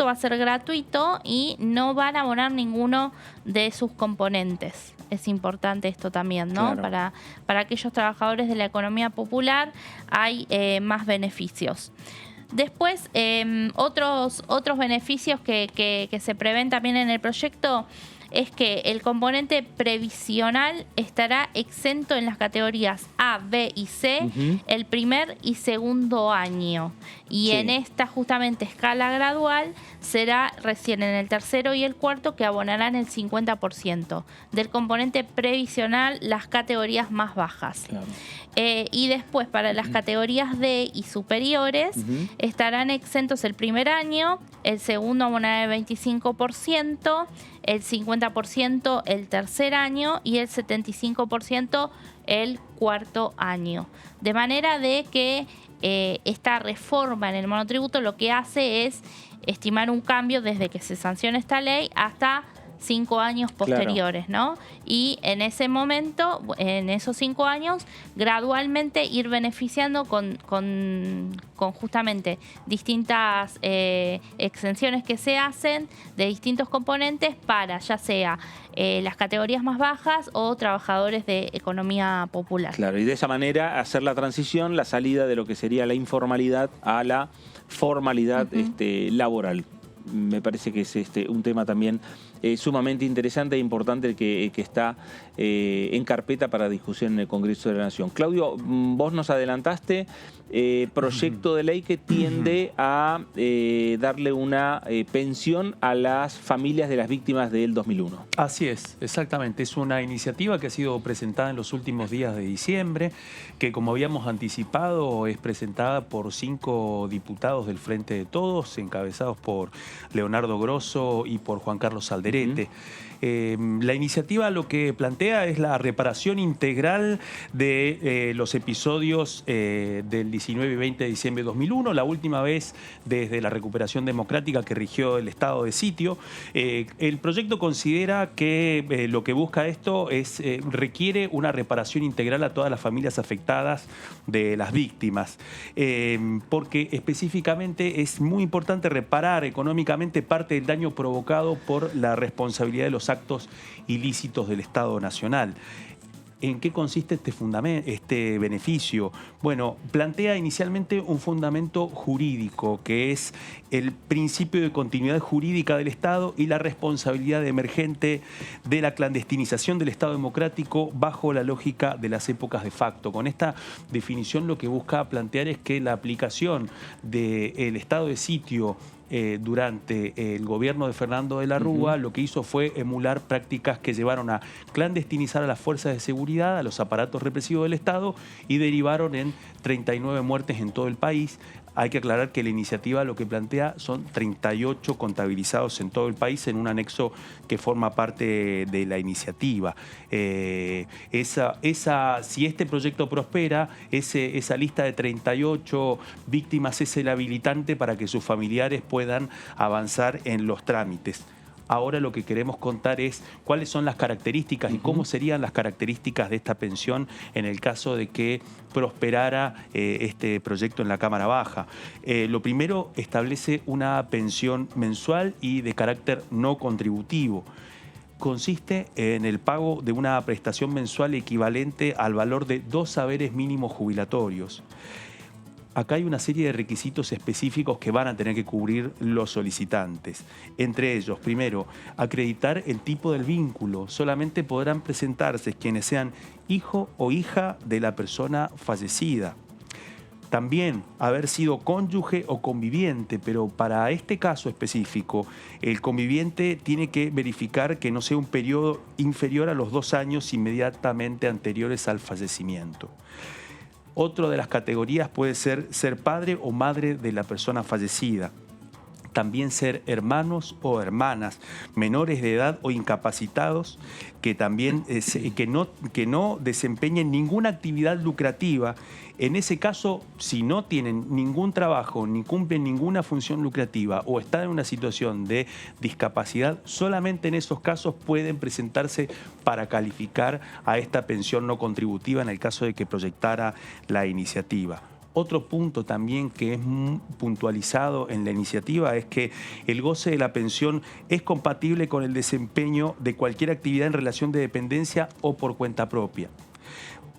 va a ser gratuito y no van a abonar ninguno de sus componentes. Es importante esto también, ¿no? Claro. Para aquellos trabajadores de la economía popular hay más beneficios. Después, otros beneficios que se prevén también en el proyecto es que el componente previsional estará exento en las categorías A, B y C el primer y segundo año. Y en esta justamente escala gradual será recién en el tercero y el cuarto que abonarán el 50% del componente previsional las categorías más bajas. Claro. Y después para las categorías D y superiores estarán exentos el primer año, el segundo abonará el 25%, el 50% el tercer año y el 75% el cuarto año. De manera de que esta reforma en el monotributo lo que hace es estimar un cambio desde que se sanciona esta ley hasta 5 años posteriores, ¿no? Y en ese momento, en esos 5 años, gradualmente ir beneficiando con justamente distintas exenciones que se hacen de distintos componentes para ya sea las categorías más bajas o trabajadores de economía popular. Claro, y de esa manera hacer la transición, la salida de lo que sería la informalidad a la formalidad laboral. Me parece que es un tema también sumamente interesante e importante el que está en carpeta para discusión en el Congreso de la Nación. Claudio, vos nos adelantaste proyecto de ley que tiende a darle una pensión a las familias de las víctimas del 2001. Así es, exactamente. Es una iniciativa que ha sido presentada en los últimos días de diciembre, que como habíamos anticipado es presentada por 5 diputados del Frente de Todos, encabezados por Leonardo Grosso y por Juan Carlos Alderete. La iniciativa lo que plantea es la reparación integral de los episodios del 19 y 20 de diciembre de 2001, la última vez desde la recuperación democrática que rigió el estado de sitio. El proyecto considera que lo que busca esto es requiere una reparación integral a todas las familias afectadas de las víctimas, porque específicamente es muy importante reparar económicamente parte del daño provocado por la responsabilidad de los actos ilícitos del Estado Nacional. ¿En qué consiste este beneficio? Bueno, plantea inicialmente un fundamento jurídico, que es el principio de continuidad jurídica del Estado y la responsabilidad emergente de la clandestinización del Estado democrático bajo la lógica de las épocas de facto. Con esta definición lo que busca plantear es que la aplicación del estado de sitio durante el gobierno de Fernando de la Rúa lo que hizo fue emular prácticas que llevaron a clandestinizar a las fuerzas de seguridad, a los aparatos represivos del Estado y derivaron en 39 muertes en todo el país. Hay que aclarar que la iniciativa lo que plantea son 38 contabilizados en todo el país en un anexo que forma parte de la iniciativa. Si este proyecto prospera, esa lista de 38 víctimas es el habilitante para que sus familiares puedan avanzar en los trámites. Ahora lo que queremos contar es cuáles son las características y cómo serían las características de esta pensión en el caso de que prosperara este proyecto en la Cámara Baja. Lo primero, establece una pensión mensual y de carácter no contributivo. Consiste en el pago de una prestación mensual equivalente al valor de 2 saberes mínimos jubilatorios. Acá hay una serie de requisitos específicos que van a tener que cubrir los solicitantes. Entre ellos, primero, acreditar el tipo del vínculo. Solamente podrán presentarse quienes sean hijo o hija de la persona fallecida. También haber sido cónyuge o conviviente, pero para este caso específico, el conviviente tiene que verificar que no sea un periodo inferior a los 2 años inmediatamente anteriores al fallecimiento. Otra de las categorías puede ser padre o madre de la persona fallecida. También ser hermanos o hermanas, menores de edad o incapacitados que también que no desempeñen ninguna actividad lucrativa. En ese caso, si no tienen ningún trabajo, ni cumplen ninguna función lucrativa o están en una situación de discapacidad, solamente en esos casos pueden presentarse para calificar a esta pensión no contributiva en el caso de que proyectara la iniciativa. Otro punto también que es puntualizado en la iniciativa es que el goce de la pensión es compatible con el desempeño de cualquier actividad en relación de dependencia o por cuenta propia.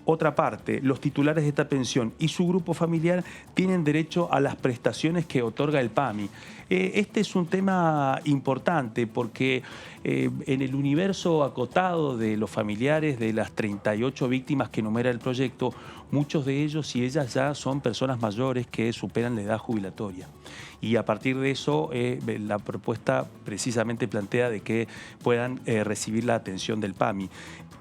otra parte, los titulares de esta pensión y su grupo familiar tienen derecho a las prestaciones que otorga el PAMI. Este es un tema importante porque en el universo acotado de los familiares de las 38 víctimas que enumera el proyecto, muchos de ellos y ellas ya son personas mayores que superan la edad jubilatoria. Y a partir de eso, la propuesta precisamente plantea de que puedan recibir la atención del PAMI.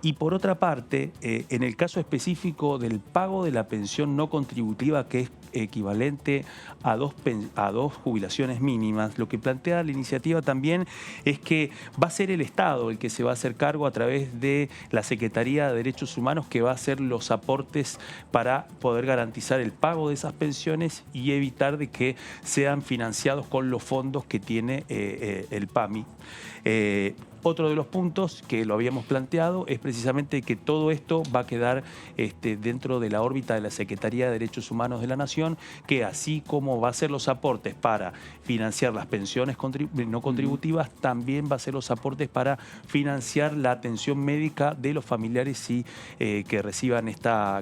Y por otra parte, en el caso específico del pago de la pensión no contributiva, que es equivalente a dos jubilaciones mínimas, lo que plantea la iniciativa también es que va a ser el Estado el que se va a hacer cargo a través de la Secretaría de Derechos Humanos, que va a hacer los aportes para poder garantizar el pago de esas pensiones y evitar de que sean financiados con los fondos que tiene el PAMI. Otro de los puntos que lo habíamos planteado es precisamente que todo esto va a quedar dentro de la órbita de la Secretaría de Derechos Humanos de la Nación, que así como va a hacer los aportes para financiar las pensiones no contributivas, también va a hacer los aportes para financiar la atención médica de los familiares que reciban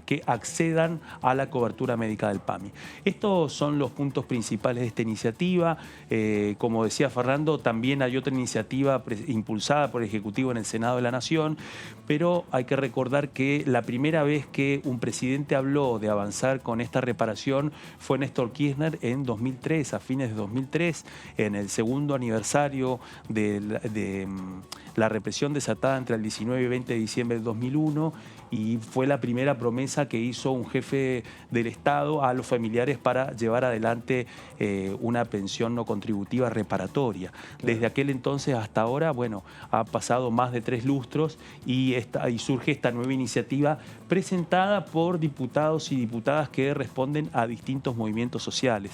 que accedan a la cobertura médica del PAMI. Estos son los puntos principales de esta iniciativa. Como decía Fernando, también hay otra iniciativa impulsada por el Ejecutivo en el Senado de la Nación, pero hay que recordar que la primera vez que un presidente habló de avanzar con esta reparación fue Néstor Kirchner en 2003, a fines de 2003, en el segundo aniversario de la represión desatada entre el 19 y 20 de diciembre del 2001, y fue la primera promesa que hizo un jefe del Estado a los familiares para llevar adelante una pensión no contributiva reparatoria. Desde aquel entonces hasta ahora, bueno, ha pasado más de 3 lustros y surge esta nueva iniciativa presentada por diputados y diputadas que responden a distintos movimientos sociales.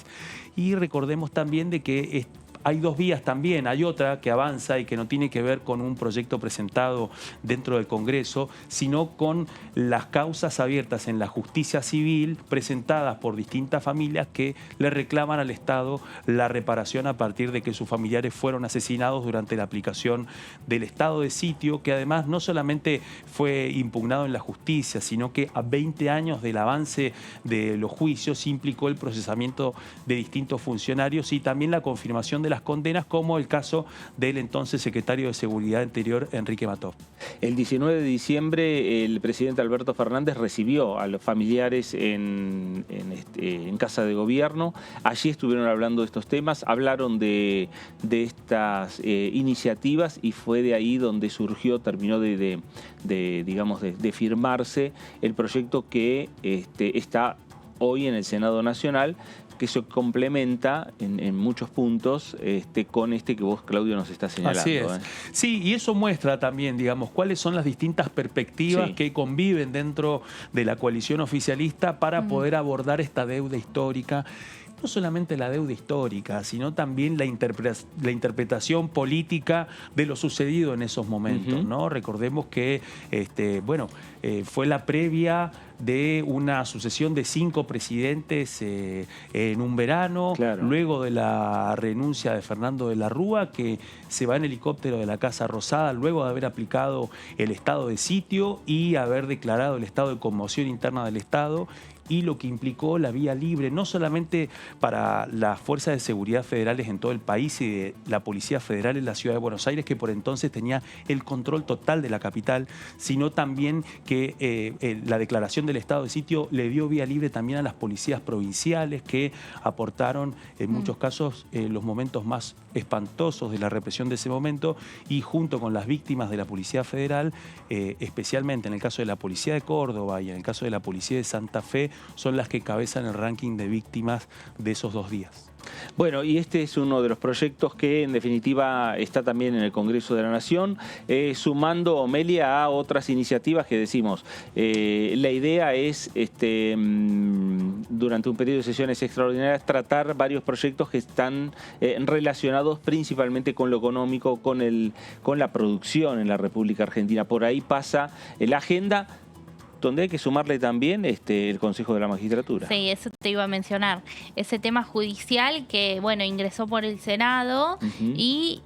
Y recordemos también de que hay dos vías también. Hay otra que avanza y que no tiene que ver con un proyecto presentado dentro del Congreso, sino con las causas abiertas en la justicia civil presentadas por distintas familias que le reclaman al Estado la reparación a partir de que sus familiares fueron asesinados durante la aplicación del estado de sitio, que además no solamente fue impugnado en la justicia, sino que a 20 años del avance de los juicios implicó el procesamiento de distintos funcionarios y también la confirmación de las condenas, como el caso del entonces secretario de Seguridad Interior, Enrique Mató. El 19 de diciembre el presidente Alberto Fernández recibió a los familiares en Casa de Gobierno. Allí estuvieron hablando de estos temas, hablaron de estas iniciativas y fue de ahí donde terminó de firmarse el proyecto que está hoy en el Senado Nacional, que se complementa en muchos puntos con que vos, Claudio, nos estás señalando. Así es. Sí, y eso muestra también, digamos, cuáles son las distintas perspectivas que conviven dentro de la coalición oficialista para poder abordar esta deuda histórica. No solamente la deuda histórica, sino también la interpretación política de lo sucedido en esos momentos, ¿no? Recordemos que fue la previa de una sucesión de 5 presidentes en un verano, luego de la renuncia de Fernando de la Rúa, que se va en helicóptero de la Casa Rosada, luego de haber aplicado el estado de sitio y haber declarado el estado de conmoción interna del Estado, y lo que implicó la vía libre, no solamente para las fuerzas de seguridad federales en todo el país y de la Policía Federal en la Ciudad de Buenos Aires, que por entonces tenía el control total de la capital, sino también que la declaración del estado de sitio le dio vía libre también a las policías provinciales, que aportaron en muchos casos los momentos más espantosos de la represión de ese momento, y junto con las víctimas de la Policía Federal, especialmente en el caso de la Policía de Córdoba y en el caso de la Policía de Santa Fe, son las que encabezan el ranking de víctimas de esos 2 días. Bueno, y este es uno de los proyectos que en definitiva está también en el Congreso de la Nación, sumando, Omelia, a otras iniciativas que decimos. La idea es, durante un periodo de sesiones extraordinarias, tratar varios proyectos que están relacionados principalmente con lo económico, con la producción en la República Argentina. Por ahí pasa la agenda, donde hay que sumarle también el Consejo de la Magistratura. Sí, eso te iba a mencionar. Ese tema judicial que, ingresó por el Senado y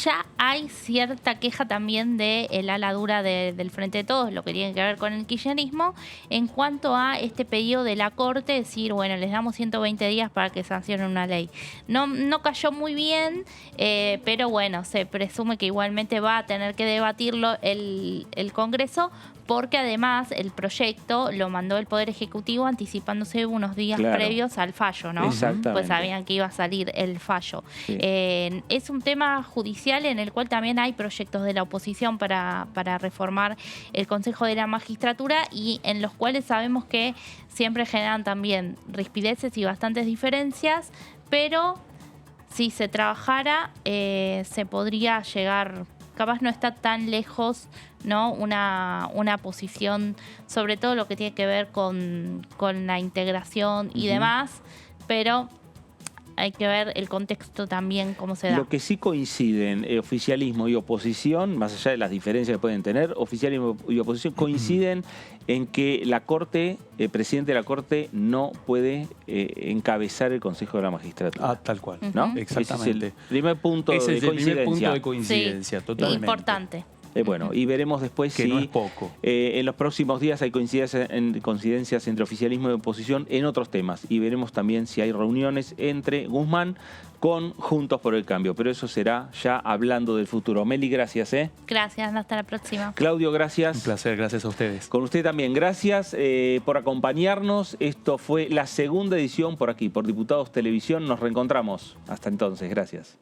ya hay cierta queja también del ala dura del Frente de Todos, lo que tiene que ver con el kirchnerismo, en cuanto a este pedido de la Corte, decir, bueno, les damos 120 días para que sancionen una ley. No cayó muy bien, pero bueno, se presume que igualmente va a tener que debatirlo el Congreso, porque además el proyecto lo mandó el Poder Ejecutivo anticipándose unos días previos al fallo, ¿no? Exactamente. Pues sabían que iba a salir el fallo. Sí. Es un tema judicial en el cual también hay proyectos de la oposición para reformar el Consejo de la Magistratura y en los cuales sabemos que siempre generan también rispideces y bastantes diferencias, pero si se trabajara se podría llegar, capaz no está tan lejos, ¿no? Una posición, sobre todo lo que tiene que ver con la integración y demás, pero hay que ver el contexto también, cómo se da. Lo que sí coinciden oficialismo y oposición, más allá de las diferencias que pueden tener, oficialismo y oposición coinciden en que la Corte, el presidente de la Corte no puede encabezar el Consejo de la Magistratura. Tal cual, ¿no? Exactamente. Ese es el primer punto de coincidencia. Primer punto de coincidencia, sí, totalmente. Importante. Bueno, y veremos después que si no es poco. En los próximos días hay coincidencias entre oficialismo y oposición en otros temas. Y veremos también si hay reuniones entre Guzmán con Juntos por el Cambio. Pero eso será ya hablando del futuro. Meli, gracias. Gracias, hasta la próxima. Claudio, gracias. Un placer, gracias a ustedes. Con usted también, gracias por acompañarnos. Esto fue la segunda edición por aquí, por Diputados Televisión. Nos reencontramos. Hasta entonces, gracias.